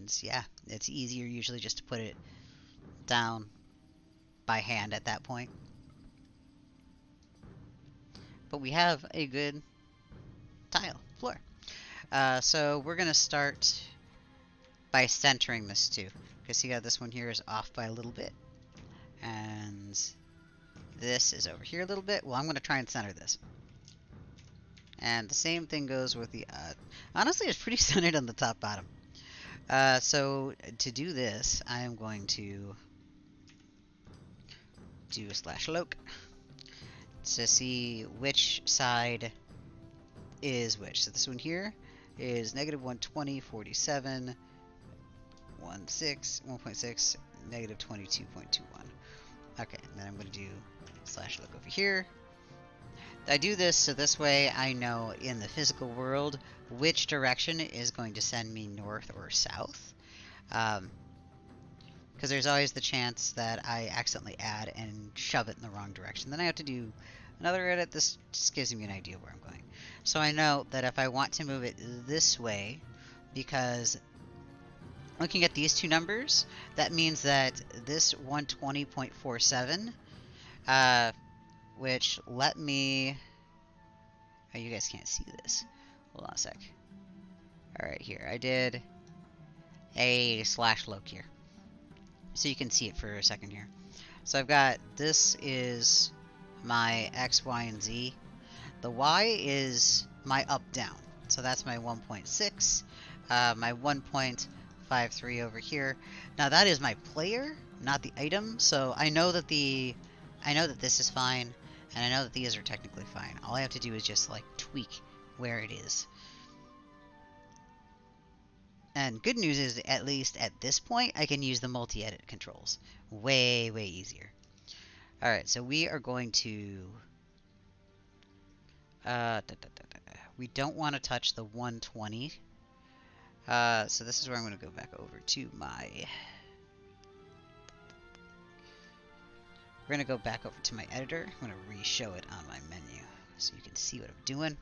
And yeah, it's easier usually just to put it down by hand at that point. But we have a good tile floor. So we're going to start by centering this too. Because see how this one here is off by a little bit. And this is over here a little bit. Well, I'm going to try and center this. And the same thing goes with the... honestly, it's pretty centered on the top bottom. So to do this, I am going to do a slash loc to see which side is which. So this one here is negative 120, 47, 1.6, negative 22.21. Okay, and then I'm going to do slash loc over here. I do this so this way I know in the physical world which direction is going to send me north or south. Because there's always the chance that I accidentally add and shove it in the wrong direction. Then I have to do another edit. This just gives me an idea where I'm going. So I know that if I want to move it this way, because looking at these two numbers, that means that this 120.47, which let me... Oh, you guys can't see this. Hold on a sec. Alright, here. I did a slash loc here. So you can see it for a second here. So I've got, this is my X, Y, and Z. The Y is my up-down. So that's my 1.6, my 1.53 over here. Now that is my player, not the item. So I know that this is fine, and I know that these are technically fine. All I have to do is just like tweak where it is. And good news is, at least at this point, I can use the multi-edit controls. Way, way easier. Alright, so we are going to... we don't want to touch the 120. So this is where I'm going to go back over to my... We're going to go back over to my editor. I'm going to re-show it on my menu so you can see what I'm doing.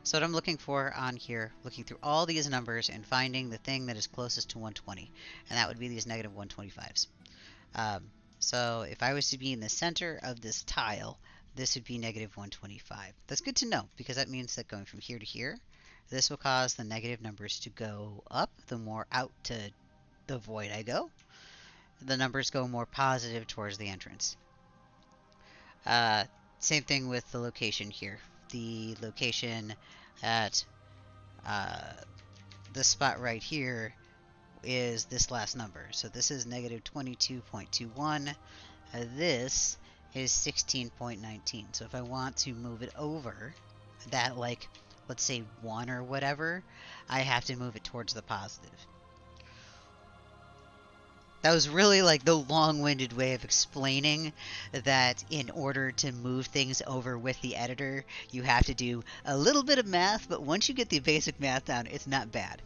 So what I'm looking for on here, looking through all these numbers and finding the thing that is closest to 120. And that would be these negative 125s. So if I was to be in the center of this tile, this would be negative 125. That's good to know, because that means that going from here to here, this will cause the negative numbers to go up. The more out to the void I go, the numbers go more positive towards the entrance. Same thing with the location here. The location at this spot right here is this last number. So this is negative 22.21. This is 16.19. So if I want to move it over that, like, let's say 1 or whatever, I have to move it towards the positive. That was really like the long-winded way of explaining that in order to move things over with the editor, you have to do a little bit of math, but once you get the basic math down, it's not bad.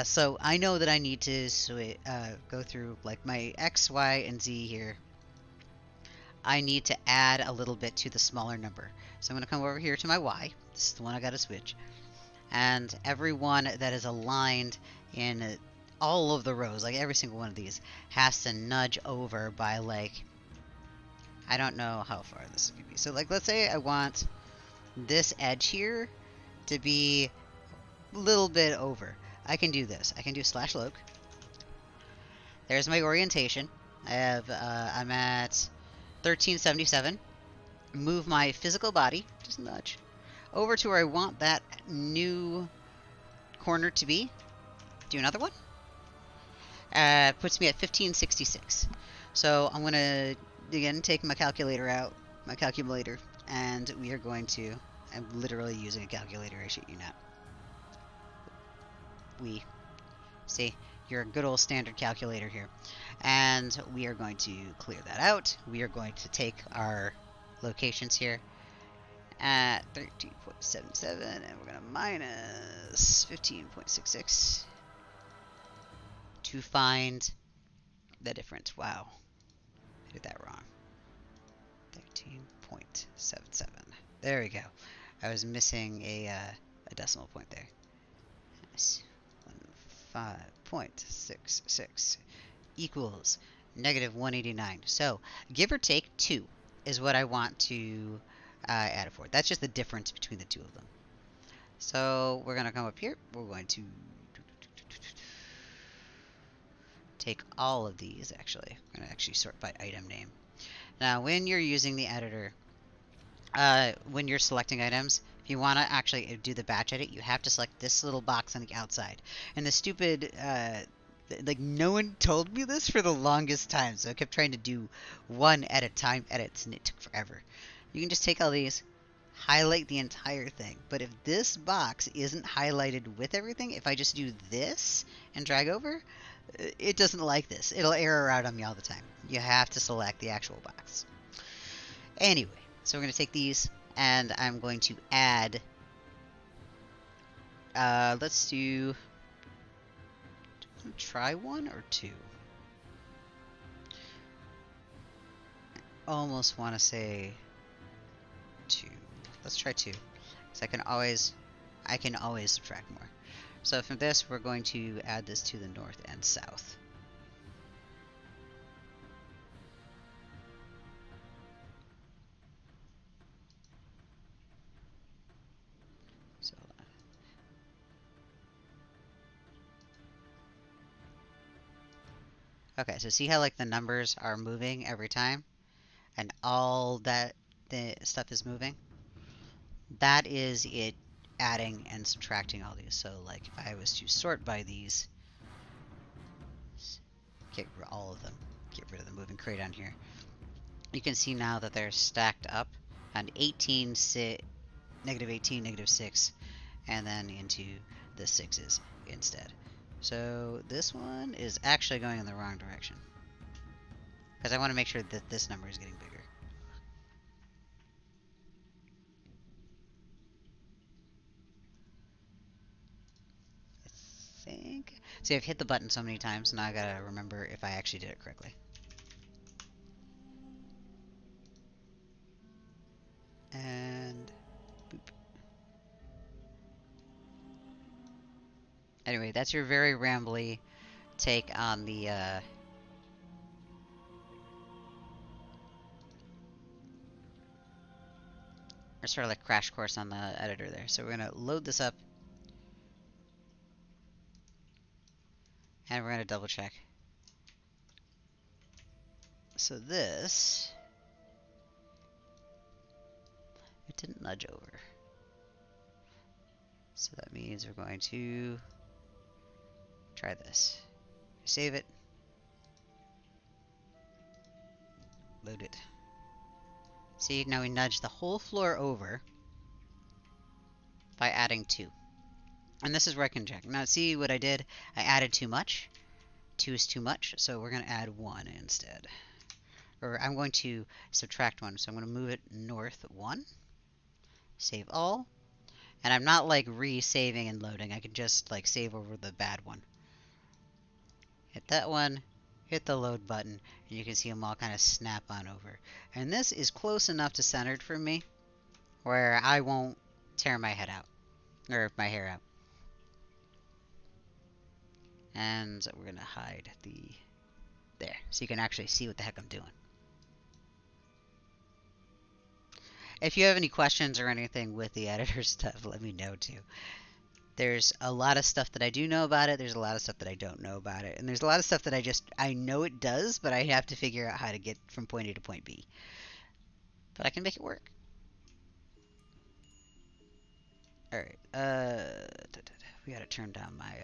So I know that I need to go through like my X, Y, and Z here. I need to add a little bit to the smaller number. So I'm going to come over here to my Y. This is the one I got to switch. And every one that is aligned in all of the rows, like every single one of these, has to nudge over by, like, I don't know how far this could be. So, like, let's say I want this edge here to be a little bit over. I can do this. I can do slash loc. There's my orientation. I have, I'm at 1377. Move my physical body, just nudge, over to where I want that new corner to be. Do another one. Puts me at 1566. So I'm going to, again, take my calculator out, and we are going to, I'm literally using a calculator, I shit you not. See, your good old standard calculator here. And we are going to clear that out. We are going to take our locations here at 13.77, and we're going to minus 15.66. to find the difference. Wow. I did that wrong. 13.77. There we go. I was missing a decimal point there. Yes. 0.66 equals -189. So, give or take 2 is what I want to add it for. That's just the difference between the two of them. So, we're going to come up here. We're going to take all of these, actually. We're going to actually sort by item name. Now, when you're using the editor, when you're selecting items, if you want to actually do the batch edit, you have to select this little box on the outside. And the stupid, like, no one told me this for the longest time, so I kept trying to do one at a time edits, and it took forever. You can just take all these, highlight the entire thing. But if this box isn't highlighted with everything, if I just do this and drag over, it doesn't like this. It'll error out on me all the time. You have to select the actual box. Anyway, so we're going to take these, and I'm going to add, let's do, try 1 or 2? Almost want to say 2. Let's try 2, because I can always subtract more. So from this, we're going to add this to the north and south. So, okay, so see how like the numbers are moving every time, and all that the stuff is moving? That is it adding and subtracting all these. So like if I was to sort by these, get rid of all of them, get rid of the moving crate on here, you can see now that they're stacked up on 18, -18, -6, and then into the 6s instead. So this one is actually going in the wrong direction, because I want to make sure that this number is getting bigger. I think. See, I've hit the button so many times, now I gotta remember if I actually did it correctly. And boop. Anyway, that's your very rambly take on the or sort of like crash course on the editor there. So we're gonna load this up, and we're gonna double check. So this, it didn't nudge over. So that means we're going to try this. Save it. Load it. See, now we nudged the whole floor over by adding 2. And this is where I can check. Now see what I did? I added too much. 2 is too much, so we're going to add 1 instead. Or I'm going to subtract 1, so I'm going to move it north 1. Save all. And I'm not like re-saving and loading. I can just like save over the bad one. Hit that one. Hit the load button, and you can see them all kind of snap on over. And this is close enough to centered for me, where I won't tear my head out, or my hair out. And we're gonna hide the, there, so you can actually see what the heck I'm doing. If you have any questions or anything with the editor stuff, let me know too. There's a lot of stuff that I do know about it. There's a lot of stuff that I don't know about it. And there's a lot of stuff that I know it does, but I have to figure out how to get from point A to point B. But I can make it work. Alright, we gotta turn down my,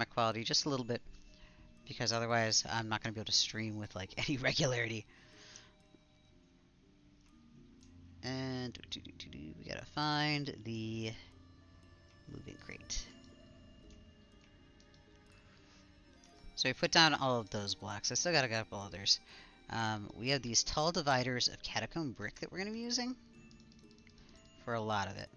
quality just a little bit, because otherwise I'm not gonna be able to stream with, like, any regularity. And, we gotta find the moving crate. So we put down all of those blocks. I still got a couple others. We have these tall dividers of catacomb brick that we're going to be using for a lot of it.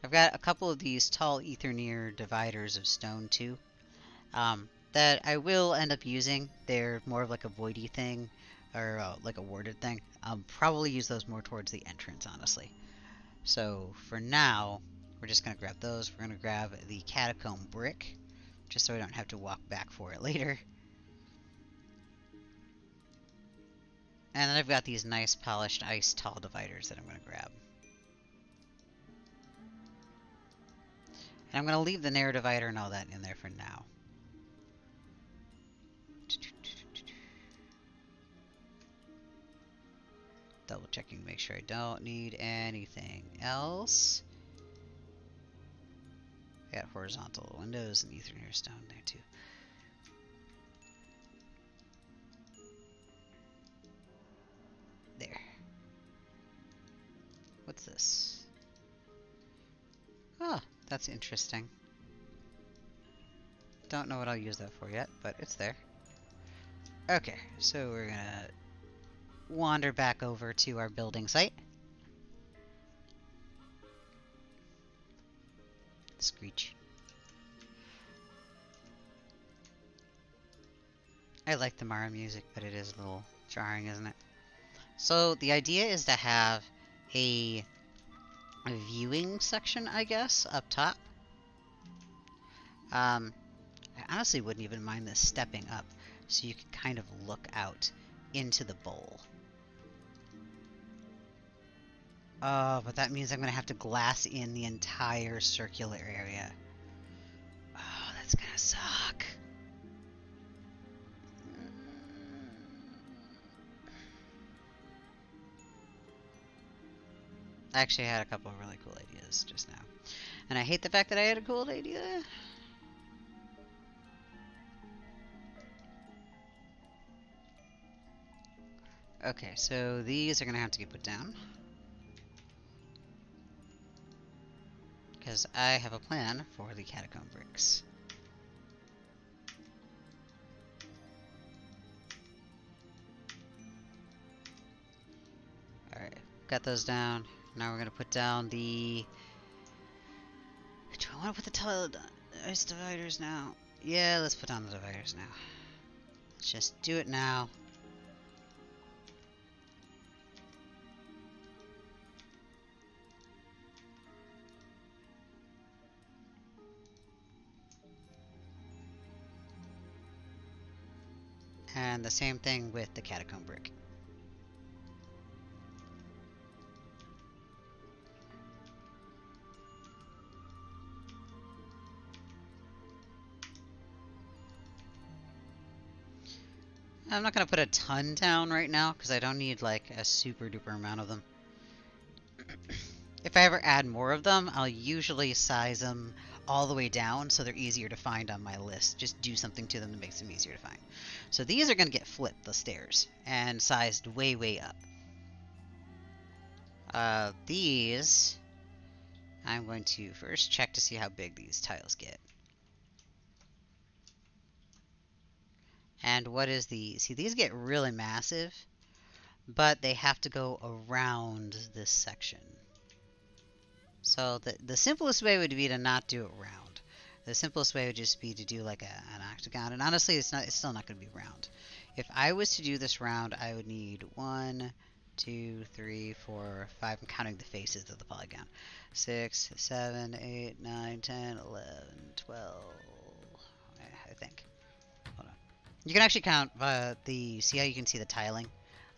I've got a couple of these tall Aetherneer dividers of stone too, that I will end up using. They're more of like a voidy thing. or like a warded thing. I'll probably use those more towards the entrance, honestly. So for now, we're just going to grab those. We're going to grab the catacomb brick, just so we don't have to walk back for it later. And then I've got these nice polished ice tall dividers that I'm going to grab. And I'm going to leave the narrow divider and all that in there for now. Double checking to make sure I don't need anything else. I got horizontal windows and Ethernet stone there too. There. What's this? Oh, that's interesting. Don't know what I'll use that for yet, but it's there. Okay, so we're gonna wander back over to our building site. Screech. I like the Mara music, but it is a little jarring, isn't it? So the idea is to have a viewing section, I guess, up top. I honestly wouldn't even mind this stepping up, so you can kind of look out into the bowl. Oh, but that means I'm going to have to glass in the entire circular area. Oh, that's going to suck. I actually had a couple of really cool ideas just now. And I hate the fact that I had a cool idea. Okay, so these are going to have to get put down. Because I have a plan for the catacomb bricks. Alright, got those down. Now we're going to put down the... Do I want to put the ice dividers now? Yeah, let's put down the dividers now. Let's just do it now. And the same thing with the catacomb brick. I'm not going to put a ton down right now, because I don't need, like, a super duper amount of them. If I ever add more of them, I'll usually size them all the way down so they're easier to find on my list. Just do something to them that makes them easier to find. So these are going to get flipped, the stairs, and sized way, way up. These, I'm going to first check to see how big these tiles get. And what is the... See, these get really massive, but they have to go around this section. So the simplest way would be to not do it round. The simplest way would just be to do like an octagon. And honestly, it's still not going to be round. If I was to do this round, I would need 1, 2, 3, 4, 5. I'm counting the faces of the polygon. 6, 7, 8, 9, 10, 11, 12. I think. Hold on. You can actually count see how you can see the tiling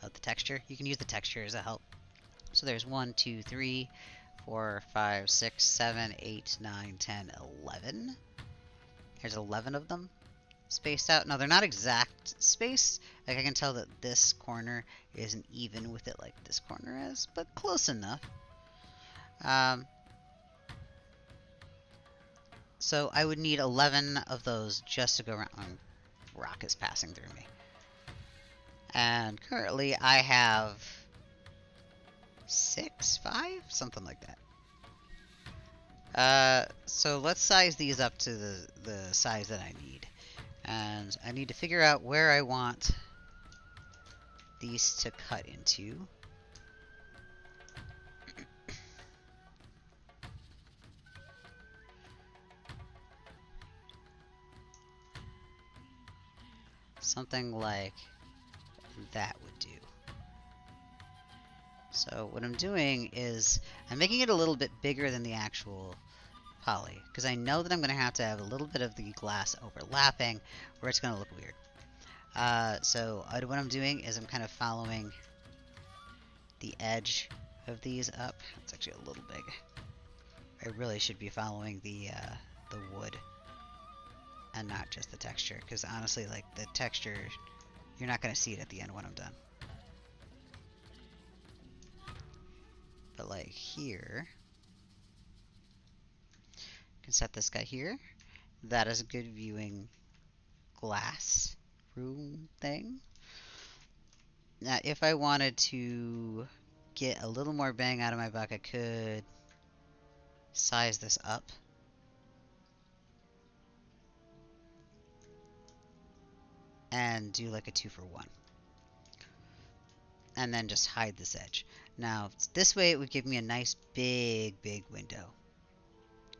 of the texture? You can use the texture as a help. So there's 1, 2, 3, 4, 5, 6, 7, 8, 9, 10, 11. There's 11 of them spaced out. Now, they're not exact spaced. Like, I can tell that this corner isn't even with it like this corner is, but close enough. So I would need 11 of those just to go around. Rock is passing through me. And currently I have 6, 5? Something like that. So let's size these up to the size that I need. And I need to figure out where I want these to cut into. Something like that would do. So what I'm doing is I'm making it a little bit bigger than the actual poly, because I know that I'm going to have a little bit of the glass overlapping, or it's going to look weird. So what I'm doing is I'm kind of following the edge of these up. It's actually a little big. I really should be following the wood and not just the texture, because honestly, like, the texture, you're not going to see it at the end when I'm done. But like here, I can set this guy here. That is a good viewing glass room thing. Now, if I wanted to get a little more bang out of my buck, I could size this up. And do like a 2-for-1. And then just hide this edge. Now, this way it would give me a nice big window.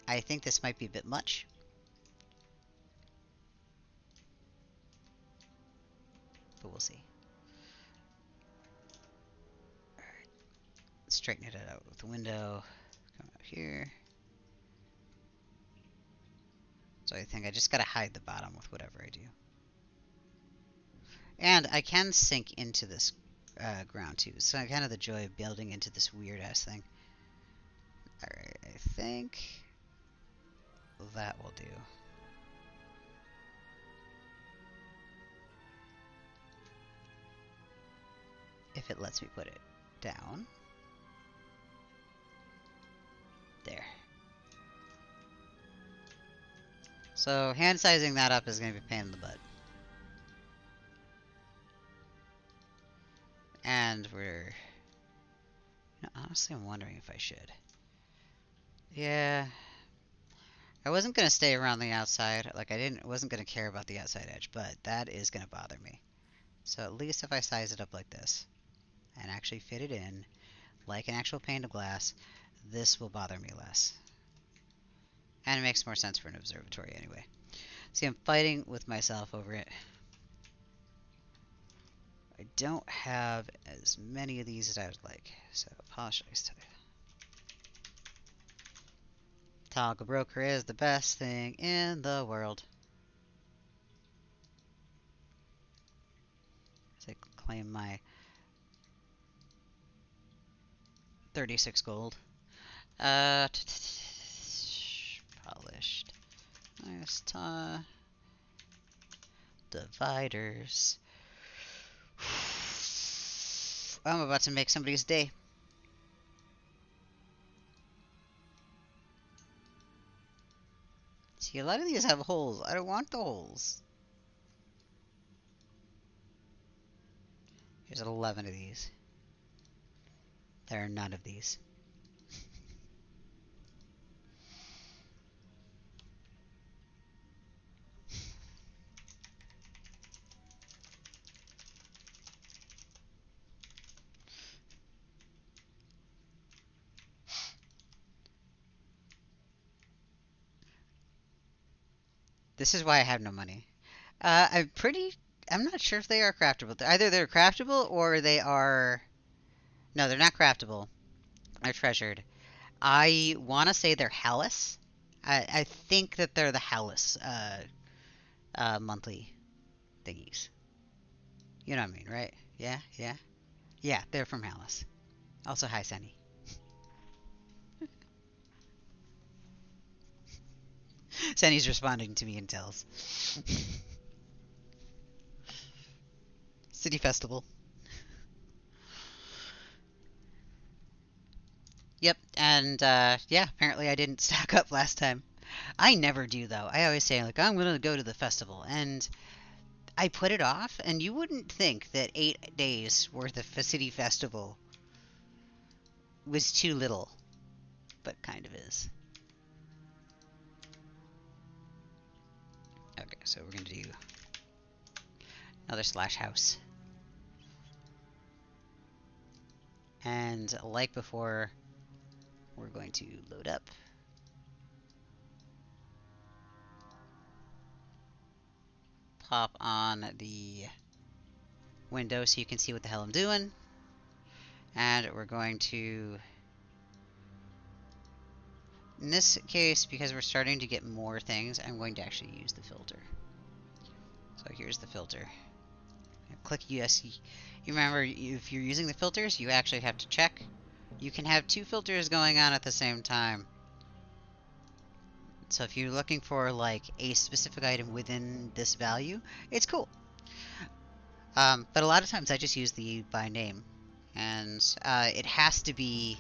I think this might be a bit much. But we'll see. Alright. Straighten it out with the window. Come out here. So I think I just gotta hide the bottom with whatever I do. And I can sink into this ground too. So kind of the joy of building into this weird ass thing. Alright, I think that will do. If it lets me put it down. There. So hand sizing that up is going to be a pain in the butt. And we're... You know, honestly, I'm wondering if I should. Yeah. I wasn't going to stay around the outside. Like, wasn't going to care about the outside edge, but that is going to bother me. So at least if I size it up like this, and actually fit it in, like an actual pane of glass, this will bother me less. And it makes more sense for an observatory anyway. See, I'm fighting with myself over it. I don't have as many of these as I would like, so apologize to you. Toggle Broker is the best thing in the world. So I claim my 36 gold. Polished. Nice dividers. I'm about to make somebody's day. See, a lot of these have holes. I don't want the holes. There's 11 of these. There are none of these. This is why I have no money. I'm not sure if they are craftable. Either they're craftable or they are... No, they're not craftable. They're treasured. I want to say they're Hallis. I think that they're the Hallis monthly thingies. You know what I mean, right? Yeah, yeah. Yeah, they're from Hallis. Also, hi, Sunny. Sunny's responding to me in tells. City Festival. Yep, and yeah, apparently I didn't stack up last time. I never do, though. I always say, like, I'm gonna go to the festival, and I put it off, and you wouldn't think that 8 days worth of city festival was too little, but kind of is. Okay, so we're gonna do another slash house. And like before, we're going to load up. Pop on the window so you can see what the hell I'm doing. And we're going to, in this case, because we're starting to get more things, I'm going to actually use the filter. So here's the filter. Click yes. You remember, if you're using the filters, you actually have to check. You can have two filters going on at the same time. So if you're looking for like a specific item within this value, it's cool. But a lot of times I just use the by name. And it has to be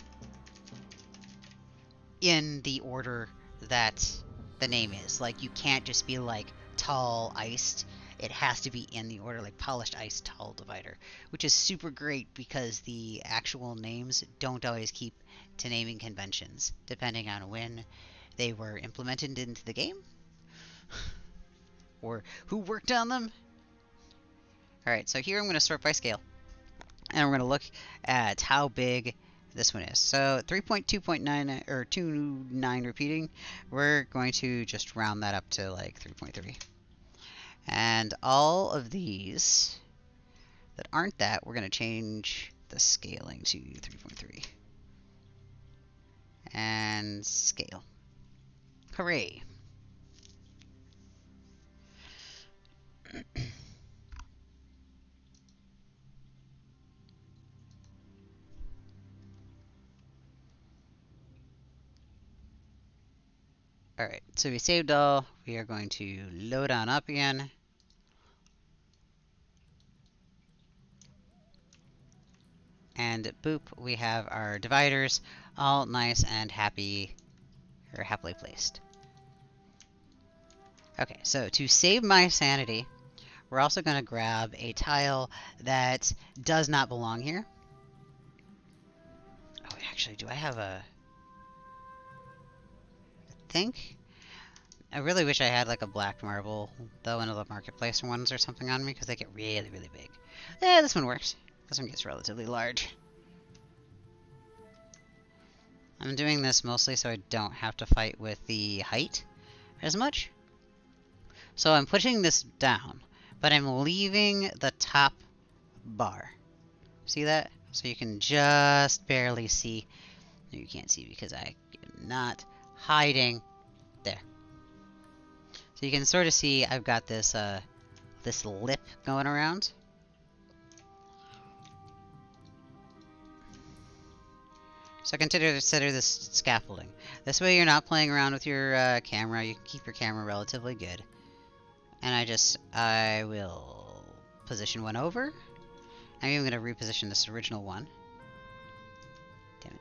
in the order that the name is. Like, you can't just be like tall, iced. It has to be in the order, like polished, iced, tall divider, which is super great because the actual names don't always keep to naming conventions, depending on when they were implemented into the game or who worked on them. Alright, so here I'm going to sort by scale, and we're going to look at how big this one is. So 3.2.9 or 29 repeating, we're going to just round that up to like 3.3. And all of these that aren't that, we're going to change the scaling to 3.3. And scale. Hooray! Alright, so we saved all. We are going to load on up again. And boop, we have our dividers all nice and happy, or happily placed. Okay, so to save my sanity, we're also going to grab a tile that does not belong here. Oh, actually, do I have a... I think... I really wish I had like a black marble, though, in the marketplace ones or something on me, because they get really, really big. Yeah, this one works. This one gets relatively large. I'm doing this mostly so I don't have to fight with the height as much. So I'm pushing this down, but I'm leaving the top bar. See that? So you can just barely see. No, you can't see because I am not hiding. There. So you can sort of see I've got this this lip going around. So consider this scaffolding. This way you're not playing around with your camera. You can keep your camera relatively good. And I will position one over. I'm even going to reposition this original one. Damn it.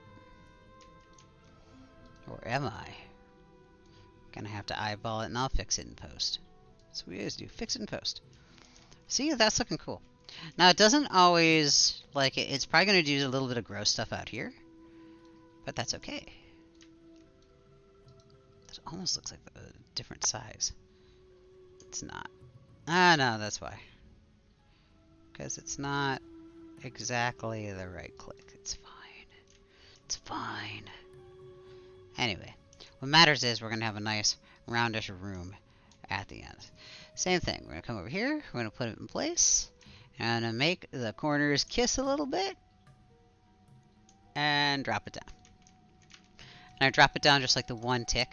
Or am I? Gonna have to eyeball it and I'll fix it in post. That's what we always do. Fix it in post. See, that's looking cool. Now, it doesn't always, like, it's probably going to do a little bit of gross stuff out here. But that's okay. It almost looks like a different size. It's not. Ah, no, that's why. Because it's not exactly the right click. It's fine. It's fine. Anyway, what matters is we're going to have a nice roundish room at the end. Same thing. We're going to come over here. We're going to put it in place. And I'm going to make the corners kiss a little bit. And drop it down. And I drop it down just like the one tick.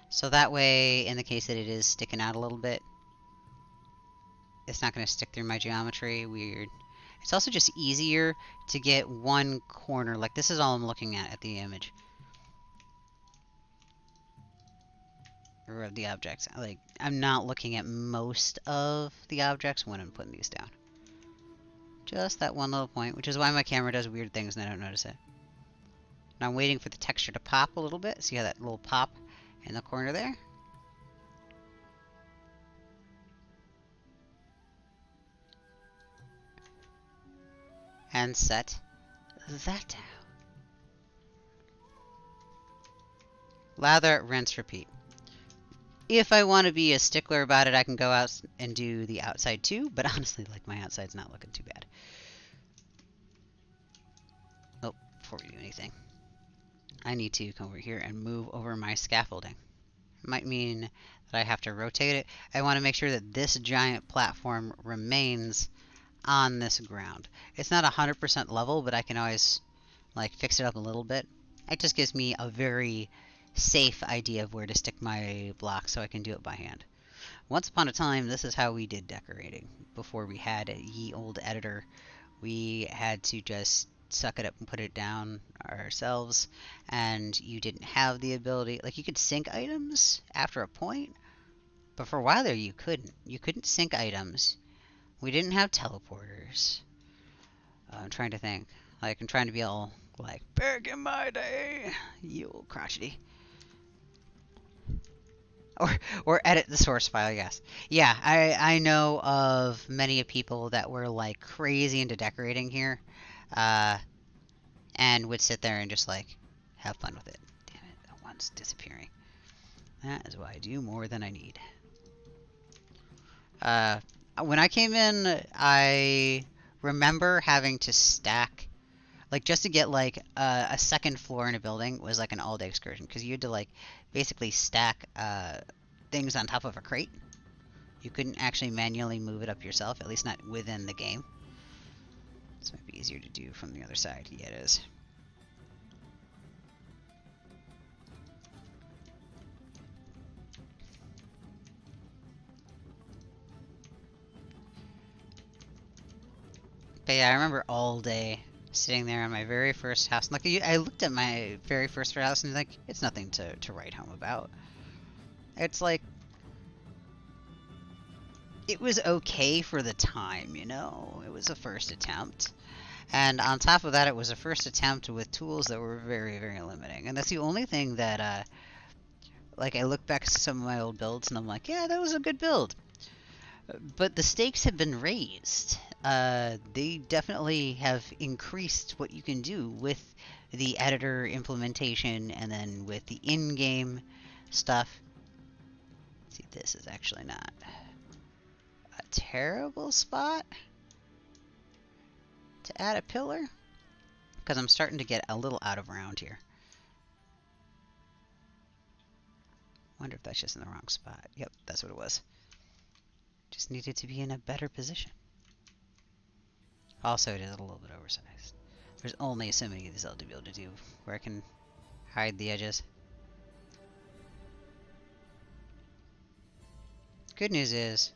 So that way, in the case that it is sticking out a little bit, it's not going to stick through my geometry. Weird. It's also just easier to get one corner. Like, this is all I'm looking at the image. Or of the objects. Like, I'm not looking at most of the objects when I'm putting these down. Just that one little point, which is why my camera does weird things and I don't notice it. Now I'm waiting for the texture to pop a little bit. See how that little pop in the corner there? And set that down. Lather, rinse, repeat. If I want to be a stickler about it, I can go out and do the outside too, but honestly, like, my outside's not looking too bad. Oh, before we do anything, I need to come over here and move over my scaffolding. It might mean that I have to rotate it. I want to make sure that this giant platform remains on this ground. It's not 100% level, but I can always like fix it up a little bit. It just gives me a very safe idea of where to stick my blocks so I can do it by hand. Once upon a time, this is how we did decorating. Before we had a ye old editor, we had to just suck it up and put it down ourselves, and you didn't have the ability, like you could sync items after a point, but for a while there you couldn't. You couldn't sync items. We didn't have teleporters. I'm trying to think. Like, I'm trying to be all, like, back in my day, you old crotchety. Or edit the source file, yes. Yeah, I know of many people that were, like, crazy into decorating here, and would sit there and just, like, have fun with it. Damn it, that one's disappearing. That is why I do more than I need. When I came in, I remember having to stack, like, just to get, like, a second floor in a building was, like, an all-day excursion. Because you had to, like, basically stack things on top of a crate. You couldn't actually manually move it up yourself, at least not within the game. This might be easier to do from the other side. Yeah, it is. But yeah, I remember all day sitting there on my very first house. Like, I looked at my very first house and like, it's nothing to write home about. It's like, it was okay for the time, you know? It was a first attempt. And on top of that, it was a first attempt with tools that were very, very limiting. And that's the only thing that, like, I look back at some of my old builds and I'm like, yeah, that was a good build. But the stakes have been raised. They definitely have increased what you can do with the editor implementation and then with the in-game stuff. See, this is actually not a terrible spot to add a pillar, because I'm starting to get a little out of round here. Wonder if that's just in the wrong spot. Yep, that's what it was. Just needed to be in a better position. Also, it is a little bit oversized. There's only so many of these I'll be able to do where I can hide the edges. Good news is,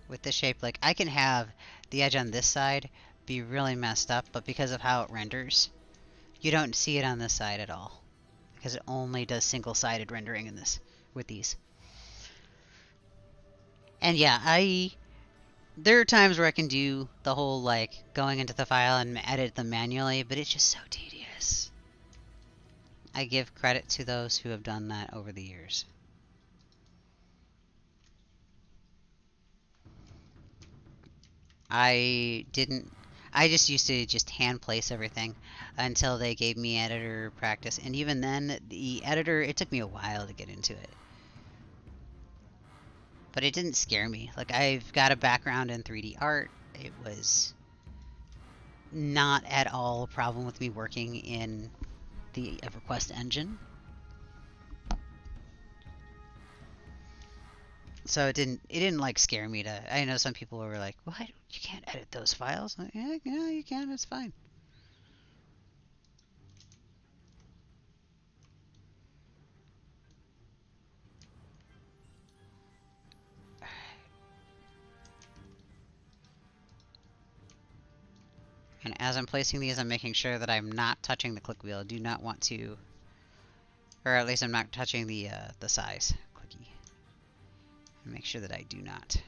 with this shape, like, I can have the edge on this side be really messed up, but because of how it renders, you don't see it on this side at all. Because it only does single-sided rendering in this, with these. And yeah, there are times where I can do the whole, like, going into the file and edit them manually, but it's just so tedious. I give credit to those who have done that over the years. I just used to just hand place everything until they gave me editor practice, and even then, the editor, it took me a while to get into it. But it didn't scare me. Like, I've got a background in 3D art. It was not at all a problem with me working in the Everquest engine. So it didn't like scare me to. I know some people were like, "What? You can't edit those files?" I'm like, yeah, you can. It's fine. And as I'm placing these, I'm making sure that I'm not touching the click wheel. I do not want to, or at least I'm not touching the size clicky. And make sure that I do not.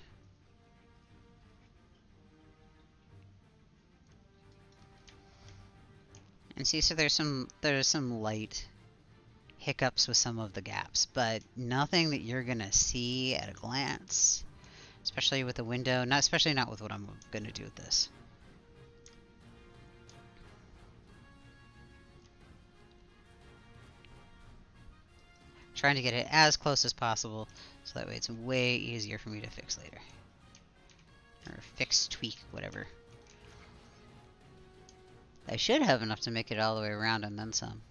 And see, so there's some light hiccups with some of the gaps, but nothing that you're gonna see at a glance, especially with the window. Especially not with what I'm gonna do with this. Trying to get it as close as possible, so that way it's way easier for me to fix later. Or fix, tweak, whatever. I should have enough to make it all the way around and then some.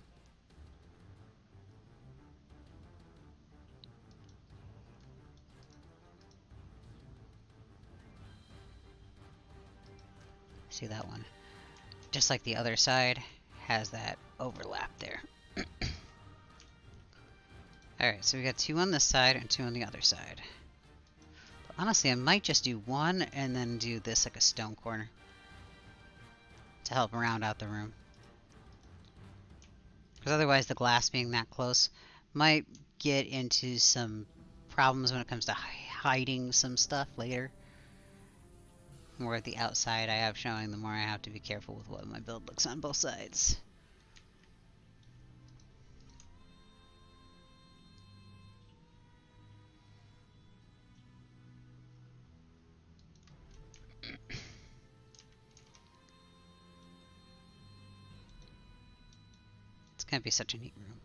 See that one? Just like the other side has that overlap there. Alright, so we got 2 on this side and 2 on the other side. But honestly, I might just do 1 and then do this like a stone corner to help round out the room. Because otherwise the glass being that close might get into some problems when it comes to hiding some stuff later. The more at the outside I have showing, the more I have to be careful with what my build looks on both sides. It's gonna be such a neat room.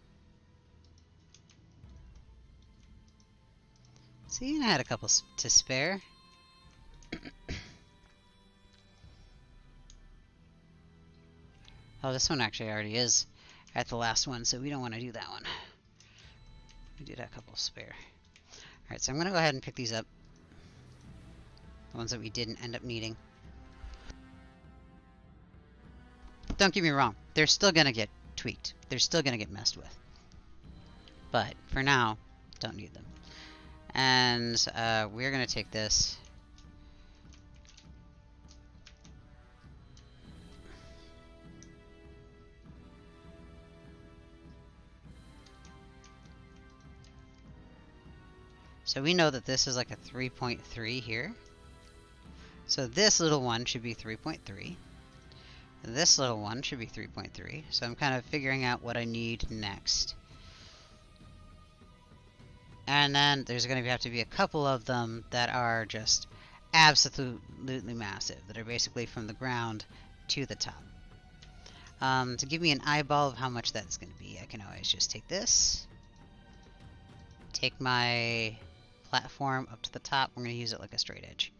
See, I had a couple to spare. Oh, this one actually already is at the last one, so we don't want to do that one. We did have a couple spare. Alright, so I'm going to go ahead and pick these up. The ones that we didn't end up needing. Don't get me wrong, they're still going to get tweaked. They're still going to get messed with. But, for now, don't need them. And we're going to take this. So we know that this is like a 3.3 here. So this little one should be 3.3. This little one should be 3.3. So I'm kind of figuring out what I need next. And then there's going to have to be a couple of them that are just absolutely massive. That are basically from the ground to the top. To give me an eyeball of how much that's going to be, I can always just take this. Take my platform up to the top. We're going to use it like a straight edge.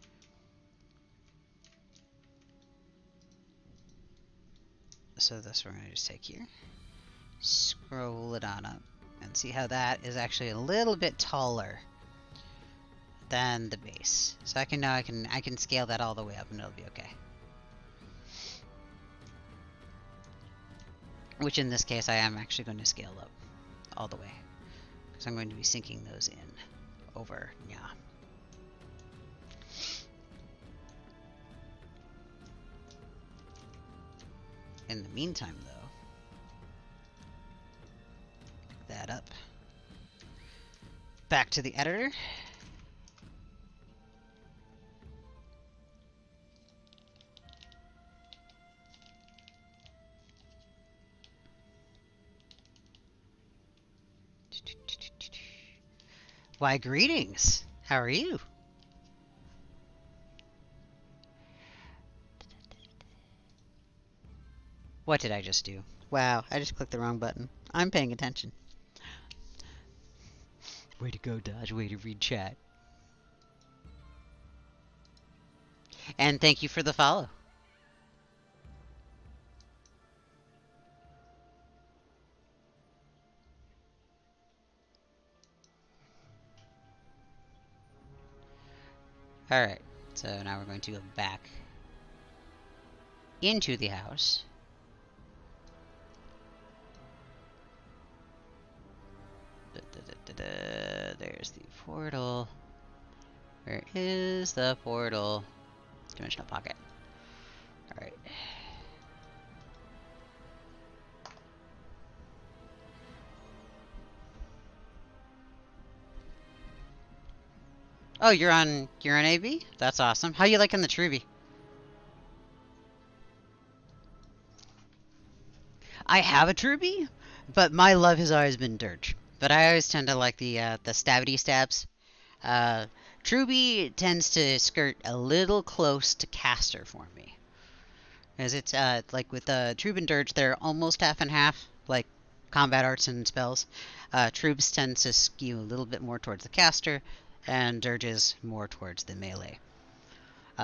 So this we're going to just take here. Scroll it on up. And see how that is actually a little bit taller than the base. So I can scale that all the way up and it'll be okay. Which in this case I am actually going to scale up all the way. Because I'm going to be sinking those in over, yeah. In the meantime though, pick that up. Back to the editor. Why, greetings! How are you? What did I just do? Wow, I just clicked the wrong button. I'm paying attention. Way to go, Dodge. Way to read chat. And thank you for the follow. Alright, so now we're going to go back into the house. There's the portal. Where is the portal? Dimensional pocket. Alright. Oh, you're on AB? That's awesome. How you liking the Truby? I have a Truby, but my love has always been Dirge. But I always tend to like the stabby stabs. Truby tends to skirt a little close to caster for me. As it's like with Trube and Dirge, they're almost half and half, like combat arts and spells. Trubes tend to skew a little bit more towards the caster, and Dirges more towards the melee.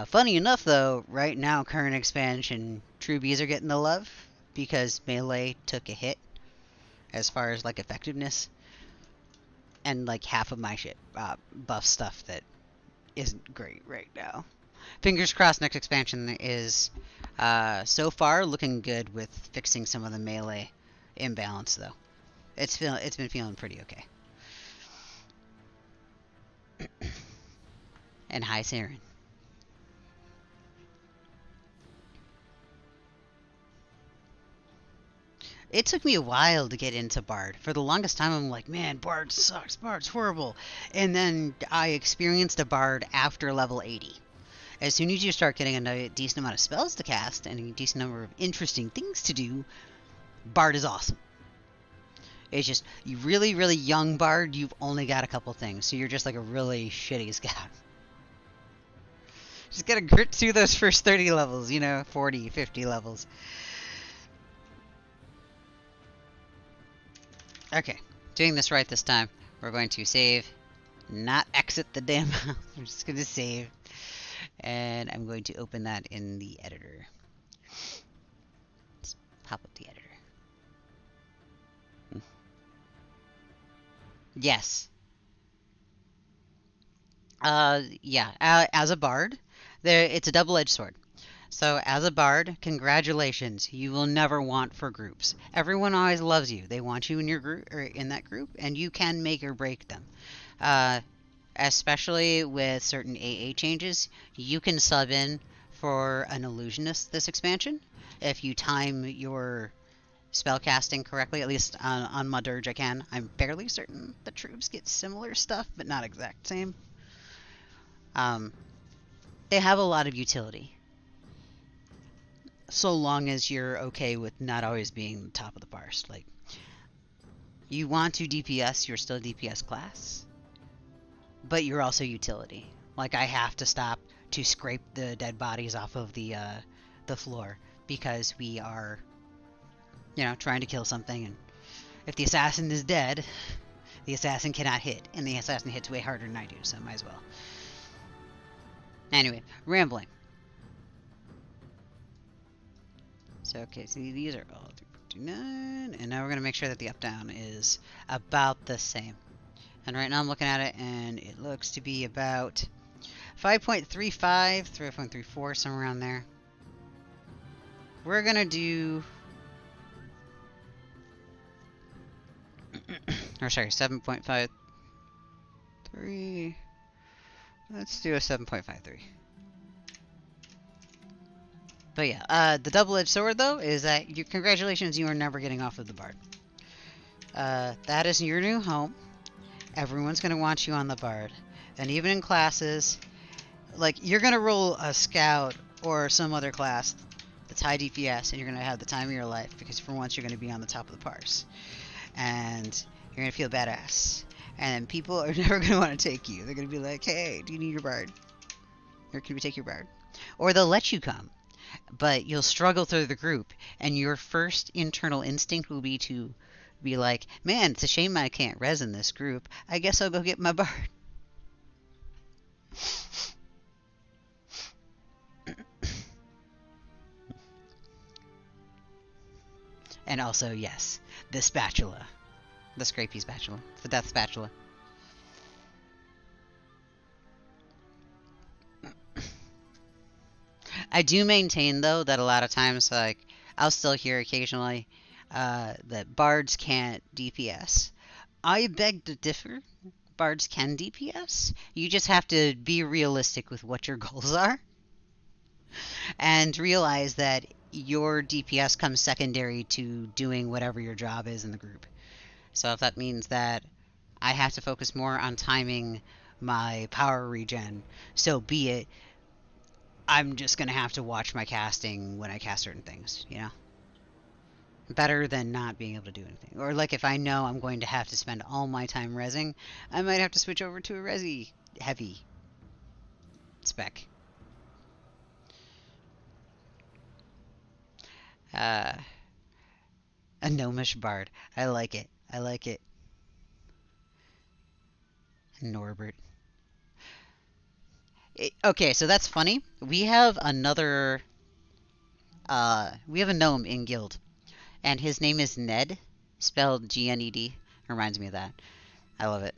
Funny enough, though, right now, current expansion, Trubies are getting the love because melee took a hit as far as like effectiveness, and like half of my shit buff stuff that isn't great right now. Fingers crossed, next expansion is So far, looking good with fixing some of the melee imbalance, though. It's been feeling pretty okay. And hi, Saren. It took me a while to get into Bard. For the longest time, I'm like, man, Bard sucks. Bard's horrible. And then I experienced a Bard after level 80. As soon as you start getting a decent amount of spells to cast and a decent number of interesting things to do, Bard is awesome. It's just, you really, really young Bard, you've only got a couple things. So you're just like a really shitty scout. Just gotta grit through those first 30 levels, 40, 50 levels. Okay, doing this right this time. We're going to save, not exit the damn house. I'm just going to save. And I'm going to open that in the editor. Just pop up the editor. Yes. Yeah, as a bard, it's a double-edged sword. So, as a bard, congratulations. You will never want for groups. Everyone always loves you. They want you in your group or in that group, and you can make or break them. Especially with certain AA changes, you can sub in for an illusionist this expansion if you time your spellcasting correctly. At least on my dirge, I can. I'm fairly certain the troops get similar stuff, but not exact same. They have a lot of utility. So long as you're okay with not always being the top of the parse. Like, you want to DPS, you're still a DPS class, but you're also utility. Like, I have to stop to scrape the dead bodies off of the floor because we are, trying to kill something, and if the assassin is dead, the assassin cannot hit, and the assassin hits way harder than I do, so might as well. Anyway, rambling. So, okay, so these are all 259, and now we're going to make sure that the up-down is about the same. And right now I'm looking at it, and it looks to be about 5.35, 3.34, somewhere around there. We're going to do... or sorry, 7.53. Let's do a 7.53. But yeah, the double-edged sword, though, is that congratulations, you are never getting off of the Bard. That is your new home. Everyone's going to want you on the Bard. And even in classes, like, you're going to roll a Scout or some other class that's high DPS, and you're going to have the time of your life, because for once you're going to be on the top of the parse. And you're going to feel badass. And people are never going to want to take you. They're going to be like, hey, do you need your Bard? Or can we take your Bard? Or they'll let you come. But you'll struggle through the group, and your first internal instinct will be to be like, man, it's a shame I can't res in this group. I guess I'll go get my Bard. And also, yes, the spatula. The scrapey spatula. The death spatula. I do maintain, though, that a lot of times, like, I'll still hear occasionally that bards can't DPS. I beg to differ. Bards can DPS. You just have to be realistic with what your goals are. And realize that your DPS comes secondary to doing whatever your job is in the group. So if that means that I have to focus more on timing my power regen, so be it. I'm just going to have to watch my casting when I cast certain things, Better than not being able to do anything. Or, like, if I know I'm going to have to spend all my time rezzing, I might have to switch over to a resi heavy spec. A gnomish bard. I like it. I like it. Norbert. Okay, so that's funny. We have another... we have a gnome in guild. And his name is Ned, spelled G-N-E-D. Reminds me of that. I love it.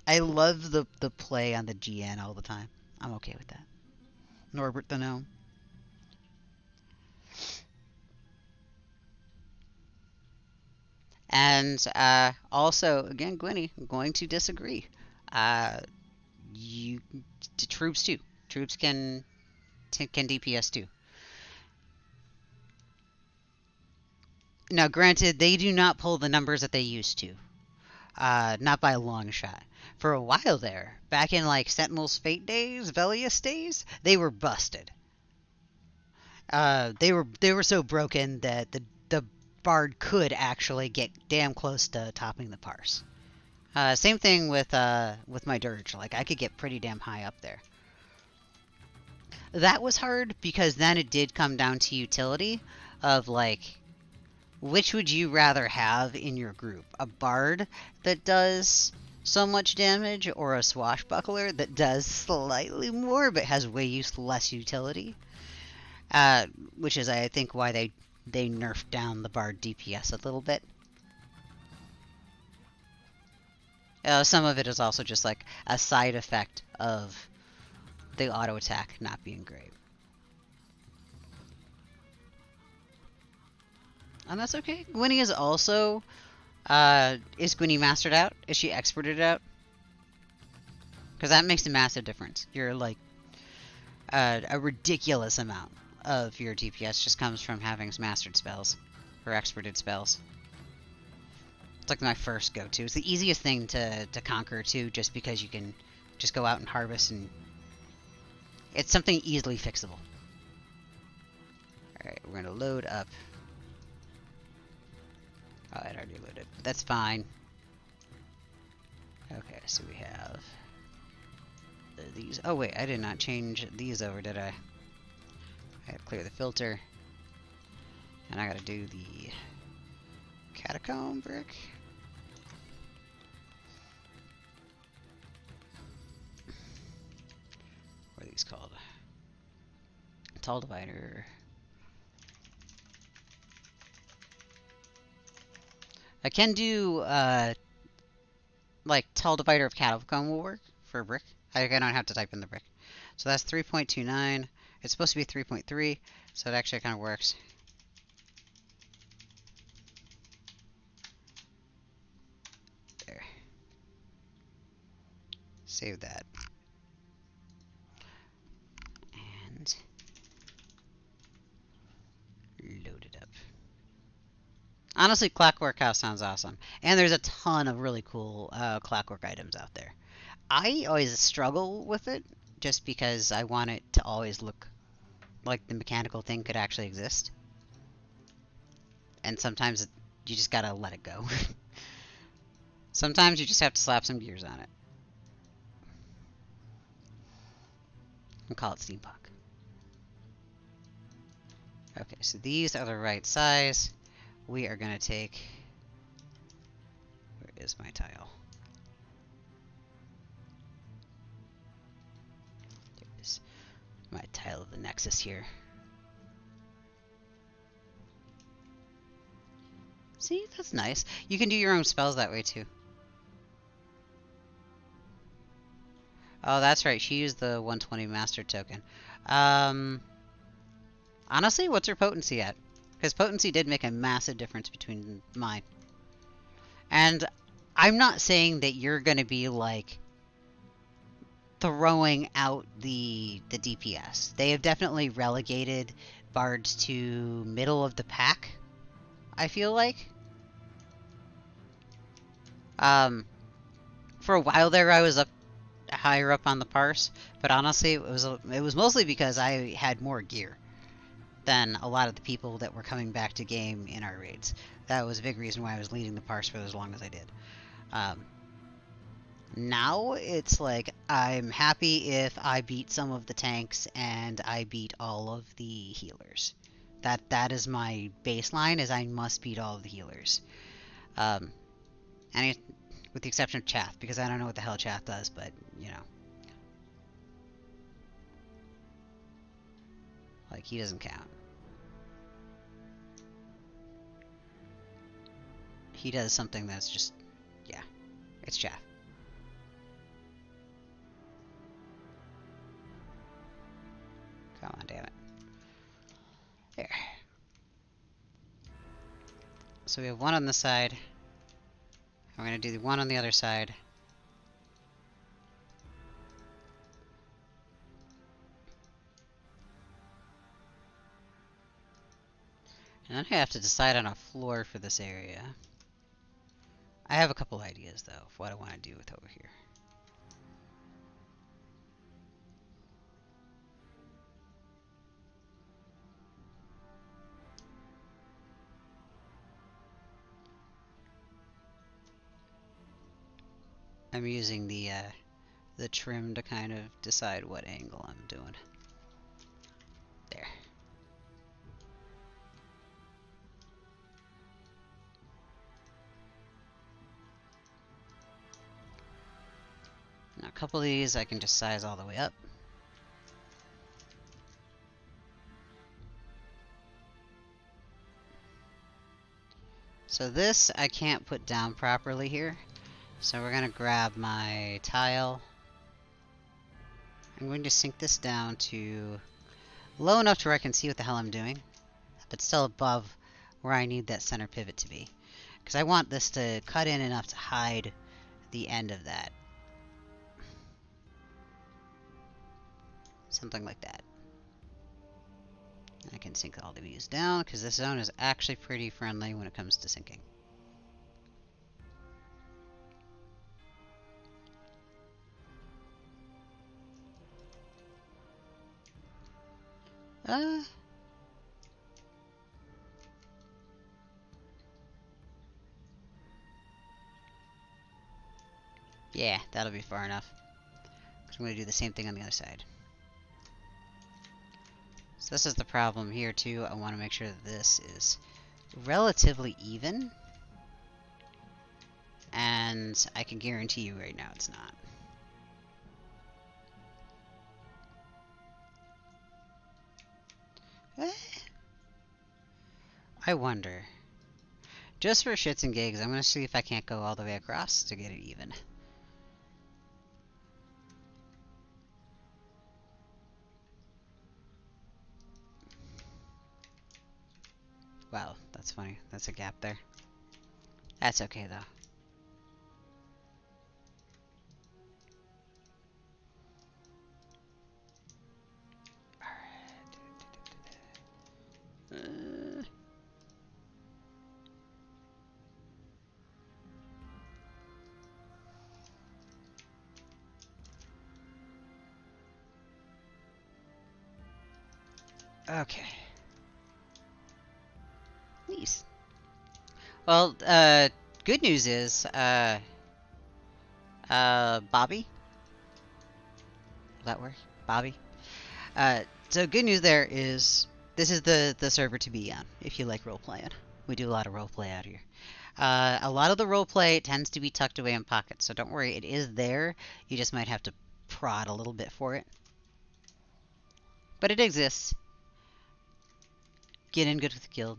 I love the play on the GN all the time. I'm okay with that. Norbert the Gnome. And also, again, Gwynny, I'm going to disagree. Uh, you troops too. Troops can DPS too. Now, granted, they do not pull the numbers that they used to. Not by a long shot. For a while there, back in like Sentinel's Fate days, Velius days, they were busted. They were so broken that the bard could actually get damn close to topping the parse. Same thing with my dirge. Like I could get pretty damn high up there. That was hard because then it did come down to utility of like which would you rather have in your group? A bard that does so much damage or a swashbuckler that does slightly more but has way less utility? Which is, I think, why they nerfed down the bard DPS a little bit. Some of it is also just like a side effect of the auto attack not being great. And that's okay. Gwynny is also... is Gwynny mastered out? Is she experted out? Because that makes a massive difference. You're like... a ridiculous amount of your DPS just comes from having mastered spells. Or experted spells. It's like my first go-to. It's the easiest thing to conquer, too, just because you can just go out and harvest and... It's something easily fixable. Alright, we're gonna load up... Oh, it already loaded. That's fine. Okay, so we have these. Oh wait, I did not change these over, did I? I gotta clear the filter. And I gotta do the catacomb brick. What are these called? Tall divider. I can do, like, tall divider of catacomb will work for a brick. I don't have to type in the brick. So that's 3.29. It's supposed to be 3.3, so it actually kind of works. There. Save that. And load it up. Honestly, Clockwork House sounds awesome. And there's a ton of really cool Clockwork items out there. I always struggle with it, just because I want it to always look like the mechanical thing could actually exist. And sometimes you just gotta let it go. Sometimes you just have to slap some gears on it. And call it steampunk. Okay, so these are the right size. We are gonna take... Where is my tile? There it is. My tile of the Nexus here. See, that's nice. You can do your own spells that way too. Oh, that's right. She used the 120 master token. Honestly, what's her potency at? Because potency did make a massive difference between mine. And I'm not saying that you're going to be, like, throwing out the DPS. They have definitely relegated bards to middle of the pack, I feel like. For a while there, I was higher up on the parse, but honestly, it was mostly because I had more gear than a lot of the people that were coming back to game in our raids. That was a big reason why I was leading the parse for as long as I did. Now, it's like, I'm happy if I beat some of the tanks and I beat all of the healers. That is my baseline, is I must beat all of the healers. And with the exception of Chath, because I don't know what the hell Chath does, but, you know. Like, he doesn't count. He does something that's just, yeah, it's Chaff. So we have one on this side. We're going to do the one on the other side. And then I have to decide on a floor for this area. I have a couple ideas, though, of what I want to do with over here. I'm using the trim to kind of decide what angle I'm doing. There. Now a couple of these I can just size all the way up. So this I can't put down properly here. So we're going to grab my tile. I'm going to sink this down to low enough to where I can see what the hell I'm doing, but still above where I need that center pivot to be. Because I want this to cut in enough to hide the end of that. Something like that. I can sink all the views down, because this zone is actually pretty friendly when it comes to sinking. Yeah, that'll be far enough. Because I'm going to do the same thing on the other side. So this is the problem here too. I want to make sure that this is relatively even. And I can guarantee you right now it's not. I wonder. Just for shits and gigs, I'm going to see if I can't go all the way across to get it even. Wow, that's funny. That's a gap there. That's okay, though. Okay. Nice. Well, good news is, Bobby? Will that work? Bobby? So good news there is, this is the server to be on, if you like role-playing. We do a lot of role-play out here. A lot of the role-play tends to be tucked away in pockets, so don't worry, it is there. You just might have to prod a little bit for it. But it exists. Get in good with the guild.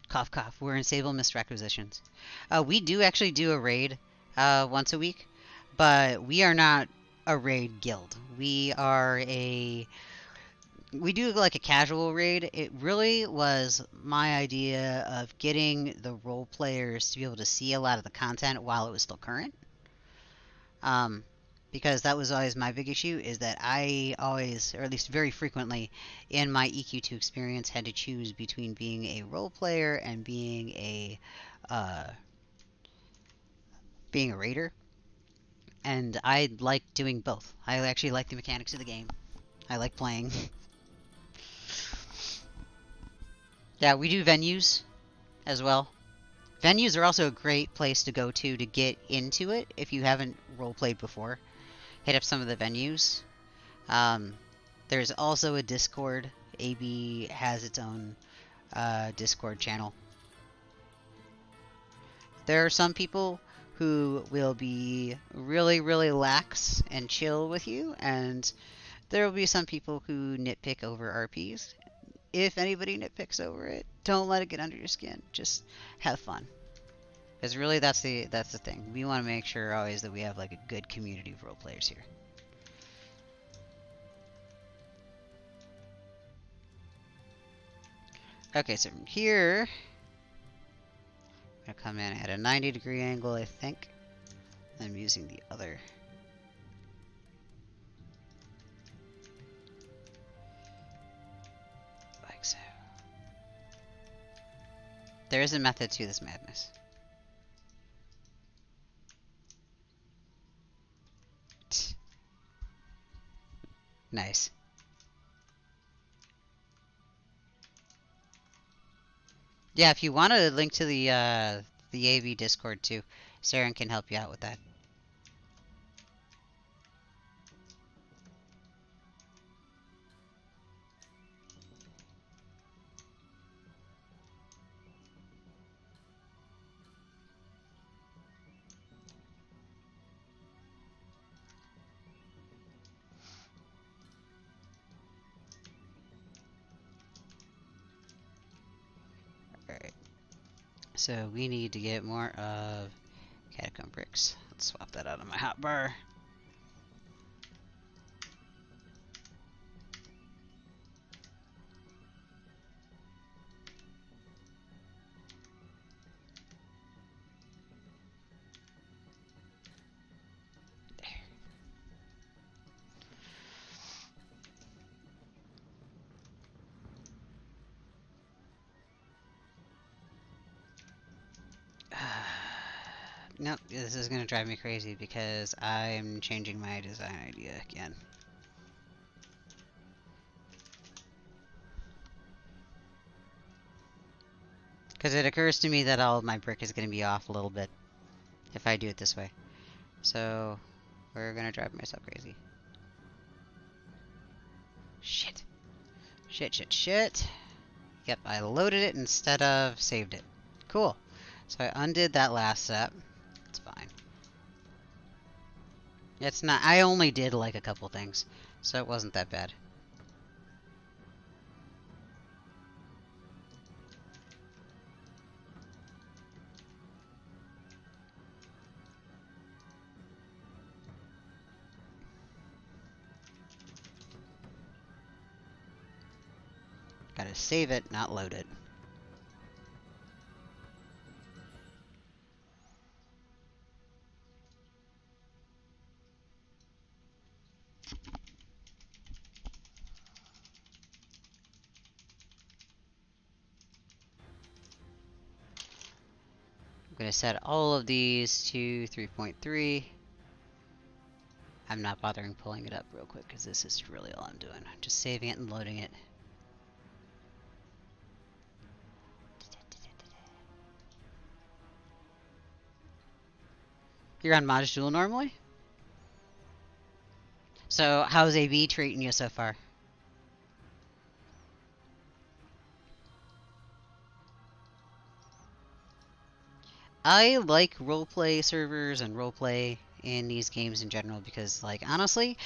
Cough, cough. We're in Sable Mist Requisitions. We do actually do a raid once a week, but we are not a raid guild. We do like a casual raid. It really was my idea of getting the role players to be able to see a lot of the content while it was still current. Because that was always my big issue, is that I always, or at least very frequently, in my EQ2 experience, had to choose between being a role player and being a raider. And I like doing both. I actually like the mechanics of the game. I like playing. Yeah, we do venues as well. Venues are also a great place to go to get into it if you haven't role-played before. Hit up some of the venues. There's also a Discord. AB has its own Discord channel. There are some people who will be really, really lax and chill with you, and there will be some people who nitpick over RPs. If anybody nitpicks over it, don't let it get under your skin. Just have fun. Because really, that's the thing. We want to make sure always that we have like a good community of role players here. Okay, so from here, gonna come in at a 90-degree angle, I think. I'm using the other. Like so. There is a method to this madness. Nice. Yeah, if you want to link to the AV Discord too, Saren can help you out with that. Alright. So we need to get more of catacomb bricks. Let's swap that out of my hotbar. Nope, this is gonna drive me crazy because I'm changing my design idea again. Because it occurs to me that all of my brick is gonna be off a little bit if I do it this way. So, we're gonna drive myself crazy. Shit. Shit. Yep, I loaded it instead of saved it. Cool. So I undid that last step. It's fine. It's not. I only did like a couple things, so it wasn't that bad. Gotta save it, not load it. I'm gonna set all of these to 3.3. I'm not bothering pulling it up real quick because this is really all I'm doing. Just saving it and loading it. You're on Module normally? So, how's AB treating you so far? I like roleplay servers and roleplay in these games in general because, like, honestly,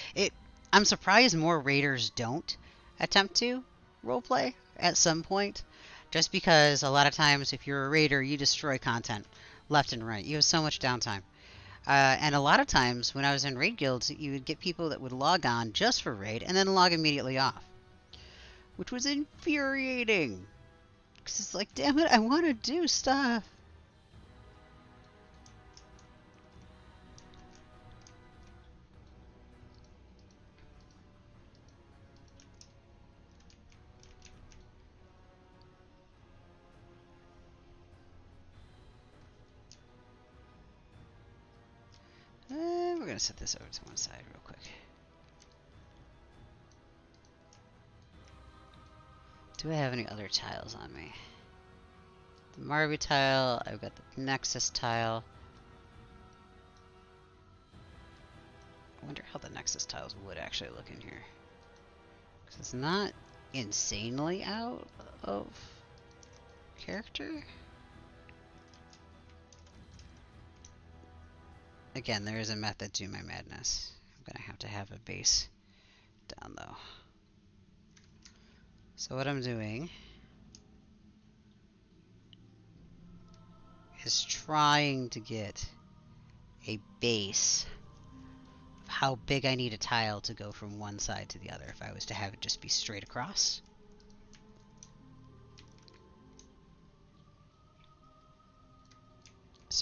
I'm surprised more raiders don't attempt to roleplay at some point. Just because a lot of times, if you're a raider, you destroy content left and right. You have so much downtime. And a lot of times, when I was in raid guilds, you would get people that would log on just for raid and then log immediately off. Which was infuriating. Because it's like, damn it, I want to do stuff. We're going to set this over to one side real quick. Do I have any other tiles on me? The Marby tile, I've got the Nexus tile. I wonder how the Nexus tiles would actually look in here. Because it's not insanely out of character. Again, there is a method to my madness. I'm gonna have to have a base down though. So what I'm doing is trying to get a base of how big I need a tile to go from one side to the other if I was to have it just be straight across.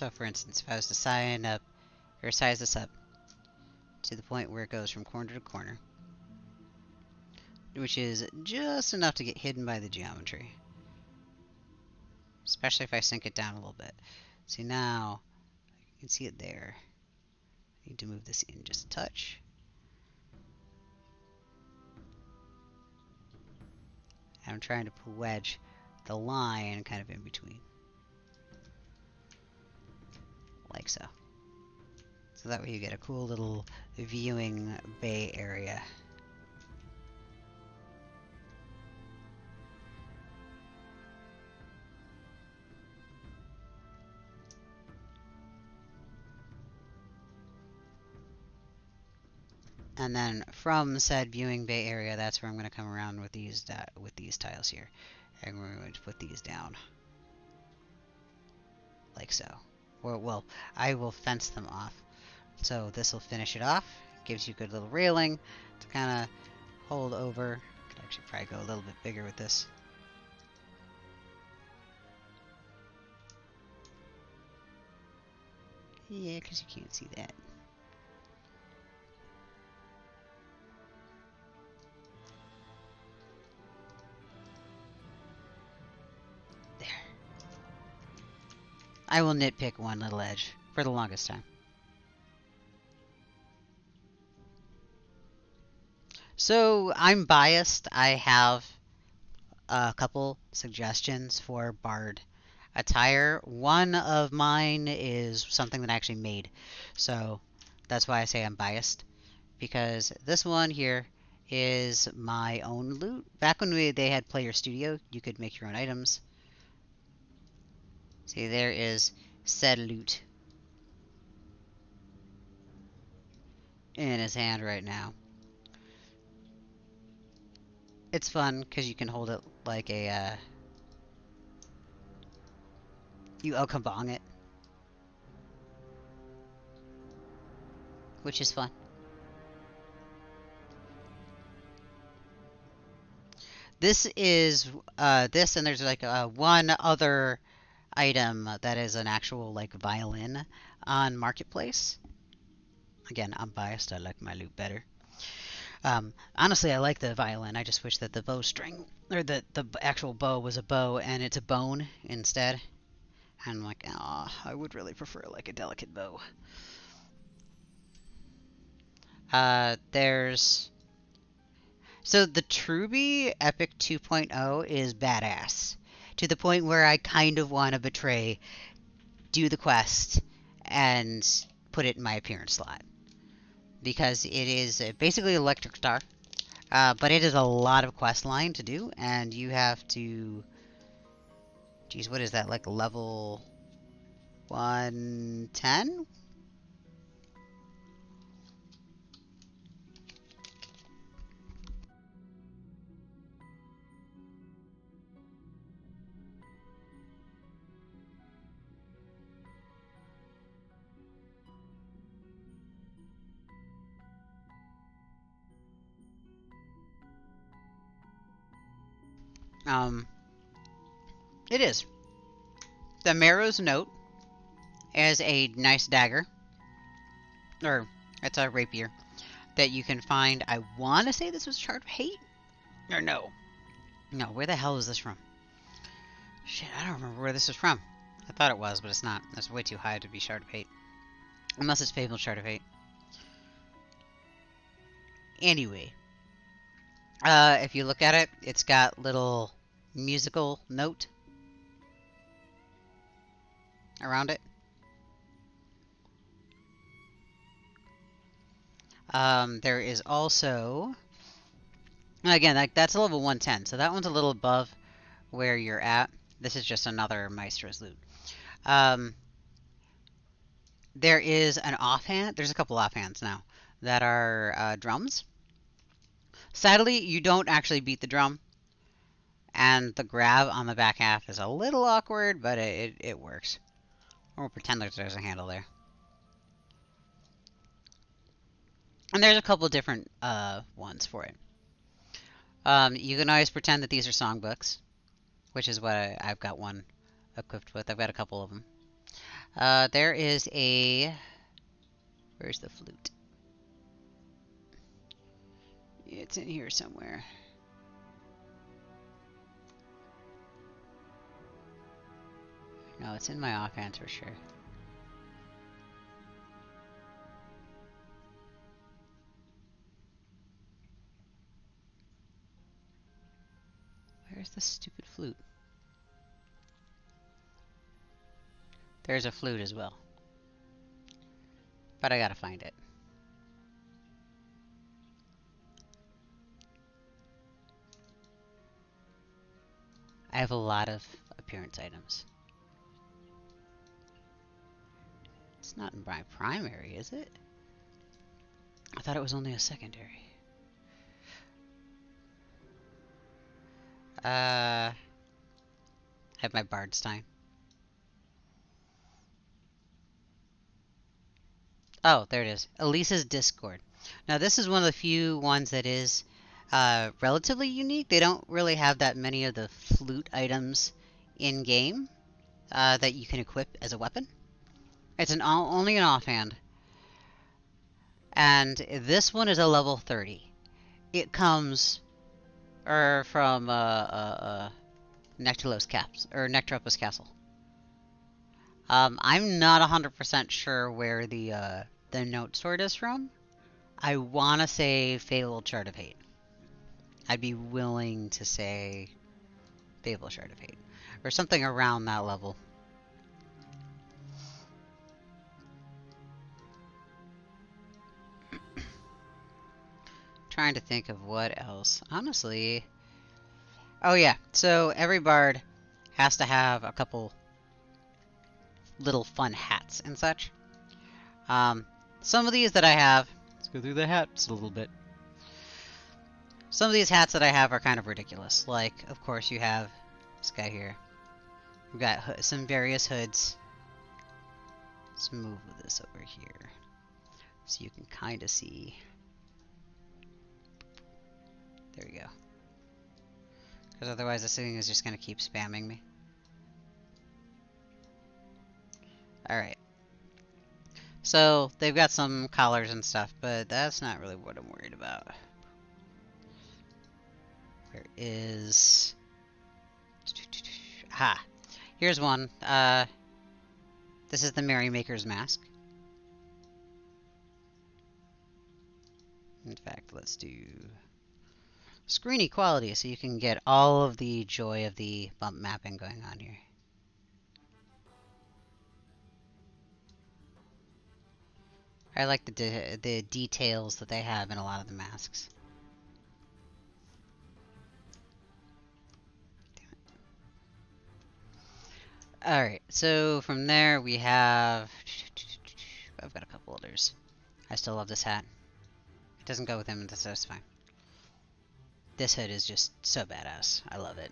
So for instance, if I was to sign up, or size this up to the point where it goes from corner to corner, which is just enough to get hidden by the geometry. Especially if I sink it down a little bit. See now, you can see it there. I need to move this in just a touch. And I'm trying to wedge the line kind of in between. Like so. So that way you get a cool little viewing bay area. And then from said viewing bay area, that's where I'm going to come around with these tiles here. And we're going to put these down. Like so. Or, well, I will fence them off. So this will finish it off. Gives you a good little railing to kind of hold over. Could actually probably go a little bit bigger with this. Yeah, because you can't see that. There. I will nitpick one little edge for the longest time. So I'm biased. I have a couple suggestions for Bard attire. One of mine is something that I actually made. So that's why I say I'm biased. Because this one here is my own loot. Back when they had Player Studio, you could make your own items. See, there is said loot in his hand right now. It's fun because you can hold it like a, you kabong it, which is fun. This is, this, and there's like one other item that is an actual like violin on Marketplace. Again, I'm biased. I like my loot better. Honestly, I like the violin. I just wish that the bowstring, or the actual bow was a bow and it's a bone instead. And I'm like, oh, I would really prefer like a delicate bow. There's... So the Truby Epic 2.0 is badass. To the point where I kind of want to betray, do the quest, and put it in my appearance slot. Because it is basically Electric Star. But it is a lot of quest line to do, and you have to... Geez, what is that, like level 110? It is. The Marrow's Note is a nice dagger. Or, it's a rapier. That you can find. I want to say this was Shard of Hate? Or no. No, where the hell is this from? Shit, I don't remember where this is from. I thought it was, but it's not. That's way too high to be Shard of Hate. Unless it's Fabled Shard of Hate. Anyway. If you look at it, it's got little musical note around it. There is also... Again, that's a level 110, so that one's a little above where you're at. This is just another Maestro's loot. There is an offhand. There's a couple offhands now that are drums. Sadly, you don't actually beat the drum. And the grab on the back half is a little awkward, but it works. Or we'll pretend that there's a handle there. And there's a couple different ones for it. You can always pretend that these are songbooks, which is what I've got one equipped with. I've got a couple of them. There is a... Where's the flute? It's in here somewhere. No, it's in my offhand for sure. Where's the stupid flute? There's a flute as well. But I gotta find it. I have a lot of appearance items. It's not in my primary, is it? I thought it was only a secondary. I have my Bardstein. Oh, there it is. Elisa's Discord. Now, this is one of the few ones that is relatively unique. They don't really have that many of the flute items in-game that you can equip as a weapon. It's only an offhand. And this one is a level 30. It comes from Nectaropus Castle. I'm not 100% sure where the note sword is from. I want to say Fabled Shard of Hate. I'd be willing to say Fabled Shard of Hate. Or something around that level. Trying to think of what else. Honestly... Oh yeah, so every bard has to have a couple little fun hats and such. Some of these that I have... Let's go through the hats a little bit. Some of these hats that I have are kind of ridiculous. Like, of course, you have this guy here. We've got some various hoods. Let's move this over here so you can kind of see. There we go. Because otherwise this thing is just going to keep spamming me. Alright. So, they've got some collars and stuff, but that's not really what I'm worried about. Where is... Ha! Here's one. This is the Merrymaker's Mask. In fact, let's do... screen equality, so you can get all of the joy of the bump mapping going on here. I like the details that they have in a lot of the masks. Alright, so from there we have... I've got a couple others. I still love this hat. It doesn't go with him, that's fine. This hood is just so badass. I love it.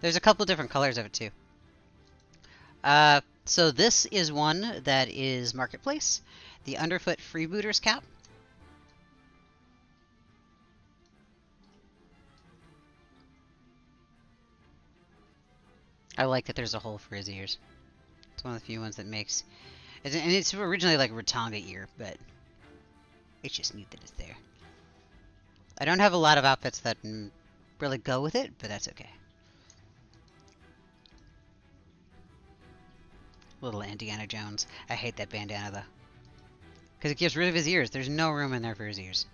There's a couple different colors of it too. So this is one that is Marketplace. The Underfoot Freebooter's Cap. I like that there's a hole for his ears. It's one of the few ones that makes... And it's originally like a Rotanga ear, but it's just neat that it's there. I don't have a lot of outfits that really go with it, but that's okay. Little Indiana Jones. I hate that bandana, though. Because it gets rid of his ears. There's no room in there for his ears.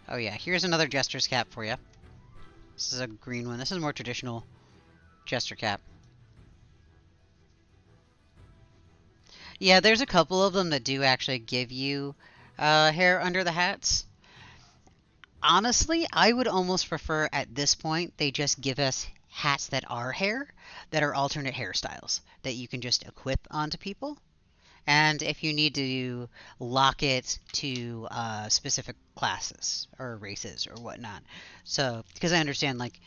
Oh yeah, here's another Jester's cap for you. This is a green one. This is a more traditional Jester cap. Yeah, there's a couple of them that do actually give you hair under the hats. Honestly, I would almost prefer at this point they just give us hats that are hair, that are alternate hairstyles, that you can just equip onto people. And if you need to lock it to specific classes or races or whatnot. So, because I understand, like...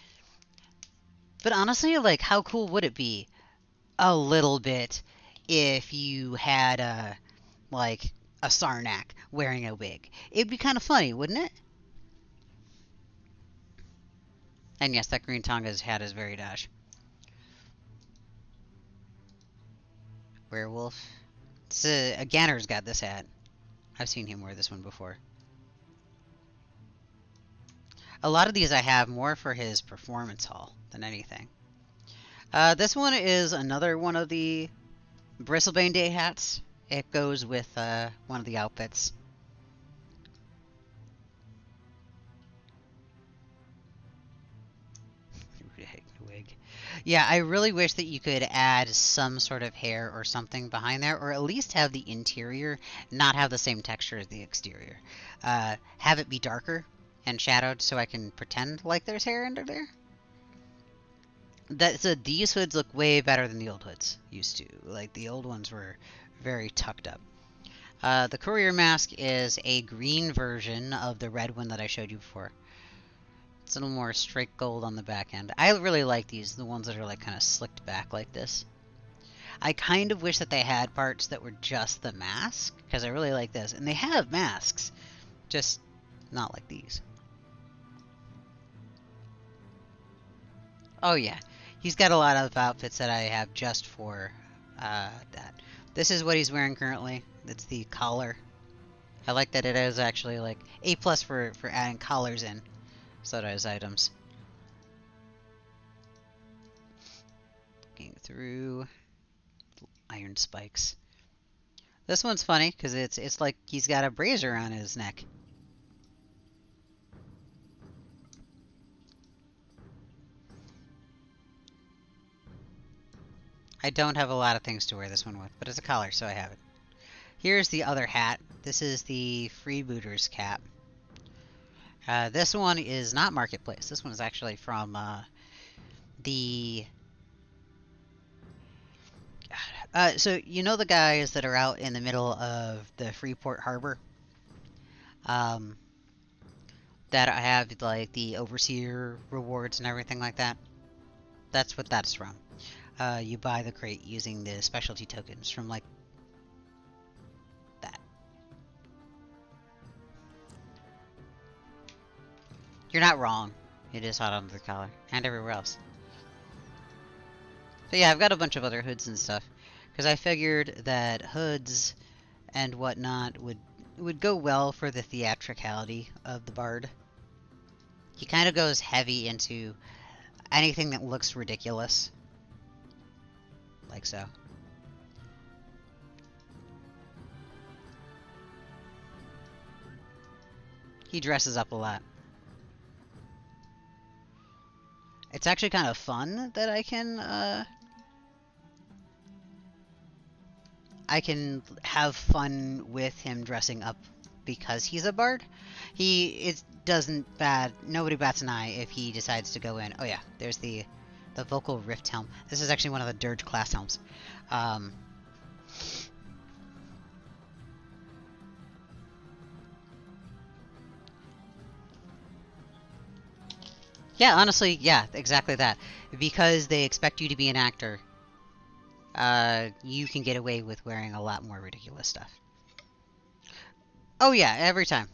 But honestly, like, how cool would it be a little bit if you had, like, a Sarnak wearing a wig? It'd be kind of funny, wouldn't it? And yes, that green Tonga's hat is very dash. Werewolf. A Ganner's got this hat. I've seen him wear this one before. A lot of these I have more for his performance hall than anything. This one is another one of the Bristlebane Day hats. It goes with one of the outfits. Wig. Yeah, I really wish that you could add some sort of hair or something behind there, or at least have the interior not have the same texture as the exterior. Have it be darker and shadowed so I can pretend like there's hair under there. So these hoods look way better than the old hoods used to. Like, the old ones were very tucked up. The courier mask is a green version of the red one that I showed you before. It's a little more straight gold on the back end. I really like these, the ones that are like kind of slicked back like this. I kind of wish that they had parts that were just the mask, because I really like this. And they have masks, just not like these. Oh yeah, he's got a lot of outfits that I have just for that. This is what he's wearing currently. It's the collar. I like that it is actually like A+ for adding collars in Sodai's items. Looking through iron spikes. This one's funny because it's like he's got a brazier on his neck. I don't have a lot of things to wear this one with, but it's a collar, so I have it. Here's the other hat. This is the Freebooter's cap. This one is not Marketplace. This one is actually from the... so, you know the guys that are out in the middle of the Freeport Harbor? That have, like, the Overseer rewards and everything like that? That's what that's from. You buy the crate using the specialty tokens from, like, that. You're not wrong. It is hot under the collar. And everywhere else. So yeah, I've got a bunch of other hoods and stuff. Because I figured that hoods and whatnot would go well for the theatricality of the bard. He kind of goes heavy into anything that looks ridiculous. Like so. He dresses up a lot. It's actually kind of fun that I can have fun with him dressing up because he's a bard. Nobody bats an eye if he decides to go in. Oh yeah, there's the vocal rift helm. This is actually one of the Dirge class helms. Yeah, honestly, yeah, exactly that. Because they expect you to be an actor, you can get away with wearing a lot more ridiculous stuff. Oh yeah, every time.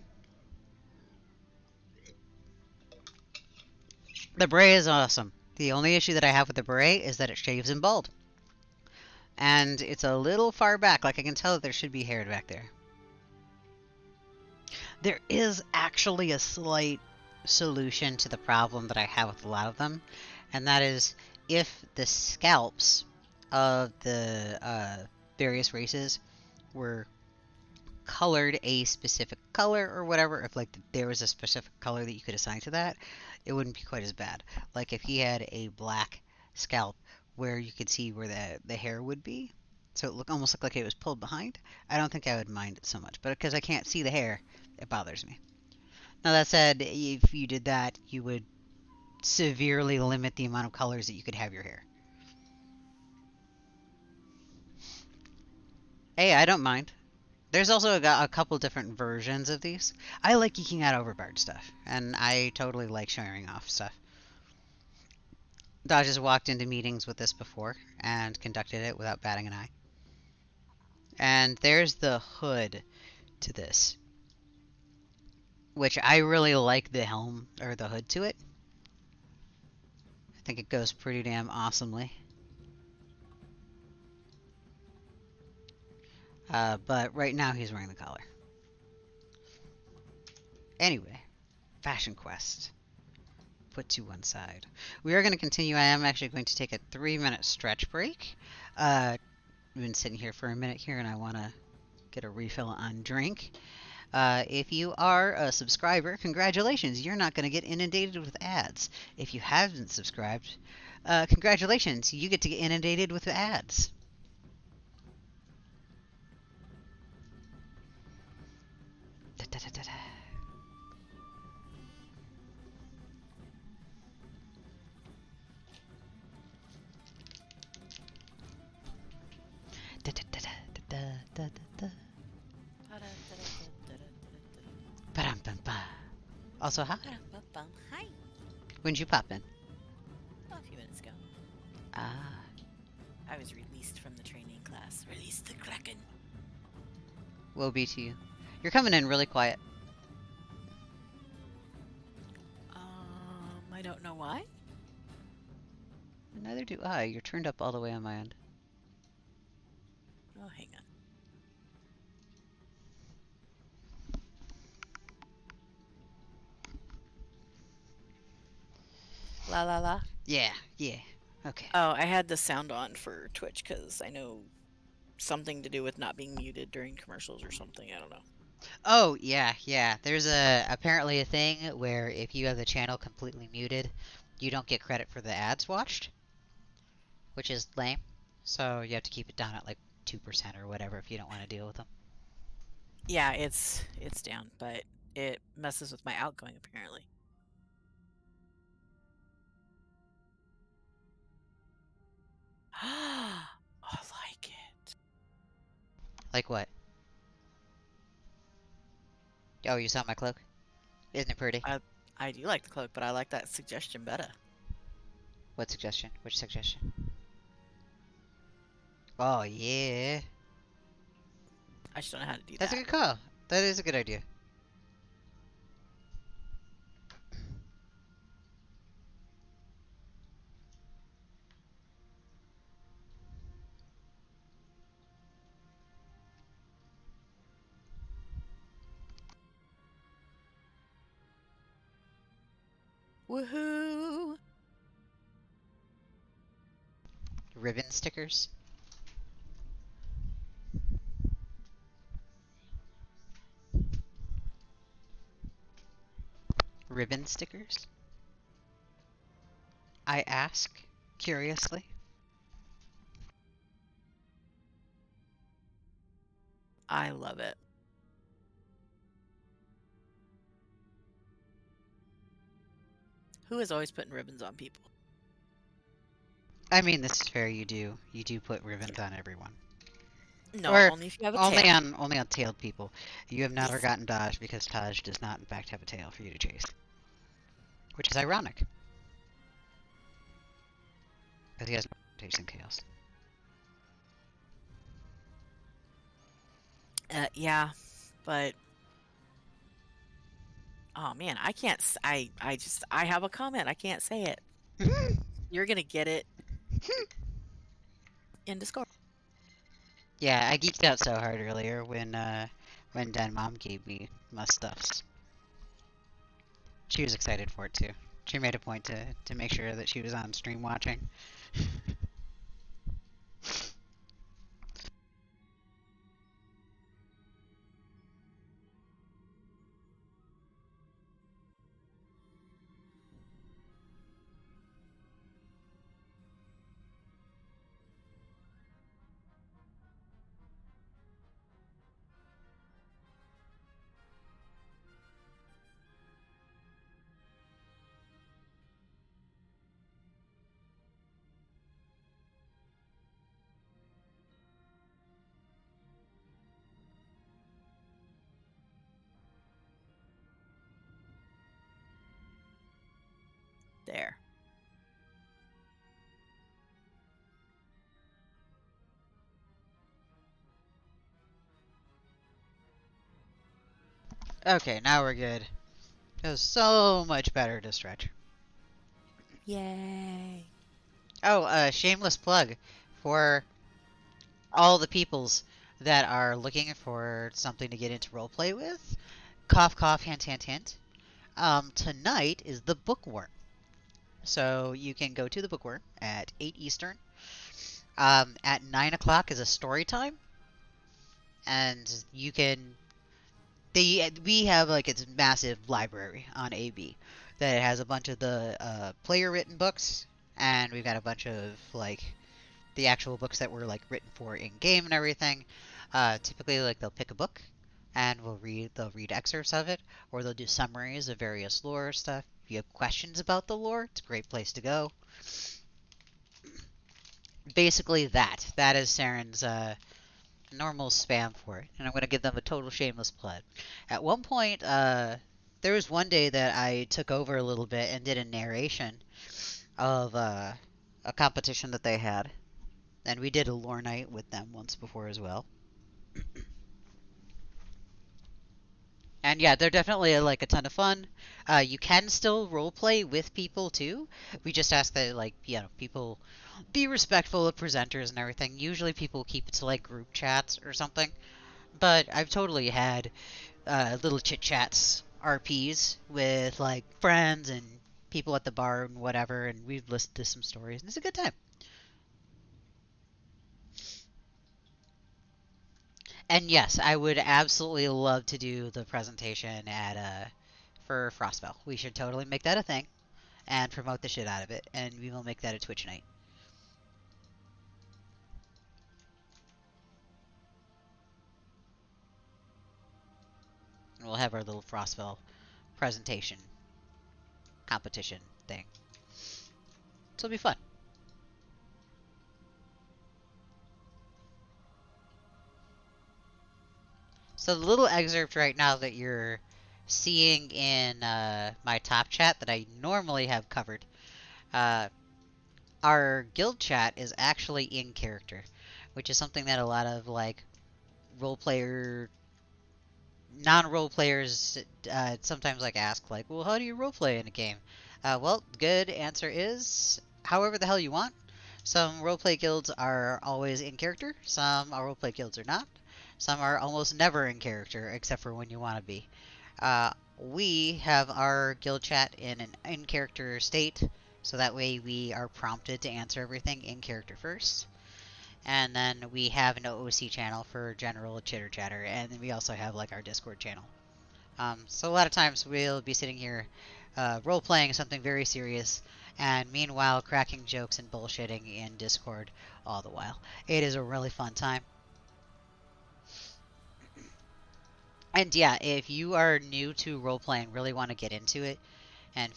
The beret is awesome. The only issue that I have with the beret is that it shaves him bald. And it's a little far back, like I can tell that there should be hair back there. There is actually a slight solution to the problem that I have with a lot of them, and that is if the scalps of the various races were colored a specific color or whatever, if like there was a specific color that you could assign to that, it wouldn't be quite as bad. Like if he had a black scalp where you could see where the hair would be, so it almost looked like it was pulled behind, I don't think I would mind it so much. But because I can't see the hair, it bothers me. Now that said, if you did that, you would severely limit the amount of colors that you could have your hair. Hey, I don't mind. There's also a couple different versions of these. I like geeking out over bard stuff, and I totally like showing off stuff. Dodge has walked into meetings with this before and conducted it without batting an eye. And there's the hood to this, which I really like the helm, or the hood to it. I think it goes pretty damn awesomely. But right now he's wearing the collar. Anyway, Fashion Quest. Put to one side. We are going to continue. I am actually going to take a 3-minute stretch break. I've been sitting here for a minute here and I want to get a refill on drink. If you are a subscriber, congratulations. You're not going to get inundated with ads. If you haven't subscribed, congratulations. You get to get inundated with ads. Da, da, da, da, da. Da, da, da, da, da, da, da. Ba-dum-bum-ba. Also, hi. Hi. When'd you pop in? Oh, a few minutes ago. Ah. I was released from the training class. Release the Kraken. Woe be to you. You're coming in really quiet. I don't know why. Neither do I. You're turned up all the way on my end. Oh, hang on. La la la. Yeah, yeah. Okay. Oh, I had the sound on for Twitch because I know something to do with not being muted during commercials or something. I don't know. Oh, yeah, yeah. There's apparently a thing where if you have the channel completely muted, you don't get credit for the ads watched, which is lame. So you have to keep it down at like 2% or whatever if you don't want to deal with them. Yeah, it's down, but it messes with my outgoing apparently. I like it. Like what? Oh, you saw my cloak? Isn't it pretty? I do like the cloak, but I like that suggestion better. What suggestion? Which suggestion? Oh, yeah. I just don't know how to do That's a that. good call. That is a good idea. Woohoo! Ribbon stickers? Ribbon stickers? I ask, curiously. I love it. Who is always putting ribbons on people? I mean, this is fair. You do. You do put ribbons on everyone. No, Or only if you have a only tail. on tailed people. You have not Yes. forgotten Dodge because Taj does not in fact have a tail for you to chase. Which is ironic. Because he has no chasing tails. Yeah, but oh man, I can't. I have a comment. I can't say it. You're gonna get it in Discord. Yeah, I geeked out so hard earlier when Dan Mom gave me my stuffs. She was excited for it too. She made a point to make sure that she was on stream watching. There. Okay, now we're good. It was so much better to stretch. Yay. Oh, shameless plug for all the peoples that are looking for something to get into roleplay with. Cough, cough, hint, hint, hint. Tonight is the bookworm. So you can go to the bookworm at 8 Eastern. At 9 o'clock is a story time. And you can. We have like its massive library on AB that has a bunch of the player written books. And we've got a bunch of like the actual books that were like written for in game and everything. Typically, like they'll pick a book and they'll read excerpts of it, or they'll do summaries of various lore stuff. If you have questions about the lore, it's a great place to go. Basically, that is Saren's normal spam for it, and I'm going to give them a total shameless plug. At one point, there was one day that I took over a little bit and did a narration of a competition that they had, and we did a lore night with them once before as well. And yeah, they're definitely like a ton of fun. You can still role play with people too. We just ask that like people be respectful of presenters and everything. Usually people keep it to like group chats or something. But I've totally had little chit chats, RPs with like friends and people at the bar and whatever, and we've listened to some stories, and it's a good time. And yes, I would absolutely love to do the presentation at for Frostbell. We should totally make that a thing and promote the shit out of it, and we will make that a Twitch night. And we'll have our little Frostbell presentation competition thing. So it'll be fun. So the little excerpt right now that you're seeing in my top chat that I normally have covered, uh, our guild chat is actually in character, which is something that a lot of like role player non-role players sometimes like ask like, well, how do you role play in a game? Well, good answer is however the hell you want. Some roleplay guilds are always in character. Some roleplay guilds are not. Some are almost never in character, except for when you want to be. We have our guild chat in an in-character state, so that way we are prompted to answer everything in character first. And then we have an OOC channel for general chitter chatter, and then we also have like our Discord channel. So a lot of times we'll be sitting here role playing something very serious, and meanwhile cracking jokes and bullshitting in Discord all the while. It is a really fun time. And yeah, if you are new to role playing, really want to get into it, and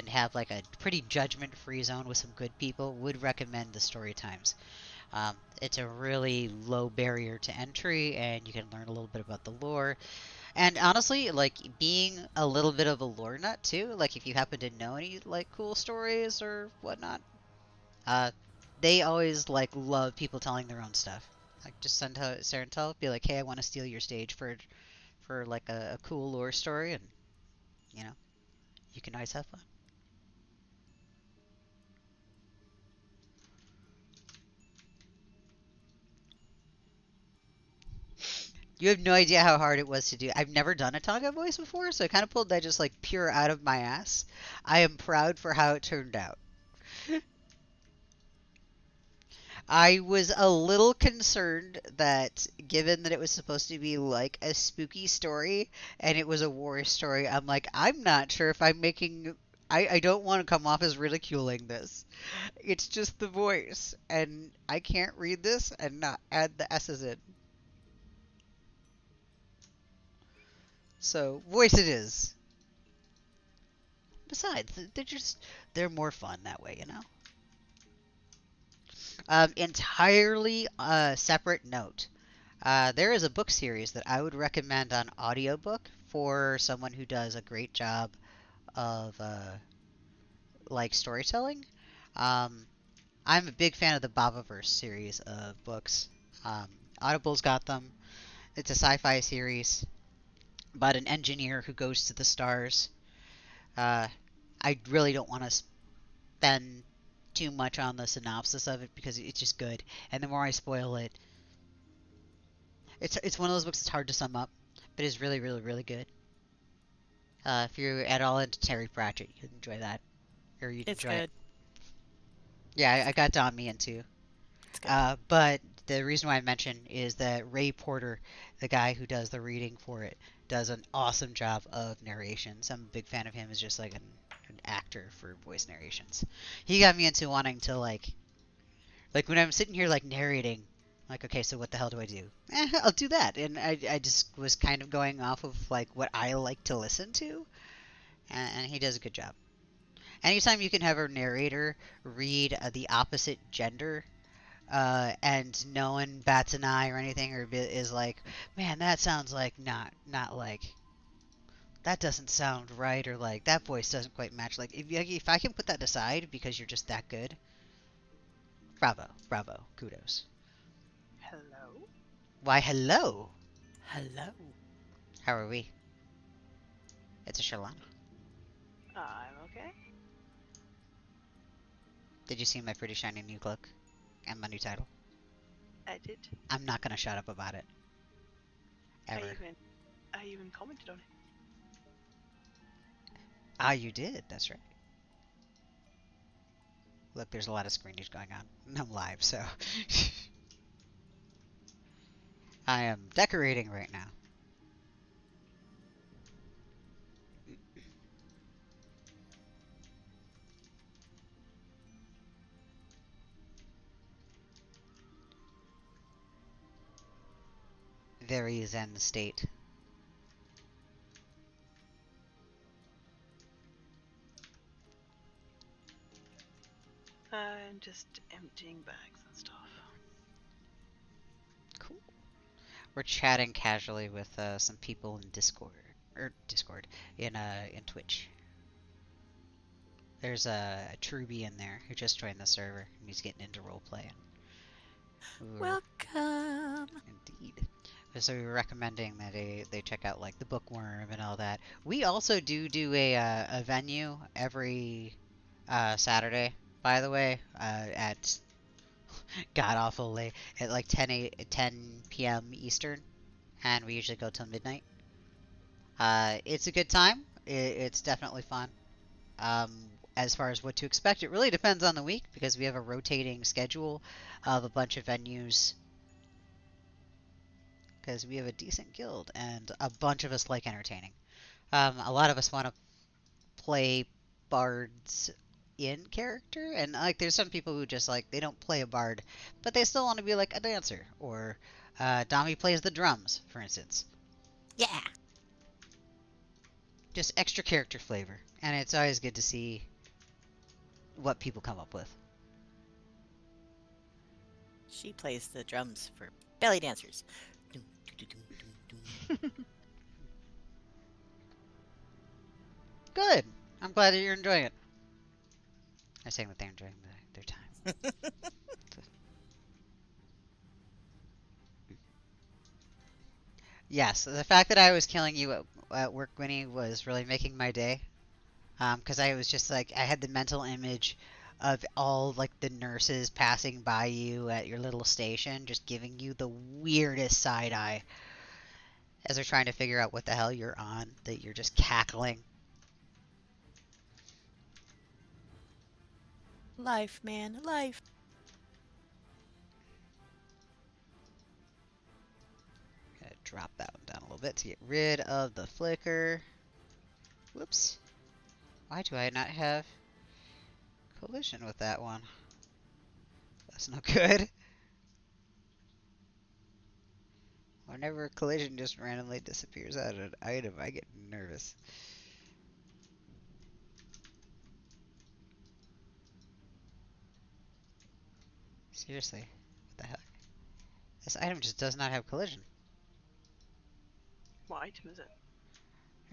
have like a pretty judgment free zone with some good people, would recommend the story times. It's a really low barrier to entry, and you can learn a little bit about the lore. And honestly, like being a little bit of a lore nut too, like if you happen to know any like cool stories or whatnot, uh, they always like love people telling their own stuff. Like just send to Sarah and tell, be like, hey, I want to steal your stage for like a cool lore story, and you know you can always have fun. You have no idea how hard it was to do. I've never done a Tonga voice before, so I kind of pulled that just like pure out of my ass. I am proud for how it turned out. I was a little concerned that, given that it was supposed to be like a spooky story and it was a war story, I'm like, I'm not sure if I'm making. I don't want to come off as ridiculing this. It's just the voice, and I can't read this and not add the S's in. So, voice it is. Besides, they're more fun that way, you know? Entirely separate note. There is a book series that I would recommend on audiobook for someone who does a great job of like storytelling. Um, I'm a big fan of the Babaverse series of books. Um, Audible's got them. It's a sci-fi series about an engineer who goes to the stars. Uh, I really don't want to spend too much on the synopsis of it because it's just good. And the more I spoil it, it's one of those books that's hard to sum up, but it's really, really, really good. If you're at all into Terry Pratchett, you'd enjoy that, or you'd It's enjoy it. good. Yeah, It's I good. got Don Me into. It's good. But the reason why I mention is that Ray Porter, the guy who does the reading for it, does an awesome job of narrations. I'm a big fan of him as just like an actor for voice narrations. He got me into wanting to like when I'm sitting here like narrating, like okay, so what the hell do I do? I'll do that, and I just was kind of going off of like what I like to listen to, and he does a good job. Anytime you can have a narrator read the opposite gender and no one bats an eye or anything, or is like, man, that sounds like not like that doesn't sound right, or like that voice doesn't quite match. Like if I can put that aside because you're just that good, bravo, bravo, kudos. Hello? Why, hello. Hello. How are we? It's a Shalana. I'm okay. Did you see my pretty shiny new cloak and my new title? I did. I'm not gonna shut up about it. Ever. I even commented on it. Ah, you did. That's right. Look, there's a lot of screenage going on. I'm live, so I am decorating right now. Very zen state. I'm just emptying bags and stuff. Cool. We're chatting casually with some people in Discord in Twitch. There's a Truby in there who just joined the server and he's getting into roleplay. Welcome. Indeed. So we were recommending that they check out like the Bookworm and all that. We also do a venue every Saturday, by the way, at god awful late at like 10 p.m. Eastern, and we usually go till midnight. It's a good time. It's definitely fun. Um, as far as what to expect, it really depends on the week because we have a rotating schedule of a bunch of venues. Because we have a decent guild and a bunch of us like entertaining. A lot of us want to play bards in character, and like there's some people who just like they don't play a bard, but they still want to be like a dancer. Or Dami plays the drums, for instance. Yeah. Just extra character flavor, and it's always good to see what people come up with. She plays the drums for belly dancers. Doom, doom, doom, doom, doom. Good. I'm glad that you're enjoying it. I'm saying that they're enjoying their time. Yes, the fact that I was killing you at work, Winnie, was really making my day. Because I was just like, I had the mental image of all like the nurses passing by you at your little station, just giving you the weirdest side eye as they're trying to figure out what the hell you're on, that you're just cackling. Life, man, life. Gonna drop that one down a little bit to get rid of the flicker. Whoops. Why do I not have collision with that one? That's no good. Whenever a collision just randomly disappears out of an item, I get nervous. Seriously, what the heck? This item just does not have collision. What item is it?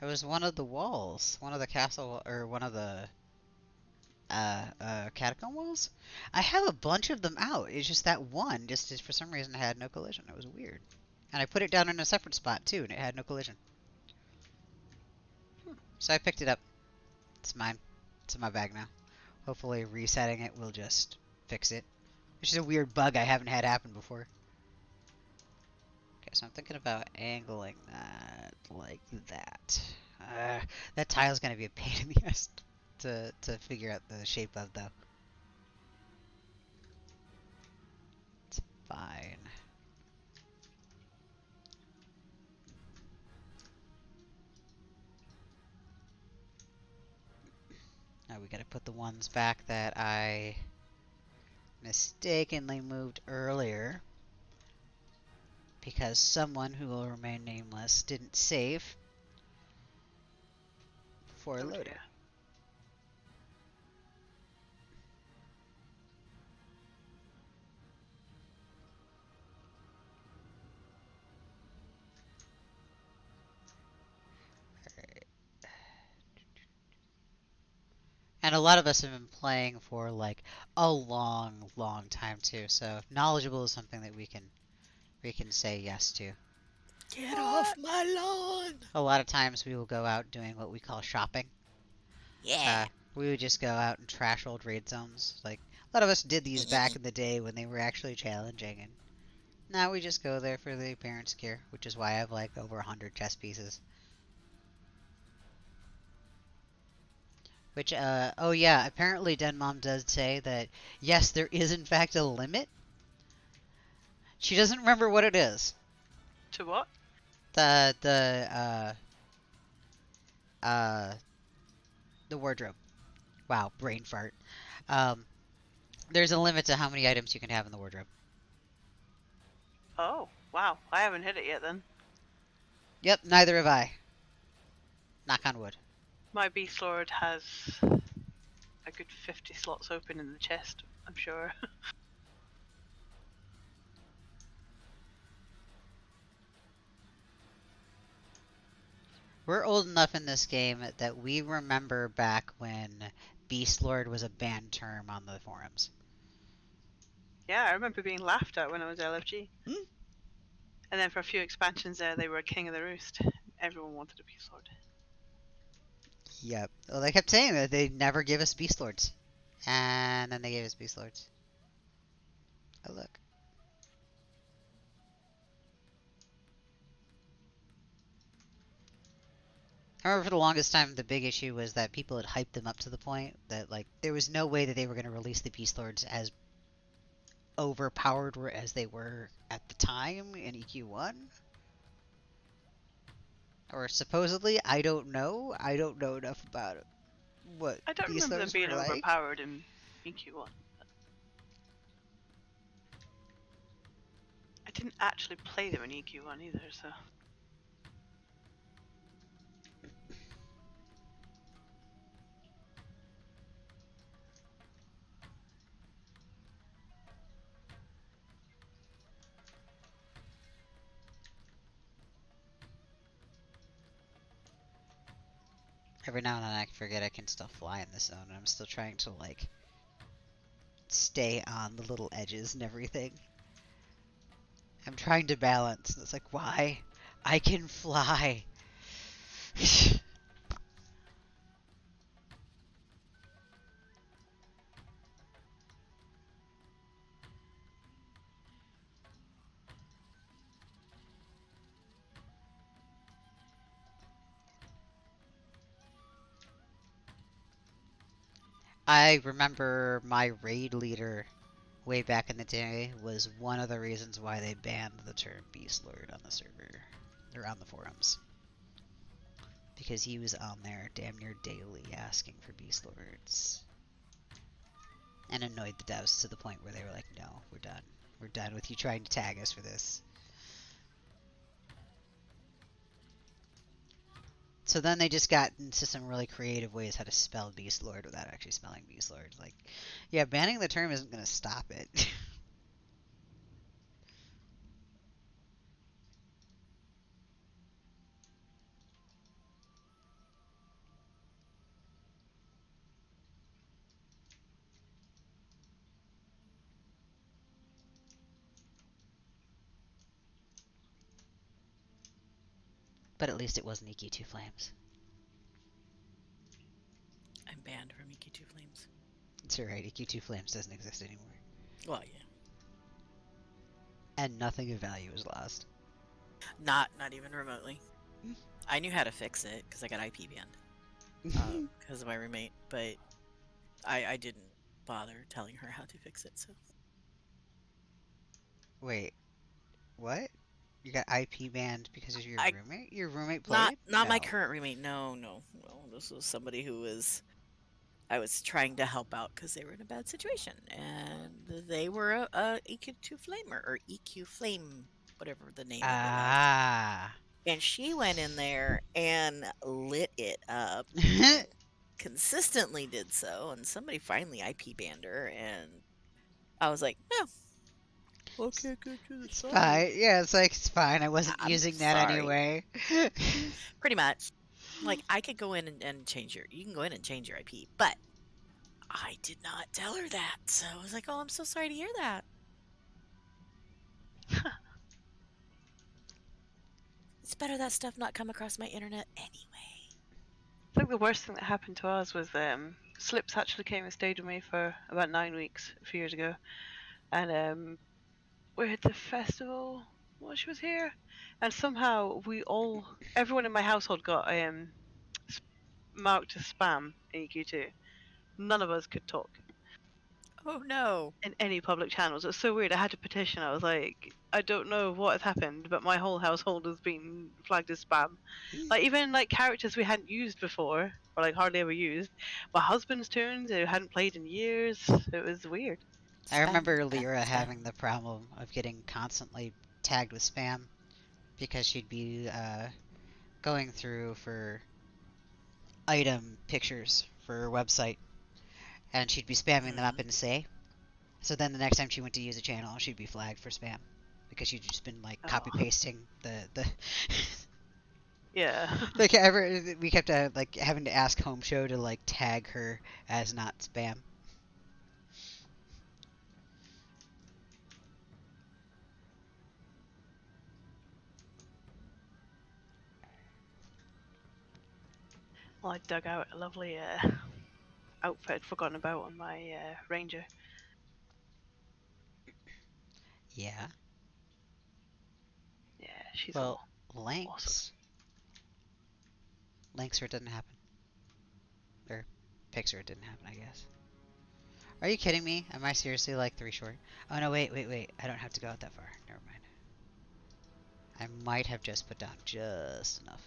It was one of the walls, one of the castle, or one of the catacomb walls. I have a bunch of them out. It's just that one, just for some reason, had no collision. It was weird. And I put it down in a separate spot too, and it had no collision. So I picked it up. It's mine. It's in my bag now. Hopefully resetting it will just fix it. Which is a weird bug I haven't had happen before. Okay, so I'm thinking about angling that like that. That tile's gonna be a pain in the ass to figure out the shape of, though. It's fine. Now we gotta put the ones back that I mistakenly moved earlier because someone who will remain nameless didn't save before I Oh load it. dear. Alright. And a lot of us have been playing for like a long, long time too, so knowledgeable is something that we can say yes to. Get off my lawn! A lot of times we will go out doing what we call shopping. Yeah. We would just go out and trash old raid zones. Like a lot of us did these back in the day when they were actually challenging, and now we just go there for the appearance gear, which is why I have like over 100 chess pieces. Which, oh yeah, apparently Denmom does say that, yes, there is in fact a limit. She doesn't remember what it is. To what? The, uh, the wardrobe. Wow, brain fart. Um, there's a limit to how many items you can have in the wardrobe. Oh, wow. I haven't hit it yet then. Yep, neither have I. Knock on wood. My Beast Lord has a good 50 slots open in the chest, I'm sure. We're old enough in this game that we remember back when Beast Lord was a banned term on the forums. Yeah, I remember being laughed at when I was LFG. Hmm? And then for a few expansions there, they were king of the roost. Everyone wanted a Beast Lord. Yep. Well, they kept saying that they'd never give us Beast Lords. And then they gave us Beast Lords. Oh, look. I remember for the longest time, the big issue was that people had hyped them up to the point that, like, there was no way that they were going to release the Beast Lords as overpowered as they were at the time in EQ1. Or supposedly, I don't know. I don't know enough about it. What I don't Beast remember them Lords being were like. overpowered in EQ1. I didn't actually play them in EQ1 either, so. Every now and then I forget I can still fly in this zone, and I'm still trying to, like, stay on the little edges and everything. I'm trying to balance. It's like, why? I can fly. I remember my raid leader way back in the day was one of the reasons why they banned the term Beast Lord on the server, or on the forums. Because he was on there damn near daily asking for Beast Lords. And annoyed the devs to the point where they were like, no, we're done. We're done with you trying to tag us for this. So then they just got into some really creative ways how to spell Beast Lord without actually spelling Beast Lord. Like, yeah, banning the term isn't going to stop it. But at least it wasn't EQ2 Flames. I'm banned from EQ2 Flames. you're right. EQ2 Flames doesn't exist anymore. Well, yeah. And nothing of value is lost. Not even remotely. I knew how to fix it because I got IP banned because of my roommate, but I didn't bother telling her how to fix it. So Wait, what? You got IP banned because of your I roommate? Your roommate not played? not my No. current roommate. No. This was somebody who was I was trying to help out because they were in a bad situation, and they were a EQ2 flamer or EQ flame, whatever the name of it was. Ah. And she went in there and lit it up and consistently did so. And somebody finally IP banned her, and I was like, no, I can't get you the It's side. fine. Yeah, it's like, it's fine. I wasn't I'm using that sorry. anyway. Pretty much. Like, I could go in and change you can go in and change your IP, but I did not tell her that. So I was like, oh, I'm so sorry to hear that. It's better that stuff not come across my internet anyway. I think the worst thing that happened to us was Slips actually came and stayed with me for about 9 weeks a few years ago, and we're at the festival while she was here, and somehow everyone in my household got marked as spam in EQ2. None of us could talk Oh no. in any public channels. It was so weird. I had to petition. I was like, I don't know what has happened, but my whole household has been flagged as spam. Like even like characters we hadn't used before, or like hardly ever used. My husband's tunes who hadn't played in years. It was weird. I Spam, remember spam, Lyra spam. having the problem of getting constantly tagged with spam because she'd be going through for item pictures for her website and she'd be spamming them up Mm. in say. So then the next time she went to use a channel, she'd be flagged for spam because she'd just been like copy Oh, pasting the yeah. like we kept like having to ask Home Show to like tag her as not spam. Well, I dug out a lovely outfit I'd forgotten about on my Ranger. Yeah. Yeah, she's Well, all awesome. Lynx. Lynx or it didn't happen. Or Pixar it didn't happen, I guess. Are you kidding me? Am I seriously like 3 short? Oh no, wait. I don't have to go out that far. Never mind. I might have just put down just enough.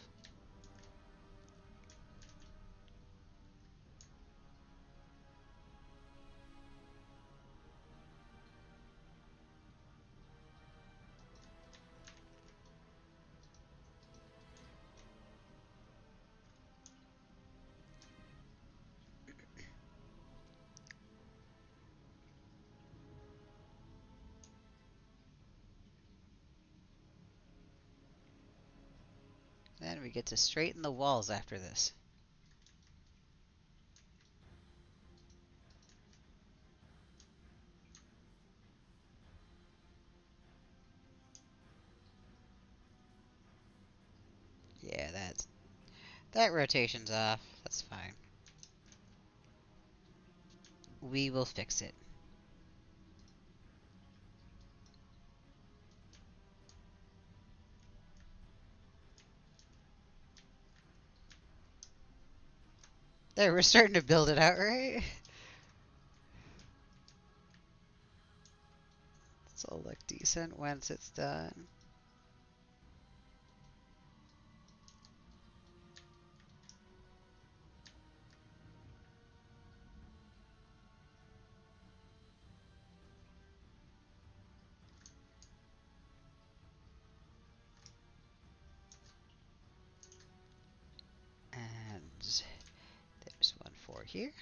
Then we get to straighten the walls after this. Yeah, that rotation's off. That's fine. We will fix it. There, we're starting to build it out, right? This will look decent once it's done. And there's one for here.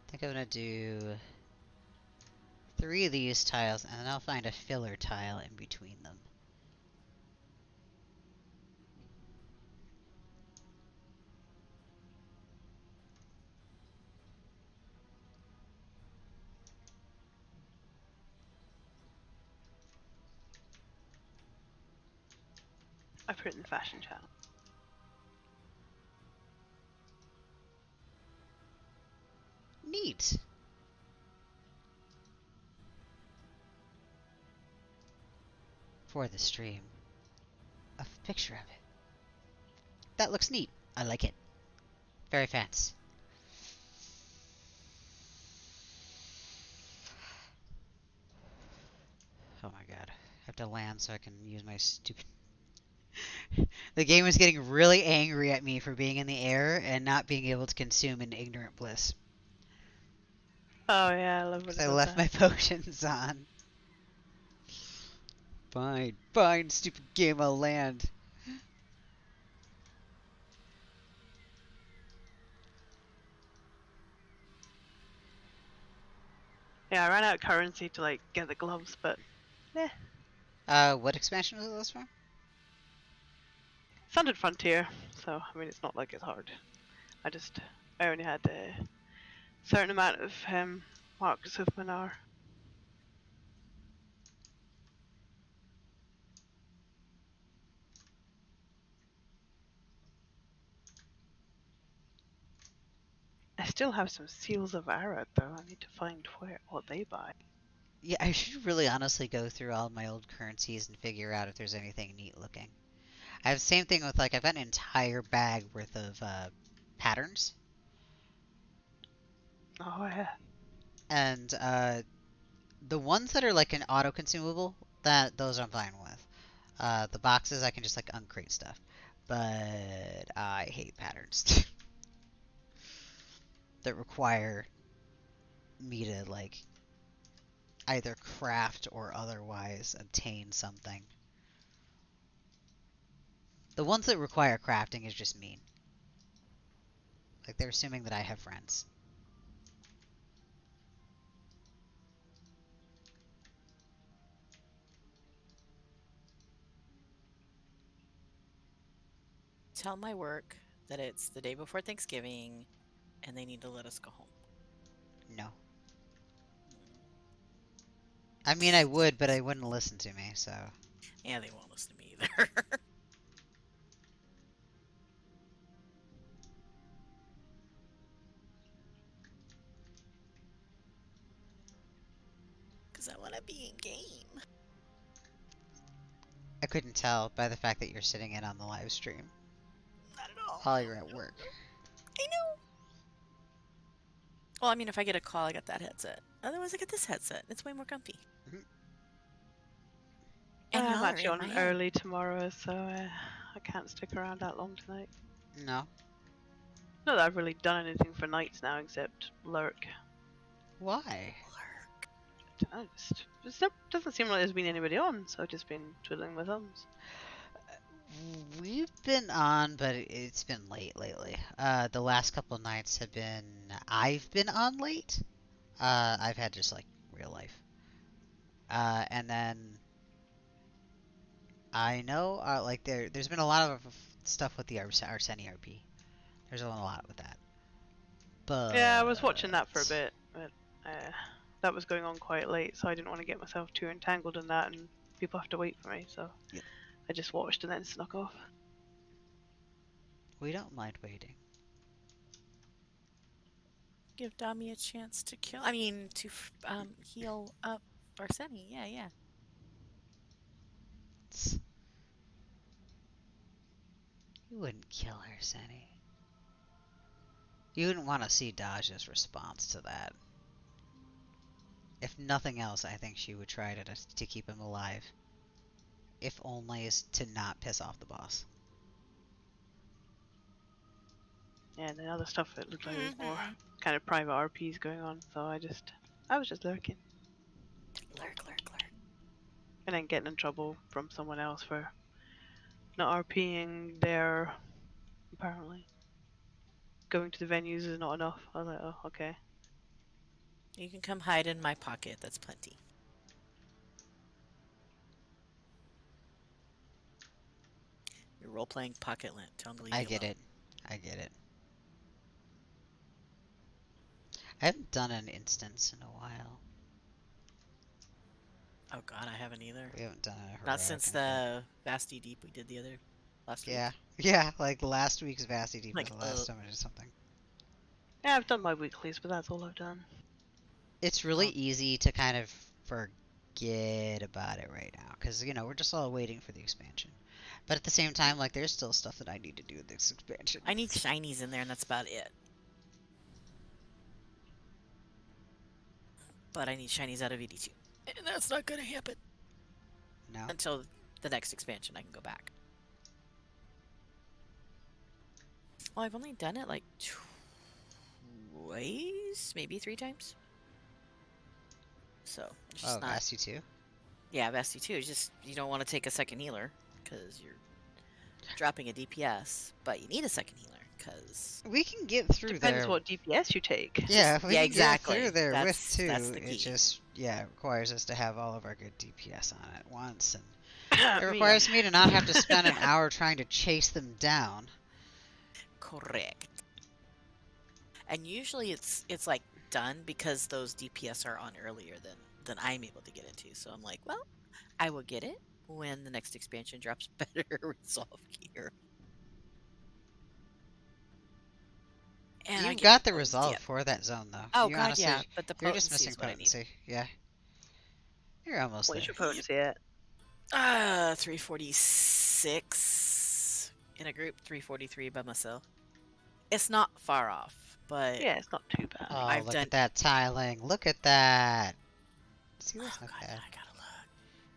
I think I'm gonna do 3 of these tiles, and then I'll find a filler tile in between them. I put it in the fashion channel. neat. For the stream. A picture of it. That looks neat. I like it. Very fancy. Oh my god. I have to land so I can use my stupid... The game is getting really angry at me for being in the air and not being able to consume in ignorant bliss. Oh yeah, I love when Because it I does left that. my potions on. Fine, fine, stupid game, I'll land. Yeah, I ran out of currency to like get the gloves, but eh. What expansion was this from? Standard Frontier, so I mean it's not like it's hard. I only had a certain amount of marks of Manar. I still have some seals of Arad though. I need to find what they buy. Yeah, I should really honestly go through all my old currencies and figure out if there's anything neat looking. I have the same thing with, like, I've got an entire bag worth of patterns. Oh yeah. And the ones that are like an auto consumable, those I'm fine with. The boxes I can just like uncrate stuff. But I hate patterns that require me to like either craft or otherwise obtain something. The ones that require crafting is just mean. Like they're assuming that I have friends. Tell my work that it's the day before Thanksgiving and they need to let us go home. No. I mean, I would, but I wouldn't listen to me, so. Yeah, they won't listen to me either. Because I want to be in game. I couldn't tell by the fact that you're sitting in on the live stream Not at all. while you're at work. I know. Well, I mean, if I get a call, I got that headset. Otherwise, I get this headset. It's way more comfy. Mhm. And I'm y'all are actually in my on head. early tomorrow, so I can't stick around that long tonight. No. Not that I've really done anything for nights now except lurk. Why? I just doesn't seem like there's been anybody on, so I've just been twiddling my thumbs. We've been on, but it's been late lately. The last couple nights have been... I've been on late. I've had just, like, real life. And then... I know, like, there's been a lot of stuff with the Arseni RP. There's been a lot with that. But... Yeah, I was watching that for a bit, but that was going on quite late, so I didn't want to get myself too entangled in that, and people have to wait for me, so Yep. I just watched and then snuck off. We don't mind waiting. Give Dami a chance to kill. I mean, to heal up Arseni. Yeah, yeah. You wouldn't kill Arseni. You wouldn't want to see Daja's response to that. If nothing else, I think she would try to keep him alive. If only is to not piss off the boss. Yeah, and then other stuff that looked like there was more kind of private RPs going on, so I was just lurking. Lurk, lurk, lurk. And then getting in trouble from someone else for not RPing there, apparently. Going to the venues is not enough. I was like, oh, okay. You can come hide in my pocket. That's plenty. You're role-playing pocket lint. Tell him to leave I you get alone. it. I get it. I haven't done an instance in a while. Oh god, I haven't either. We haven't done a heroic. Not since in a bit. the Vasty Deep we did the other last week. Yeah. Yeah, like last week's Vasty Deep was Like, the last time I did something. Yeah, I've done my weeklies, but that's all I've done. It's really easy to kind of forget about it right now because we're just all waiting for the expansion. But at the same time, like there's still stuff that I need to do with this expansion. I need shinies in there, and that's about it. But I need shinies out of ED2. And that's not going to happen No. until the next expansion. I can go back. Well, I've only done it like twice, maybe 3 times. So, it's just not. Vasti too. Yeah, Vasti too. It's just you don't want to take a second healer because you're dropping a DPS, but you need a second healer because We can get through Depends there. what DPS you take. Yeah, we can exactly. get through there with That's 2. the It key. just requires us to have all of our good DPS on at once, and it Me, requires me to not have to spend an hour trying to chase them down. Correct. And usually it's like done because those DPS are on earlier than I'm able to get into. So I'm like, well, I will get it when the next expansion drops better resolve gear. And I You've get got the potency resolve up. for that zone, though. Oh You god, honestly, yeah, but the you're just potency missing is what I need. potency. Yeah, you're almost what's there. your potency at? 346 in a group, 343 by myself. It's not far off, but Yeah, it's not too bad. Oh, I've look done. at that tiling. Look at that. See, Oh that's not god, bad. I gotta look.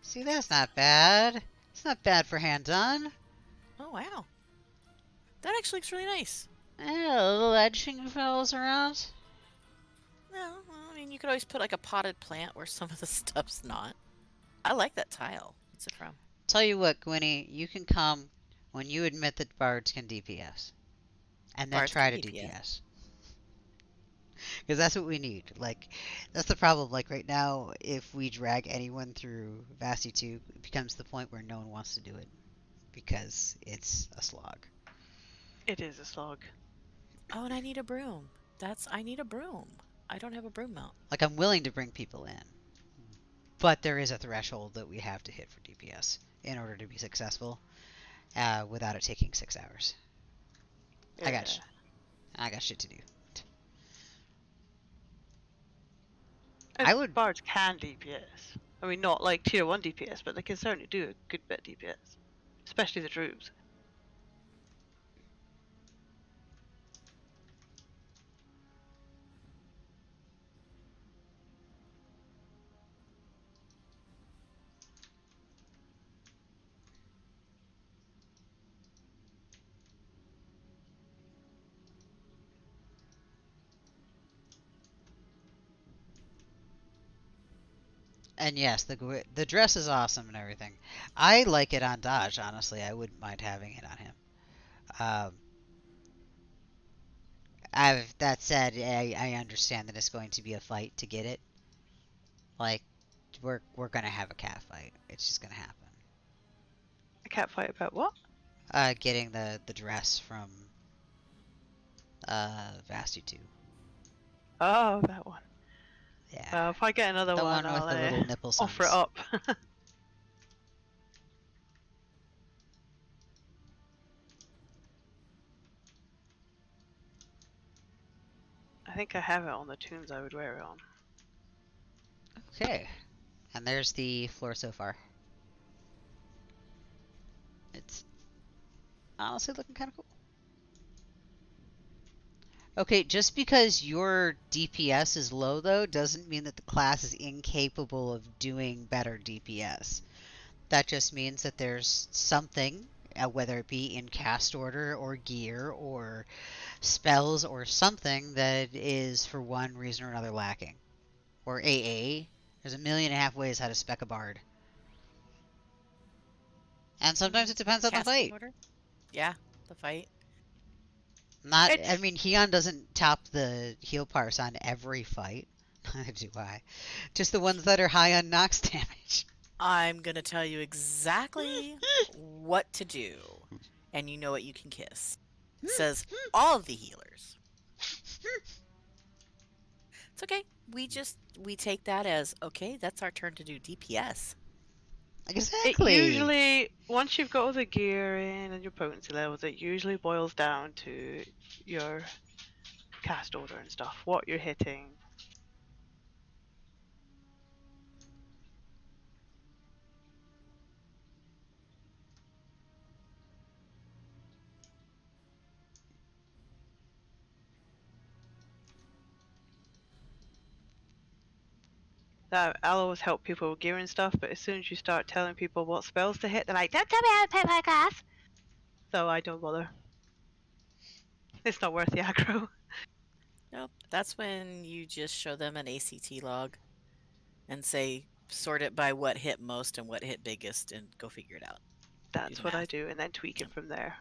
See, that's not bad. It's not bad for hand done. Oh wow, that actually looks really nice. Yeah, a little edging falls around. No, well, I mean you could always put like a potted plant where some of the stuff's not. I like that tile. What's it from? Tell you what, Gwynny, you can come when you admit that bards can DPS. And then Bards try can to DPS. DPS. Because that's what we need. Like, that's the problem. Like, right now, if we drag anyone through Vasti 2, it becomes the point where no one wants to do it. Because it's a slog. It is a slog. Oh, and I need a broom. I need a broom. I don't have a broom mount. Like, I'm willing to bring people in. But there is a threshold that we have to hit for DPS in order to be successful without it taking 6 hours. Yeah. I got shit to do. And I would- bards can DPS. I mean, not like tier 1 DPS, but they can certainly do a good bit DPS. Especially the druids. And yes, the dress is awesome and everything. I like it on Dodge, honestly. I wouldn't mind having it on him. That said, I understand that it's going to be a fight to get it. Like, we're gonna have a cat fight. It's just gonna happen. A cat fight about what? Getting the dress from Vasti 2. Oh, that one. Yeah. If I get another The one, one with I'll the little nipple offer it suns. up. I think I have it on the tunes I would wear it on. Okay. And there's the floor so far. It's honestly looking kind of cool. Okay, just because your DPS is low, though, doesn't mean that the class is incapable of doing better DPS. That just means that there's something, whether it be in cast order or gear or spells or something, that is for one reason or another lacking. Or AA. There's 1.5 million ways how to spec a bard. And sometimes it depends on the Casting fight. order? Yeah, the fight. I mean, Heon doesn't top the heal parse on every fight. Neither do I. Just the ones that are high on Nox damage. I'm gonna tell you exactly what to do, and you know what you can kiss. Says all of the healers. It's okay. We take that as okay. That's our turn to do DPS. Exactly. It usually, once you've got all the gear in and your potency levels, it usually boils down to your cast order and stuff, what you're hitting. That I'll always help people with gear and stuff, but as soon as you start telling people what spells to hit, they're like, "Don't tell me how to play my class." So I don't bother. It's not worth the aggro. Nope. That's when you just show them an ACT log and say, sort it by what hit most and what hit biggest and go figure it out. That's the what I math. do, and then tweak it Yep. from there.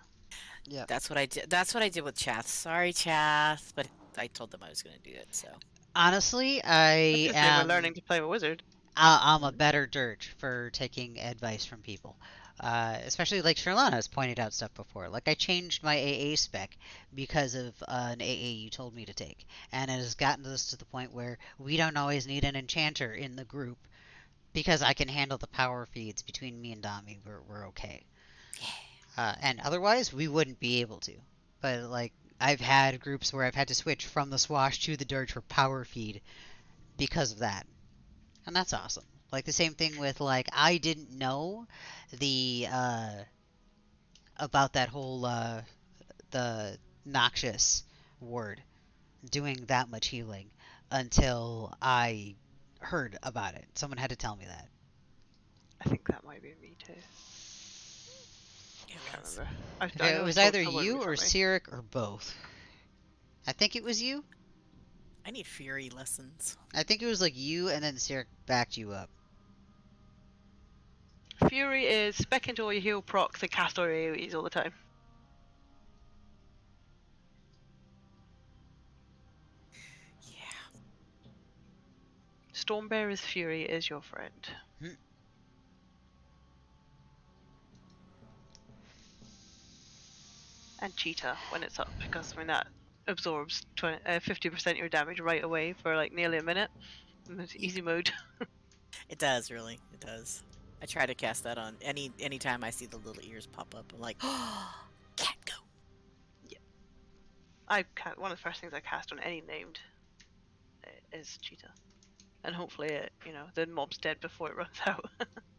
Yep. That's what I did. That's what I did with Chath. Sorry, Chath, but I told them I was going to do it, so. Honestly, That's because they were learning to play a wizard. I'm a better dirt for taking advice from people. Especially like Sherlana has pointed out stuff before. Like I changed my AA spec because of an AA you told me to take, and it has gotten us to the point where we don't always need an enchanter in the group because I can handle the power feeds between me and Dami. We're okay. And otherwise, we wouldn't be able to. But like I've had groups where I've had to switch from the swash to the dirge for power feed because of that. And that's awesome. Like the same thing with like I didn't know the about that whole the noxious ward doing that much healing until I heard about it. Someone had to tell me that. I think that might be me too. It I can't was. remember. I It know was it's told either someone you or before me. Cyric or both. I think it was you. I need Fury lessons. I think it was like you and then Cyric backed you up. Fury is spec into all your heal procs and cast all your AoEs all the time. Yeah. Stormbearer's Fury is your friend. Hmm. And Cheetah when it's up, because when that absorbs 50% of your damage right away for like nearly a minute. And it's Yep. easy mode. It does, really. It does. I try to cast that on anytime I see the little ears pop up. I'm like, oh, cat go. One of the first things I cast on any named is Cheetah. And hopefully the mob's dead before it runs out.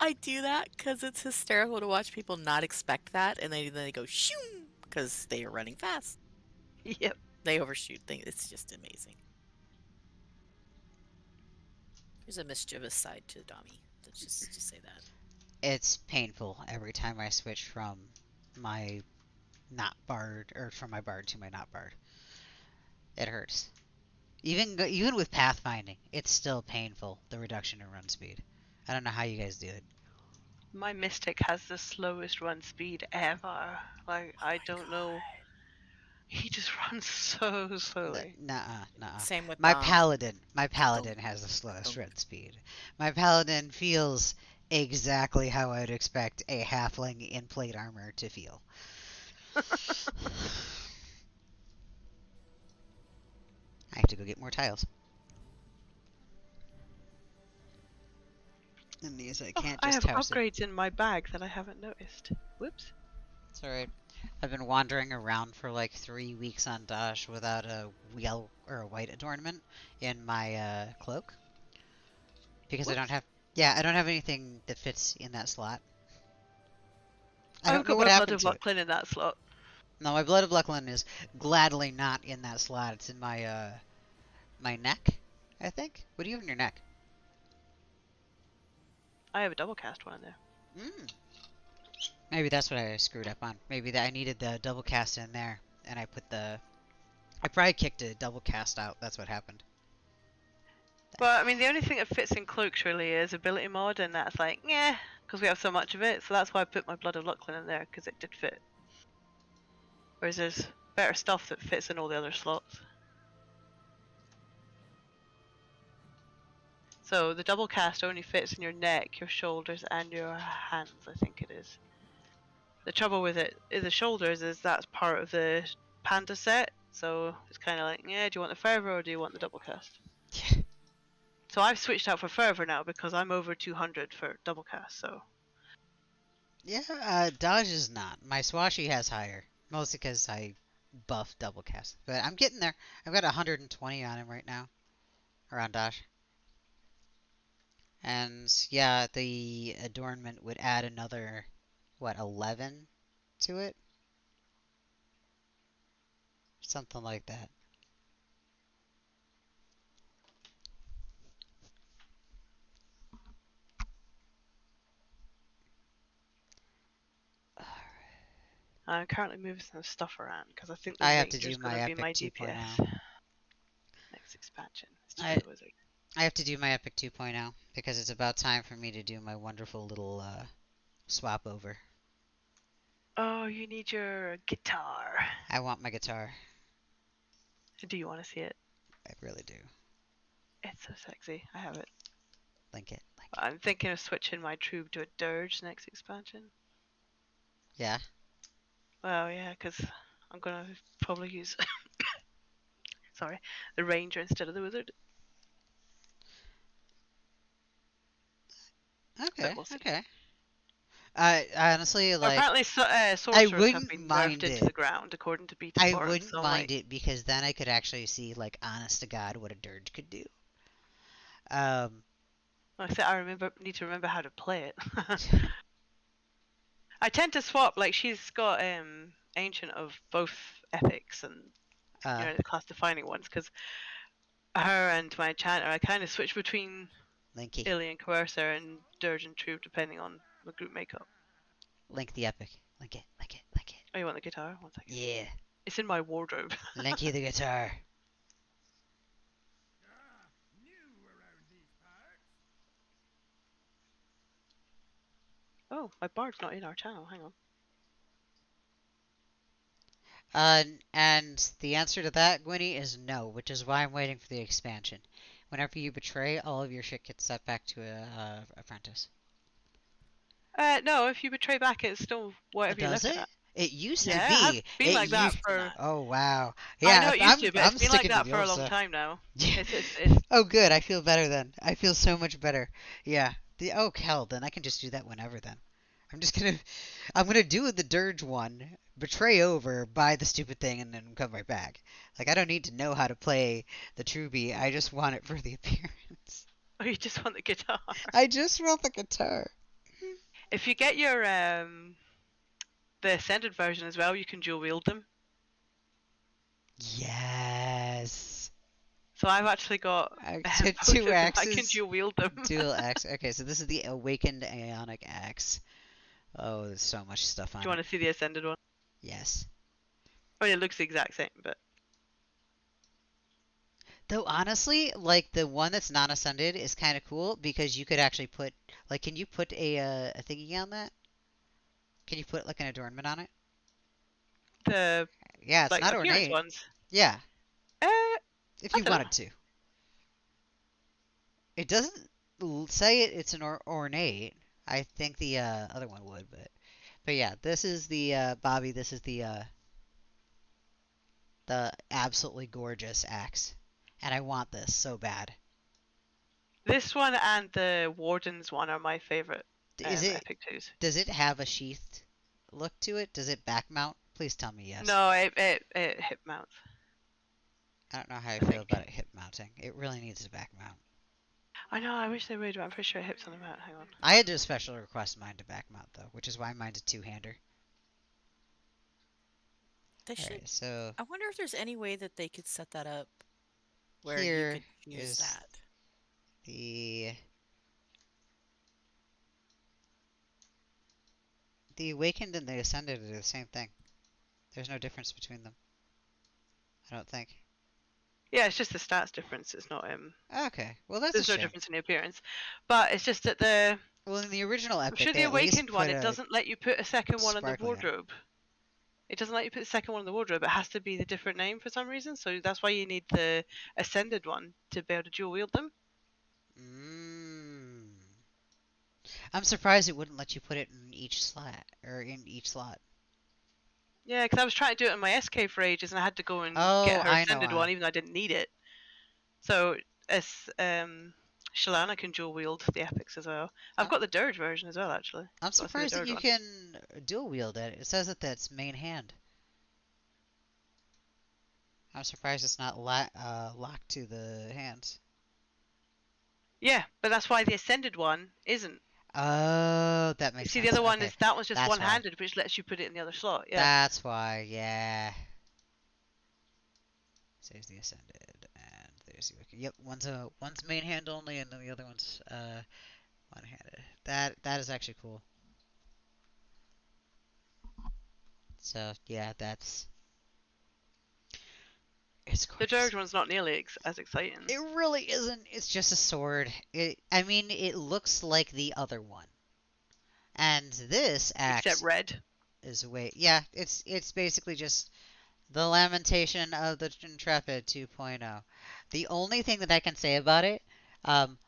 I do that because it's hysterical to watch people not expect that, and then they go shoo because they are running fast. Yep. They overshoot things. It's just amazing. There's a mischievous side to Dami. Let's just say that. It's painful every time I switch from my not bard or from my bard to my not bard. It hurts. Even with pathfinding, it's still painful. The reduction in run speed. I don't know how you guys do it. My Mystic has the slowest run speed ever. Like, I don't know. He just runs so slowly. Nuh-uh, nuh-uh. Same with My the paladin has the slowest thunk. run speed. My paladin feels exactly how I'd expect a halfling in plate armor to feel. I have to go get more tiles. And these I can't I just have house it. upgrades in my bag that I haven't noticed. Whoops. It's alright. I've been wandering around for like 3 weeks on Dash without a wheel or a white adornment in my cloak. Because I don't Whoops. have. Yeah, I don't have anything that fits in that slot. I I've don't know got what my Blood happened of to it. Lucklin in that slot. No, my Blood of Lucklin is gladly not in that slot. It's in my neck, I think. What do you have in your neck? I have a double cast one in there. Mm. Maybe that's what I screwed up on. Maybe that I needed the double cast in there, and I put the. I probably kicked a double cast out. That's what happened. But I mean, the only thing that fits in cloaks really is ability mod, and that's like, yeah, because we have so much of it. So that's why I put my Blood of Lucklin in there, because it did fit. Whereas there's better stuff that fits in all the other slots. So the double cast only fits in your neck, your shoulders, and your hands, I think it is. The trouble with it is the shoulders is that's part of the panda set, so it's kind of like, yeah, do you want the fervor or do you want the double cast? So I've switched out for fervor now because I'm over 200 for double cast. So Yeah, Dodge is not. My Swashy has higher, mostly because I buff double cast. But I'm getting there. I've got 120 on him right now. Around Dash. And yeah, the adornment would add another, what, 11 to it? Something like that. I'm currently moving some stuff around because I think the I have to do ranger's my going to be Epic my 2.0. DPS. Next expansion. Let's try I the wizard. I have to do my Epic 2.0 because it's about time for me to do my wonderful little swap over. Oh, you need your guitar. I want my guitar. Do you want to see it? I really do. It's so sexy. I have it. Link it. Link it. I'm thinking of switching my troop to a dirge next expansion. Yeah. Well, yeah, because I'm gonna probably use sorry, the ranger instead of the wizard. Okay. But we'll see. Okay. I honestly like. Apparently, I sorcerers have wouldn't been nerfed mind into the it. ground, according to beta I forums. wouldn't So I'm mind like, it because then I could actually see, like, honest to God, what a dirge could do. Um. I said, need to remember how to play it. I tend to swap. Like she's got ancient of both epics and uh. the class defining ones because her and my enchanter, I kind of switch between Linky. Alien Coercer and Dirge and Troop depending on the group makeup. Link the epic. Link it. Link it. Link it. Oh, you want the guitar? One second. Yeah. It's in my wardrobe. Linky the guitar. Oh, my bard's not in our channel. Hang on. And the answer to that, Gwynny, is no, which is why I'm waiting for the expansion. Whenever you betray, all of your shit gets set back to a apprentice. No, if you betray back, it's still whatever you Does left it it? at. It used to Yeah, it has be. been It like that used. for. Oh wow. I Yeah, know it used to, but I'm it's been like sticking to that the for a old long stuff. time now. Yeah. It's. Oh good, I feel better then. I feel so much better. Yeah. Oh hell, then I can just do that whenever then. I'm just gonna I'm gonna do the dirge one, betray over, buy the stupid thing, and then come right back. Like I don't need to know how to play the Truby. I just want it for the appearance. Oh, you just want the guitar. I just want the guitar. If you get your the ascended version as well, you can dual wield them. Yes. So I've actually got both Two of them. I can axes. dual wield them. Dual axe. Okay, so this is the awakened Aeonic axe. Oh, there's so much stuff on Do you want it. to see the ascended one? Yes. I mean, it looks the exact same, but Though honestly, like the one that's not ascended is kind of cool because you could actually put, like, can you put a thingy on that? Can you put like an adornment on it? the Yeah, it's like not appearance ornate. ones. Yeah, I if you don't know. wanted to. It doesn't say it's an ornate. I think the other one would, but yeah, this is the Bobby. This is the absolutely gorgeous axe, and I want this so bad. This one and the Warden's one are my favorite Is it? epic twos. Does it have a sheathed look to it? Does it back mount? Please tell me yes. No, it hip mounts. I don't know how I I feel think. about it hip mounting. It really needs to back mount. I know. I wish they would, but I'm pretty sure it hips on the mount. Hang on. I had to special request mine to back mount though, which is why mine's a two-hander. They should. Alright, so I wonder if there's any way that they could set that up where here you could use is that. the awakened and the ascended are the same thing. There's no difference between them. I don't think. Yeah, it's just the stats difference. It's not Okay, well that's There's a no shame. difference in the appearance, but it's just that the. Well, in the original I'm epic, sure they the at least awakened one put it a doesn't let you put a second one in the sparkly on it. wardrobe. It doesn't let you put the second one in the wardrobe. It has to be the different name for some reason. So that's why you need the ascended one to be able to dual wield them. Mm. I'm surprised it wouldn't let you put it in each slot or in each slot. Yeah, because I was trying to do it in my SK for ages, and I had to go and Oh, get her I know. ascended one, even though I didn't need it. So as Shalana can dual wield the epics as well. I've got the dirge version as well, actually. I'm Got to see the surprised that dirge you one. can dual wield it. It says that that's main hand. I'm surprised it's not locked to the hands. Yeah, but that's why the ascended one isn't. Oh, that You makes see, the sense. other one Okay, is that one's just that's why. one-handed, which lets you put it in the other slot. Yeah. That's why. Yeah. Saves the ascended, and there's the yep. One's main hand only, and then the other one's one-handed. That is actually cool. So yeah, that's it's The gorgeous. Dirge one's not nearly as exciting. It really isn't. It's just a sword. I mean, it looks like the other one, and this Except axe red. is way. Yeah, it's basically just the Lamentation of the Intrepid 2.0. The only thing that I can say about it, um,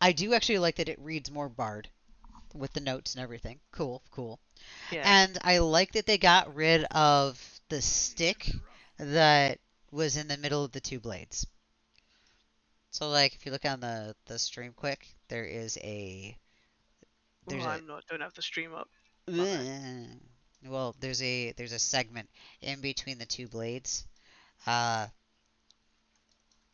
I do actually like that it reads more Bard with the notes and everything. Cool, cool. Yeah. And I like that they got rid of the stick that was in the middle of the two blades. So like if you look on the stream quick, there is a Oh, there's a don't have the stream up. Bummer. well, there's a segment in between the two blades. Uh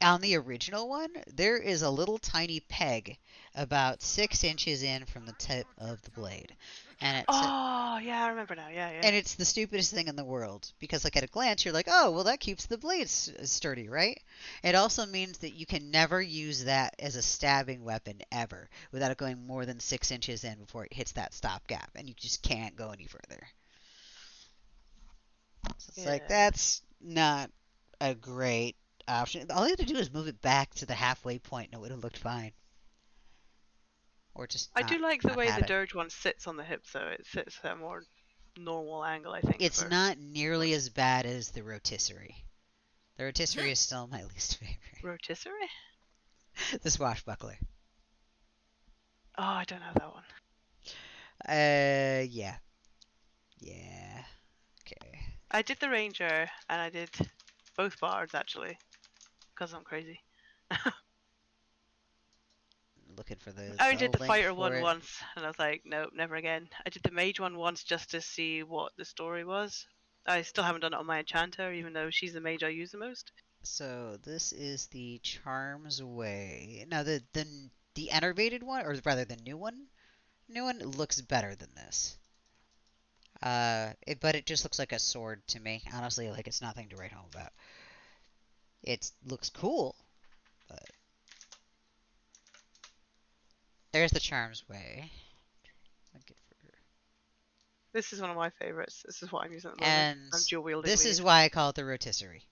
On the original one, there is a little tiny peg about 6 inches in from the tip of the blade, and Oh, yeah, I remember now. Yeah, yeah. it's the stupidest thing in the world because, like at a glance, you're like, oh, well, that keeps the blade sturdy, right? It also means that you can never use that as a stabbing weapon ever without it going more than 6 inches in before it hits that stop gap, and you just can't go any further. So it's like Yeah. that's not a great option. All you have to do is move it back to the halfway point, and it would have looked fine. Or just I do like the not way have the it. Dirge one sits on the hip, though. It sits at a more normal angle, I think, It's for not nearly as bad as the rotisserie. The rotisserie is still my least favorite. rotisserie. The swashbuckler. Oh, I don't have that one. Yeah. Yeah. Okay. I did the Ranger, and I did both Bards, actually, because I'm crazy. Looking for I only the did the link Fighter for one it. once, and I was like, nope, never again. I did the Mage one once just to see what the story was. I still haven't done it on my Enchanter, even though she's the mage I use the most. So this is the Charms Way. Now the enervated one, or rather the new one looks better than this. But it just looks like a sword to me. Honestly, like it's nothing to write home about. It looks cool, but there's the Charms Way. This is one of my favorites. This is what I'm using at the moment. And I'm dual wielding this is these. why I call it the rotisserie.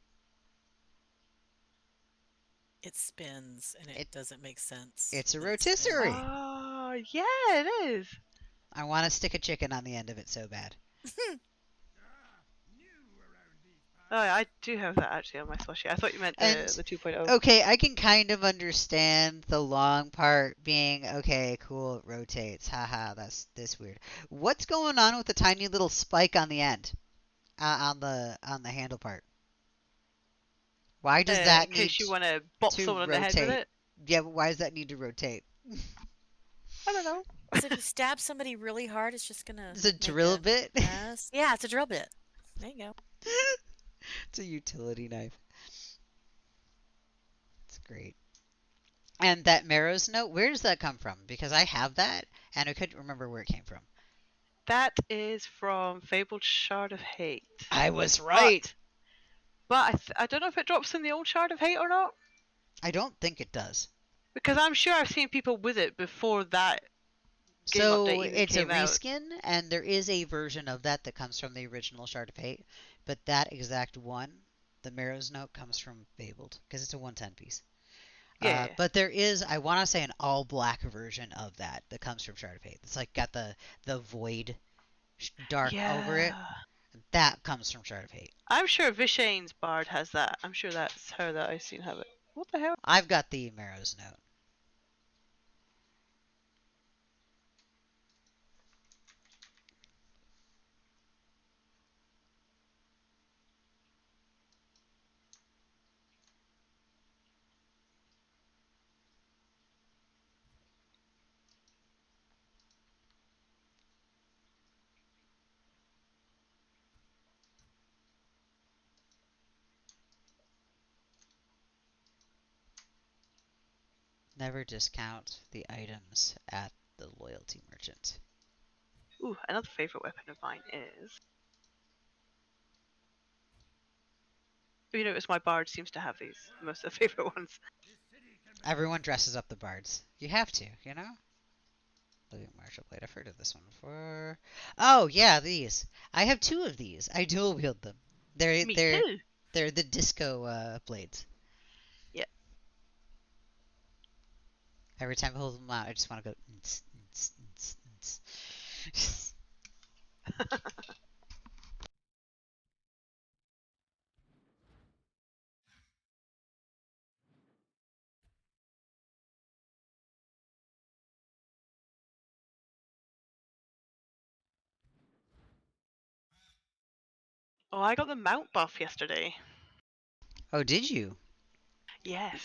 It spins and it It doesn't make sense it's a that it spins. rotisserie. Oh, yeah, it is. I want to stick a chicken on the end of it so bad. Oh, yeah, I do have that actually on my slushy. I thought you meant And the 2.0. okay, I can kind of understand the long part being okay, cool, it rotates. Haha, that's this weird. What's going on with the tiny little spike on the end? On the handle part? Why does that In need case you want to bop to someone on the head with rotate? it. Yeah, but why does that need to rotate? I don't know. So if you stab somebody really hard, it's just gonna It's a make drill a bit. mess. Yeah, it's a drill bit. There you go. It's a utility knife. It's great. And that Marrow's note, where does that come from? Because I have that, and I couldn't remember where it came from. That is from Fabled Shard of Hate. I was right. But I don't know if it drops in the old Shard of Hate or not. I don't think it does. Because I'm sure I've seen people with it before that game So update even it's a came out. reskin, and there is a version of that that comes from the original Shard of Hate, but that exact one, the Marrow's note, comes from Fabled because it's a 110 piece. Yeah. But there is, I want to say, an all black version of that that comes from Shard of Hate. It's like got the void dark over it. Yeah. That comes from Shard of Hate. I'm sure Vishane's Bard has that. I'm sure that's her that I've seen have it. What the hell? I've got the Marrow's note. Never discount the items at the loyalty merchant. Ooh, another favorite weapon of mine is. You notice my bard seems to have these. Most of the favorite ones. Everyone dresses up the bards. You have to, you know? Look at Martial Blade. I've heard of this one before. Oh yeah, these. I have two of these. I dual wield them. They're Me they're too. they're the disco blades. Yeah. Every time I hold them out, I just want to go. "Ns, ns, ns, ns." Oh, I got the mount buff yesterday. Oh, did you? Yes,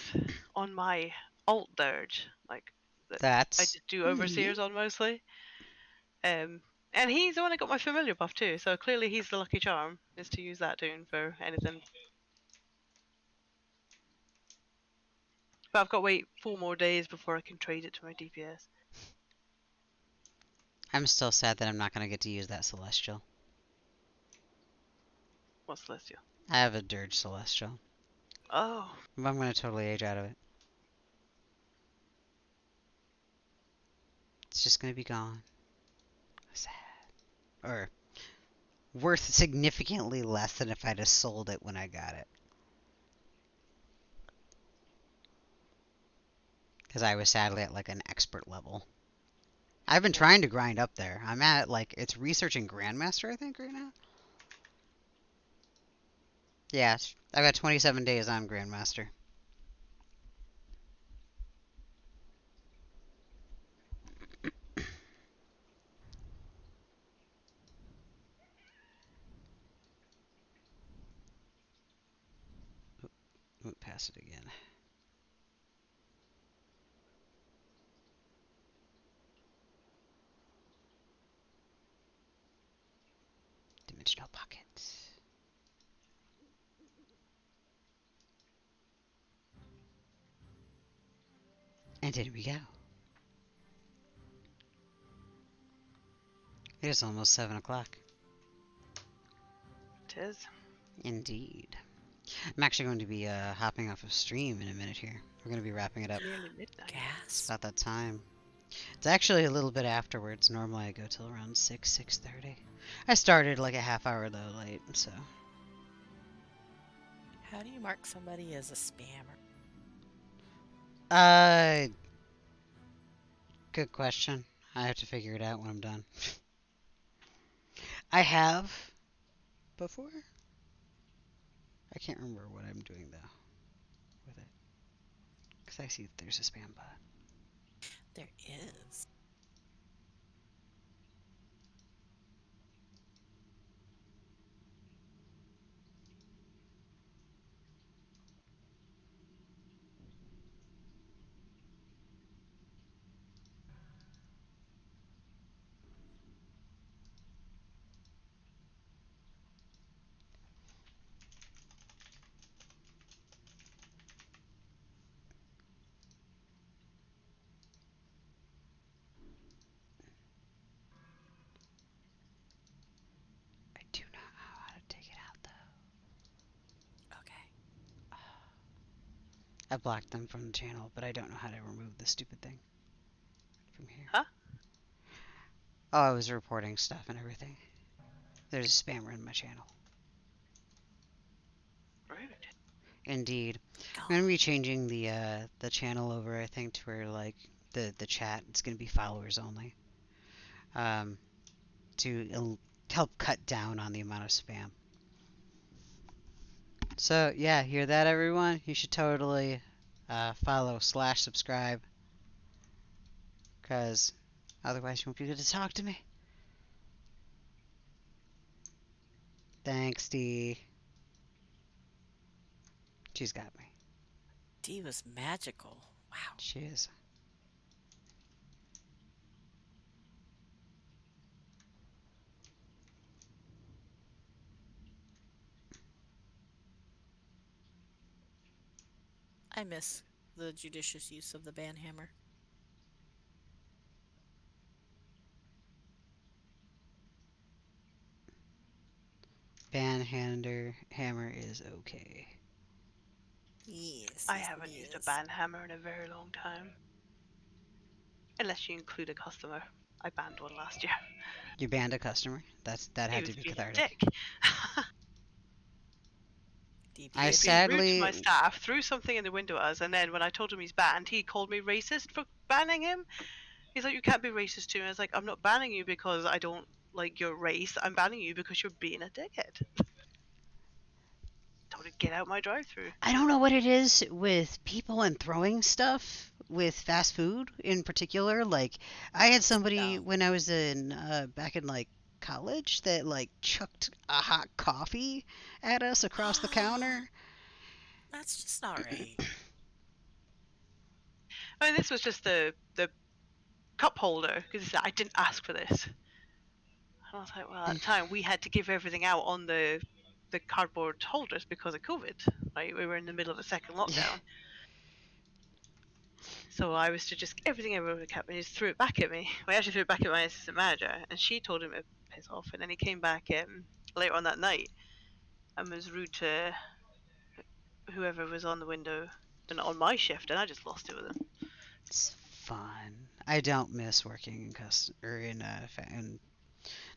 on my alt dirge, like that I That's just do neat. overseers on mostly. Um, and he's the one that got my familiar buff too. So clearly he's the lucky charm is to use that tune for anything. But I've got to wait 4 more days before I can trade it to my DPS. I'm still sad that I'm not gonna get to use that celestial. What's Celestial? I have a dirge celestial. Oh, But I'm gonna totally age out of it. It's just gonna be gone. Sad. Or worth significantly less than if I'd have sold it when I got it. Because I was sadly at like an expert level. I've been yeah. trying to grind up there. I'm at like, it's researching Grandmaster, I think, right now. Yeah, I've got 27 days on Grandmaster. Won't pass it again. Dimensional pockets. And here we go. It is almost 7 o'clock. It is. Indeed. I'm actually going to be hopping off of stream in a minute here. We're going to be wrapping it up. Nearly midnight. It's Gas. about that time. It's actually a little bit afterwards. Normally I go till around 6, 6:30. I started like a half hour though late, so. How do you mark somebody as a spammer? Uh, good question. I have to figure it out when I'm done. I have before. I can't remember what I'm doing though with it. Because I see that there's a spam bot. There is. I do not know how to take it out though. Okay. I blocked them from the channel, but I don't know how to remove the stupid thing from here. Huh? Oh, I was reporting stuff and everything. There's a spammer in my channel. Rude. Indeed. Go. I'm gonna be changing the channel over, I think, to where like the chat, it's gonna be followers only. To help cut down on the amount of spam. So yeah, hear that everyone? You should totally follow / subscribe, cause otherwise you won't be able to talk to me. Thanks, Dee. She's got me. D was magical. Wow. She is. I miss the judicious use of the banhammer. Hammer is okay. Yes, I yes, it haven't used a is. ban hammer in a very long time. Unless you include a customer. I banned one last year. You banned a customer. That He had to was be being a cathartic. dick. He I was DPS. being rude to sadly my staff, threw something in the window at us, and then when I told him he's banned, he called me racist for banning him. He's like, you can't be racist to me. I was like, I'm not banning you because I don't like your race. I'm banning you because you're being a dickhead. Told him to get out my drive-through. I don't know what it is with people and throwing stuff with fast food in particular. Like, I had It's somebody dumb. when I was in back in like college that like chucked a hot coffee at us across the counter. That's just not right. I mean, this was just the cup holder because he said I didn't ask for this. And I was like, well, at the time we had to give everything out on the cardboard holders because of COVID. Right, we were in the middle of a second lockdown. So I was to just everything everyone kept and he just threw it back at me. Well, he actually threw it back at my assistant manager, and she told him to piss off. And then he came back later on that night and was rude to whoever was on the window and on my shift, and I just lost it with him. It's fun. I don't miss working in in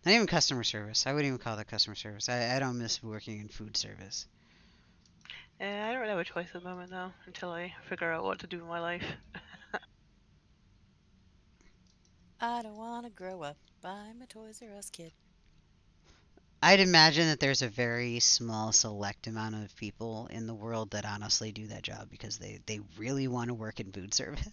not even customer service. I wouldn't even call that customer service. I don't miss working in food service. I don't really have a choice at the moment now until I figure out what to do in my life. I don't want to grow up. I'm a Toys R Us kid. I'd imagine that there's a very small select amount of people in the world that honestly do that job because they really want to work in food service.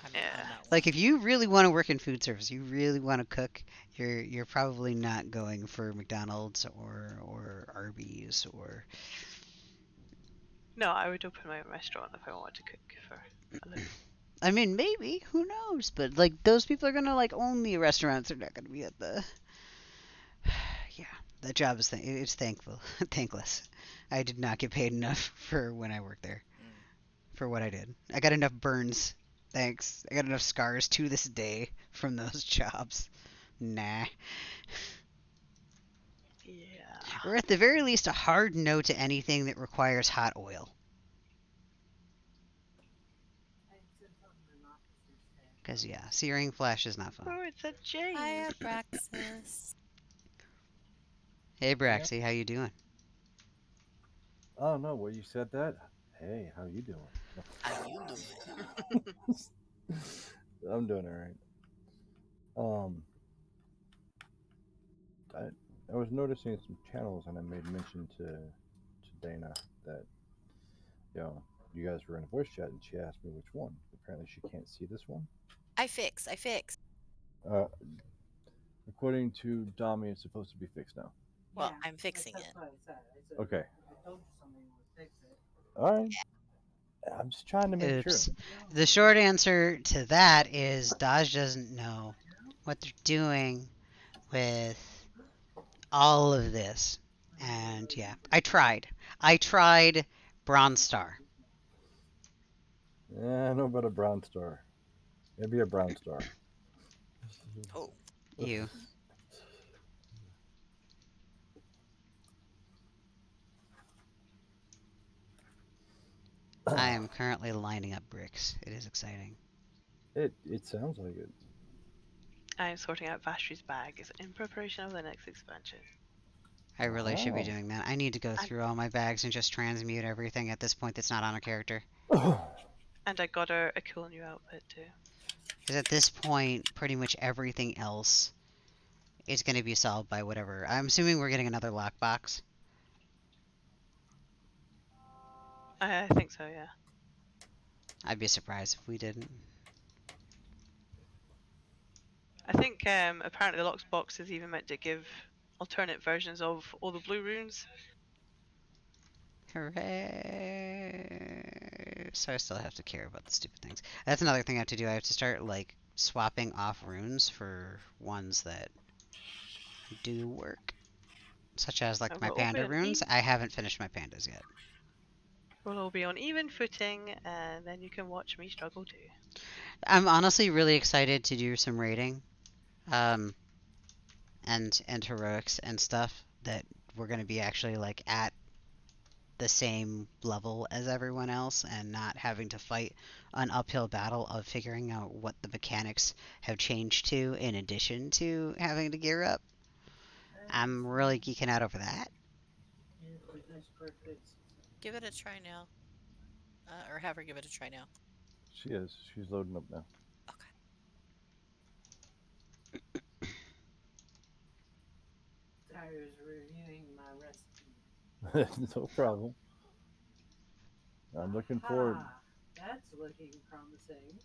I'm Yeah. not one. Like if you really want to work in food service, you really want to cook, you're probably not going for McDonald's or Arby's or No, I would open my own restaurant if I wanted to cook for a living. I mean maybe, who knows, but like those people are going to like own the restaurants, they're not going to be at the yeah, that job is it's thankful thankless. I did not get paid enough for when I worked there. Mm. For what I did. I got enough burns. Thanks. I got enough scars to this day from those jobs. Nah. Yeah. Or at the very least, a hard no to anything that requires hot oil. Because, yeah, searing flesh is not fun. Oh, it's a Hi, James. Abraxas. Hey, Yeah. Braxy, how you doing? Oh no, well you said that. Hey, how you doing? How you doing? I'm doing all right. Um, I was noticing some channels, and I made mention to Dana that you guys were in a voice chat, and she asked me which one. Apparently, she can't see this one. I fix. Uh, according to Dami, it's supposed to be fixed now. Well, I'm fixing it. Okay. All right. I'm just trying to make sure. Oops. The short answer to that is Dodge doesn't know what they're doing with all of this. And yeah, I tried. I tried Bronze Star. I know about a brown star. Maybe a brown star. Oh, You. I am currently lining up bricks. It is exciting. It sounds like it. I am sorting out Vashtri's bags in preparation of the next expansion. I really should be Wow. doing that. I need to go And, through all my bags and just transmute everything at this point that's not on a character. and I got her a cool new outfit too. Because at this point, pretty much everything else is going to be solved by whatever. I'm assuming we're getting another lockbox. I think so, yeah. I'd be surprised if we didn't. I think apparently the lockbox is even meant to give alternate versions of all the blue runes. Hooray! So I still have to care about the stupid things. That's another thing I have to do. I have to start, like, swapping off runes for ones that do work. Such as, like, my We're panda opening runes. these. I haven't finished my pandas yet. We'll all be on even footing, and then you can watch me struggle too. I'm honestly really excited to do some raiding, and heroics and stuff that we're gonna be actually like at the same level as everyone else and not having to fight an uphill battle of figuring out what the mechanics have changed to in addition to having to gear up. I'm really geeking out over that. Give it a try now. Or have her give it a try now. She is. She's loading up now. Okay. Tyra's reviewing my recipe. No problem. I'm looking forward. That's looking promising.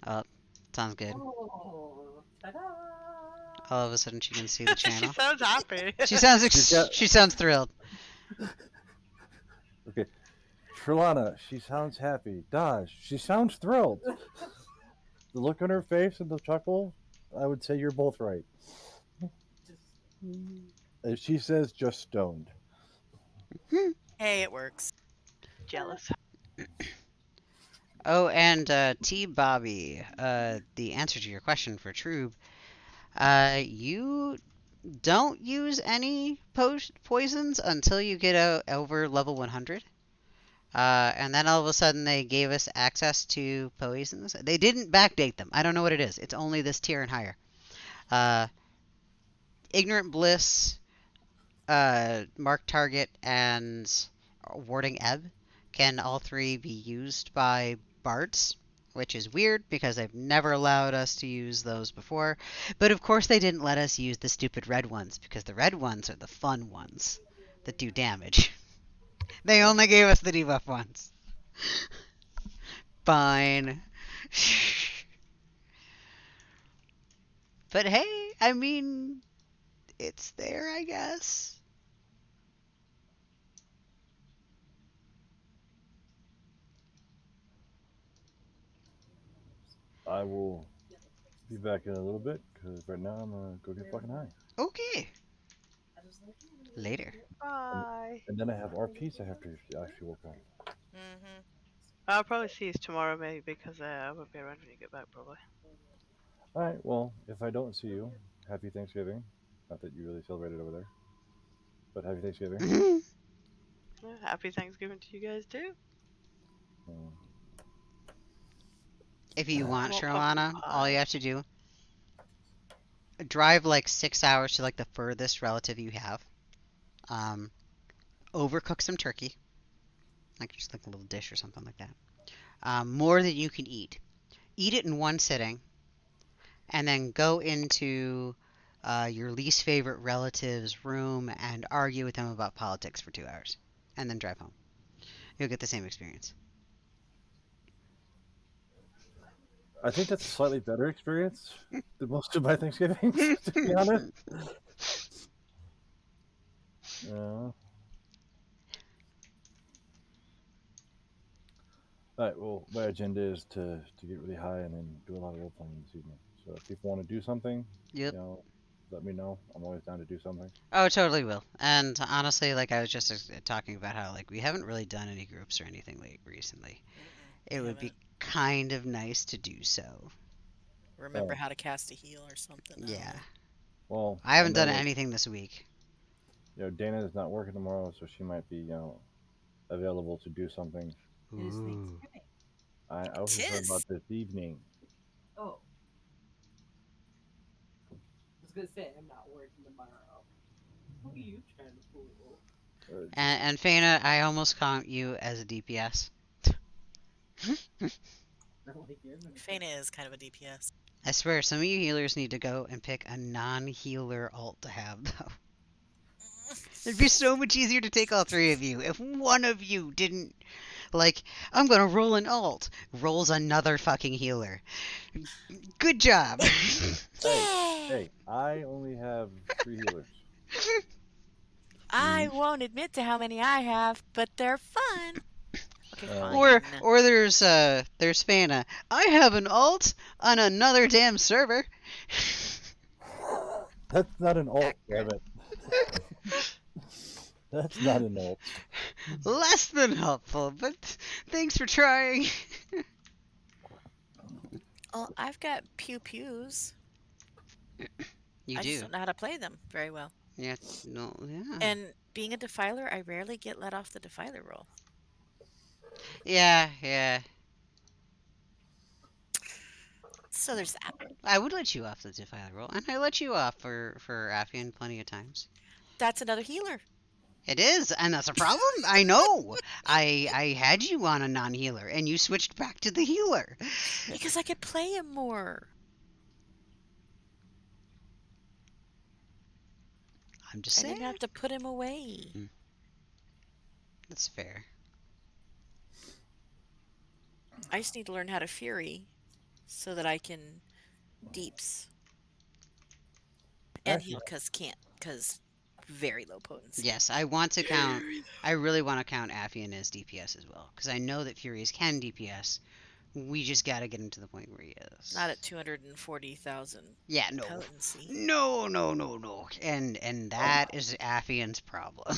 Oh, sounds good. Oh, ta-da! All of a sudden, she can see the She channel. sounds happy. She sounds got- she sounds thrilled. Okay. Trelana, she sounds happy. Dodge, she sounds thrilled. The look on her face and the chuckle, I would say you're both right. If she says just stoned. Hey, it works. Jealous. Oh, and T. Bobby, the answer to your question for Troob, you don't use any poisons until you get over level 100. And then all of a sudden they gave us access to poisons. They didn't backdate them. I don't know what it is. It's only this tier and higher. Ignorant Bliss, Mark Target, and Warding Ebb can all three be used by bards, which is weird because they've never allowed us to use those before. But of course they didn't let us use the stupid red ones because the red ones are the fun ones that do damage. They only gave us the debuff ones. Fine. But hey, I mean, it's there, I guess. I will be back in a little bit because right now I'm gonna go get fucking high. Okay. Later. Bye. And then I have RPs I have to actually work on. Mm-hmm. I'll probably see you tomorrow, maybe, because I won't be around when you get back, probably. Alright, well, if I don't see you, happy Thanksgiving. Not that you really celebrate it over there. But happy Thanksgiving. Yeah, happy Thanksgiving to you guys, too. If you want, More Sherlana, pumpkin all you pie. have to do, drive like 6 hours to like the furthest relative you have. Overcook some turkey, like just like a little dish or something like that. More than you can eat. Eat it in one sitting, and then go into your least favorite relative's room and argue with them about politics for 2 hours, and then drive home. You'll get the same experience. I think that's a slightly better experience than most of my Thanksgivings, to be honest. Alright, well, my agenda is to get really high and then do a lot of role playing this evening. So if people want to do something, Yep. let me know. I'm always down to do something. Oh, totally will. And honestly, like I was just talking about how like we haven't really done any groups or anything recently. It would be kind of nice to do so. Remember how to cast a heal or something. Yeah. Well, I haven't done anything this week. Dana is not working tomorrow, so she might be, available to do something. It is Ooh. Thanksgiving. I was talking about this evening. Oh. I was gonna say I'm not working tomorrow. Who are you trying to fool? And Fana, I almost count you as a DPS. Fana is kind of a DPS. I swear, some of you healers need to go and pick a non-healer alt to have, though. It'd be so much easier to take all three of you if one of you didn't, like, I'm gonna roll an alt, rolls another fucking healer. Good job! Hey, I only have 3 healers. I won't admit to how many I have, but they're fun. Okay, fine. Or there's Fana. I have an alt on another damn server. That's not an alt, damn it. That's not an ult. Less than helpful, but thanks for trying. Well, I've got pew pews. You I just do. don't know how to play them very well. Yeah. No. Yeah. And being a defiler, I rarely get let off the defiler roll. Yeah. Yeah. So there's that. I would let you off the defiler roll, and I let you off for Affian plenty of times. That's another healer. It is, and that's a problem. I know. I had you on a non-healer, and you switched back to the healer. Because I could play him more. I'm just I saying. didn't have to put him away. That's fair. I just need to learn how to Fury so that I can deeps and Actually, heal because very low potency. Yes, I want to count. I really want to count Affian as DPS as well, because I know that Furies can DPS. We just got to get him to the point where he is. Not at 240,000 Yeah, no. potency. No. And that is Affian's problem.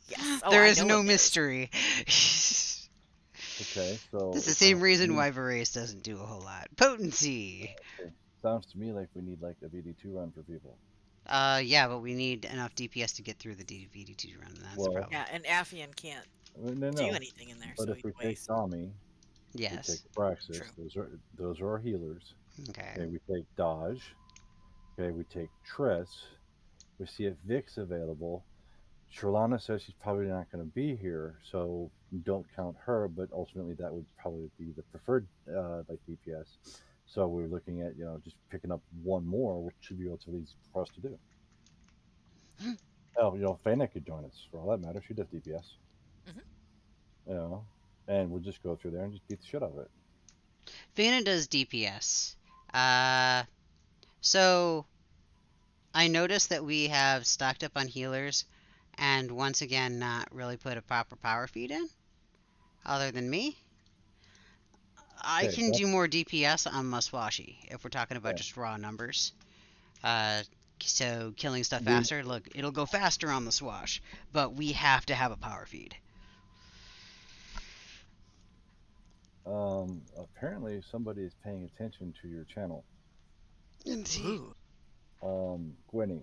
Yes. Oh, There I is know no it is. mystery. okay, so That's the it same sounds to reason me- why Varese doesn't do a whole lot. Potency. Sounds to me like we need like a VD2 run for people. Yeah, but we need enough DPS to get through the DVD2 run. That's the Well- problem. Yeah, and Affian can't No, do no. anything in there, But so if we he take wastes. Tommy, we Yes. take Praxis. True. Those are our healers. Okay. Okay, we take Dodge. Okay, we take Triss. We see if Vic's available. Sherlana says she's probably not going to be here, so don't count her. But ultimately, that would probably be the preferred like DPS. So we're looking at just picking up one more, which should be relatively easy for us to do. Oh, Fana could join us for all that matters. She does DPS. Mhm. And we'll just go through there and just beat the shit out of it. Fana does DPS. So I noticed that we have stocked up on healers, and once again, not really put a proper power feed in. Other than me, I Okay, can do more DPS on Muswashi if we're talking about Yeah. just raw numbers. So killing stuff We- faster. Look, it'll go faster on the swash, but we have to have a power feed. Apparently somebody is paying attention to your channel. Ooh. Gwenny,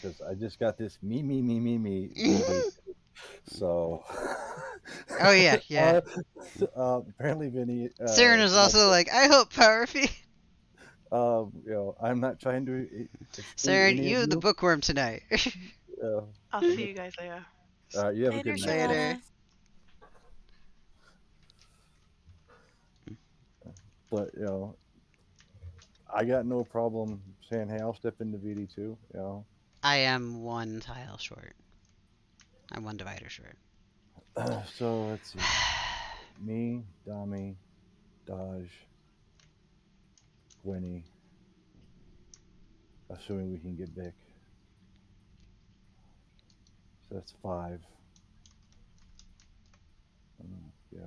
because I just got this me. So. Oh yeah. Apparently, Vinny. Saren is also like, I hope power feed. I'm not trying to. exclude Saren, any you of have the bookworm tonight. I'll see you guys later. You have a Later, good night. Later. Sharona. But I got no problem saying, "Hey, I'll step into VD2." I am one tile short. I'm one divider short. So let's see. Me, Dami, Dodge, Gwenny. Assuming we can get Vic. So that's 5. Yeah.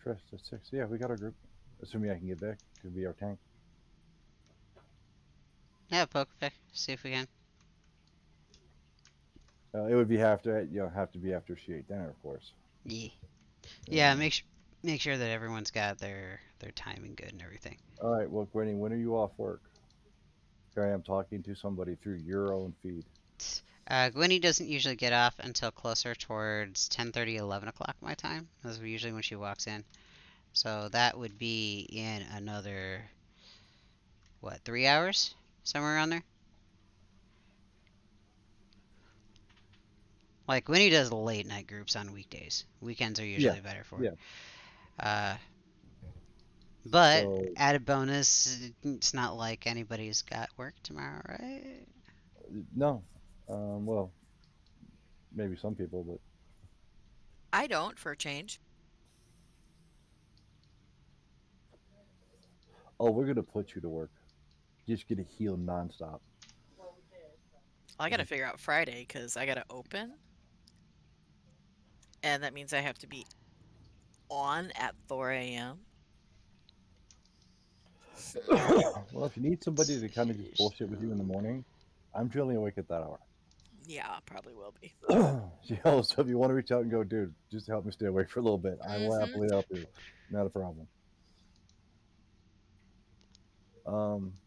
Trish, that's 6. Yeah, we got our group. Assuming I can get Vic, could be our tank. Yeah, poke pick. See if we can. It would be have to be after she ate dinner, of course. Yeah. Make sure that everyone's got their timing good and everything. All right. Well, Gwenny, when are you off work? Here I am talking to somebody through your own feed. Gwenny doesn't usually get off until closer towards 10:30, 11 o'clock my time. That's usually when she walks in. So that would be in another, 3 hours? Somewhere around there? Like, Gwenny does late night groups on weekdays. Weekends are usually better for her. Yeah. But, So- added bonus, it's not like anybody's got work tomorrow, right? No. Well, maybe some people, but I don't, for a change. we're gonna put you to work. You just get to heal nonstop. I got to figure out Friday because I got to open. And that means I have to be on at 4 a.m. Well, if you need somebody to kind of just bullshit with you in the morning, I'm generally awake at that hour. Yeah, probably will be. So if you want to reach out and go, dude, just help me stay away for a little bit. I will Hmm. happily help you. Not a problem.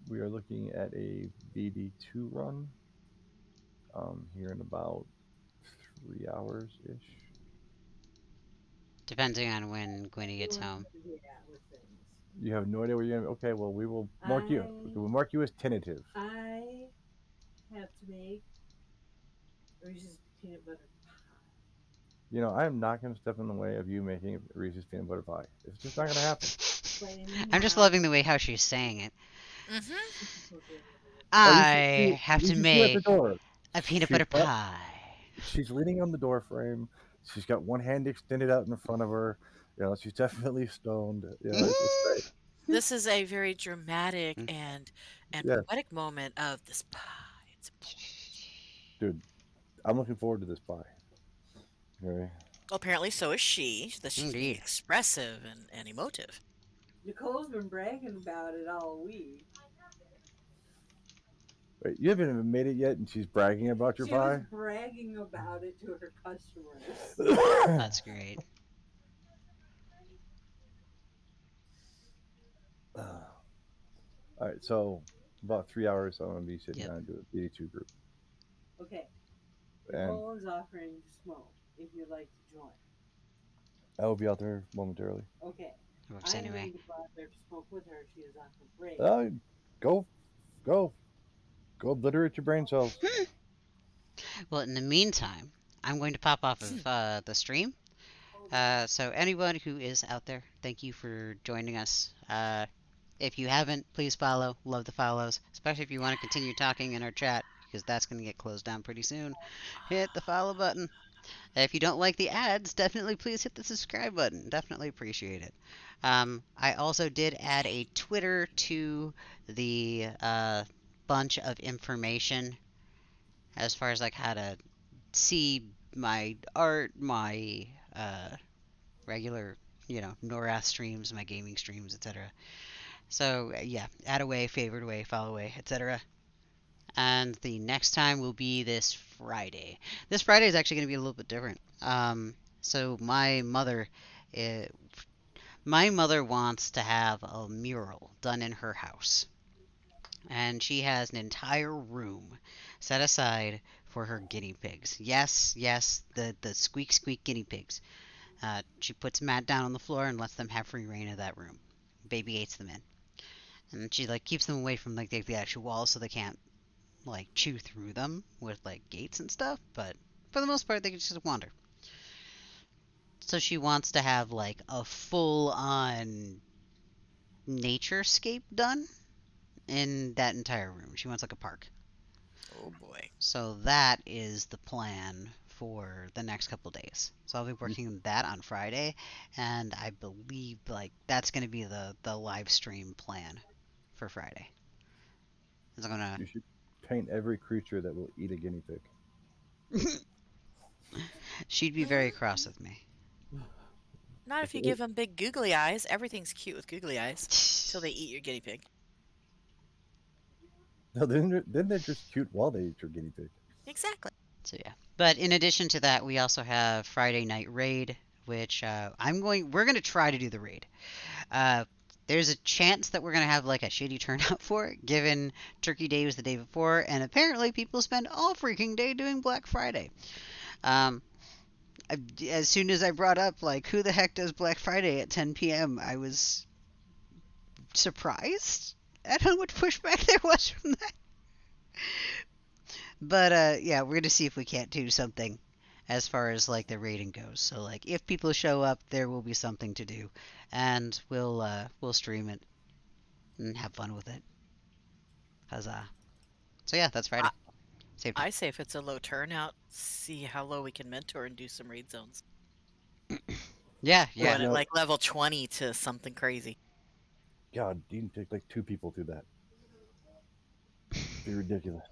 We are looking at a VD2 run here in about 3 hours ish. Depending on when Gwenny You gets want home. to do that with things. You have no idea where you're going to be. Okay, well, we will mark you. Okay, we'll mark you as tentative. I have to make Reese's peanut butter pie. You know, I am not going to step in the way of you making a Reese's peanut butter pie. It's just not going to happen. But I'm just anyhow, loving the way how she's saying it. Hmm. Oh, you I have to should see her at the make door. a peanut She's butter got, pie. she's leaning on the door frame. She's got one hand extended out in front of her. You know, she's definitely stoned. You know, it's great. This is a very dramatic and Yeah, poetic moment of this pie. It's important. dude, I'm looking forward to this pie. Okay. Well, apparently, so is she. That she's being Indeed. expressive and emotive. Nicole's been bragging about it all week. Wait, you haven't even made it yet, and she's bragging about your She was pie. bragging about it to her customers. That's great. All right, so about 3 hours, I'm gonna be sitting Yep. down and do a BD2 group, Okay, and Nicole is offering to smoke if you'd like to join. I will be out there momentarily. Okay, Works I'm anyway. going to go out there to smoke with her. She is on her break. Go, go, go obliterate your brain cells. Well, in the meantime, I'm going to pop off of the stream. So anyone who is out there, thank you for joining us. If you haven't, please follow. Love the follows, especially if you want to continue talking in our chat, because that's going to get closed down pretty soon. Hit the follow button. If you don't like the ads, definitely please hit the subscribe button. Definitely appreciate it. I also did add a Twitter to the bunch of information as far as like how to see my art, my regular, NORAD streams, my gaming streams, etc. So yeah, add away, favored away, follow away, etc. And the next time will be this Friday. This Friday is actually going to be a little bit different. So uh, my mother wants to have a mural done in her house, and she has an entire room set aside for her guinea pigs. Yes, yes, the squeak squeak guinea pigs. She puts Matt down on the floor and lets them have free reign of that room. Baby hates them in, and she like keeps them away from like the actual walls so they can't like chew through them with like gates and stuff. But for the most part, they can just wander. So she wants to have like a full on naturescape done in that entire room. She wants like a park. Oh boy. So that is the plan for the next couple days. So I'll be You, working on that on Friday, and I believe like that's going to be the live stream plan for Friday. I'm gonna. you should paint every creature that will eat a guinea pig. She'd be very cross with me. Not if you give them big googly eyes. Everything's cute with googly eyes till they eat your guinea pig. No, then they're just cute while they eat your guinea pig. Exactly. So yeah. But in addition to that, we also have Friday Night Raid, which we're gonna try to do the raid. Uh, there's a chance that we're gonna have like a shitty turnout for it, given Turkey Day was the day before, and apparently people spend all freaking day doing Black Friday. Um, as soon as I brought up like who the heck does Black Friday at 10 p.m., I was surprised at how much pushback there was from that. But yeah, we're gonna see if we can't do something as far as like the rating goes. So like if people show up, there will be something to do, and we'll stream it and have fun with it. Huzzah! So yeah, that's I, Friday. Save time. I say if it's a low turnout, see how low we can mentor and do some raid zones. Yeah, Go yeah. in at like level 20 to something crazy. God, you can take like 2 people through that. It'd be ridiculous.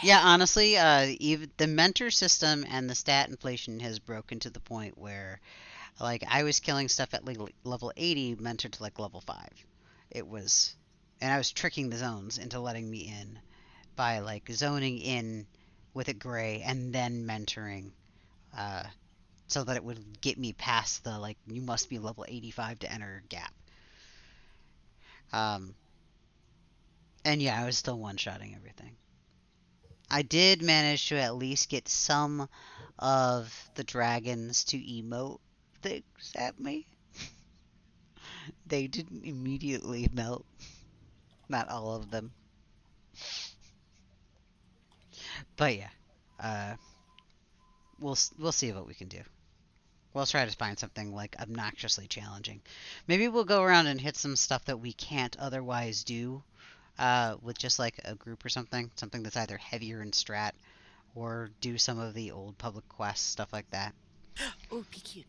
Yeah, honestly, even the mentor system and the stat inflation has broken to the point where, like, I was killing stuff at like level 80, mentored to like level 5. It was, and I was tricking the zones into letting me in by like zoning in with it gray, and then mentoring, uh, so that it would get me past the like you must be level 85 to enter gap. Um, and yeah, I was still one-shotting everything. I did manage to at least get some of the dragons to emote things at me. They didn't immediately melt. Not all of them. But yeah, uh, we'll see what we can do. We'll try to find something like obnoxiously challenging. Maybe we'll go around and hit some stuff that we can't otherwise do with just like a group or something. Something that's either heavier in strat or do some of the old public quests, stuff like that. Oh, be cute.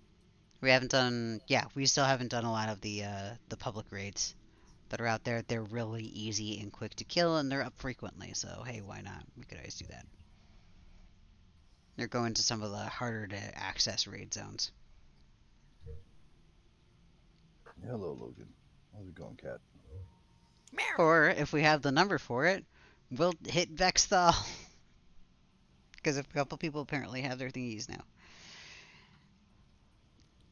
We haven't done, yeah, we still haven't done a lot of the public raids that are out there. They're really easy and quick to kill, and they're up frequently. So hey, why not? We could always do that. They're going to some of the harder to access raid zones. Hello, Logan. How's it going, cat? Meow. Or if we have the number for it, we'll hit Vexthal. Because a couple people apparently have their thingies now.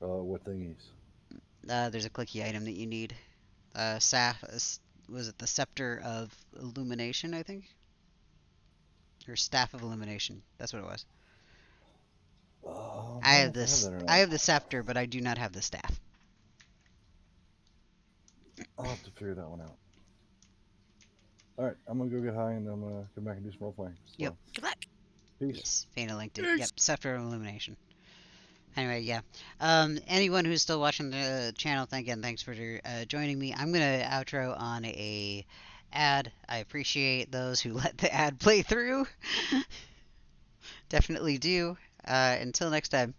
What thingies? There's a clicky item that you need. Was it the Scepter of Illumination, I think? Or Staff of Illumination. That's what it was. I I don't have know if this. that or not. I have the Scepter, but I do not have the staff. I'll have to figure that one out. Alright, I'm gonna go get high and I'm gonna come back and do some role playing. Yep. Good luck. Peace. Yes, Fana linked it. Peace. Yep, Scepter of Illumination. Anyway, yeah. Anyone who's still watching the channel, thanks for joining me. I'm gonna outro on a ad. I appreciate those who let the ad play through. Definitely do. Until next time.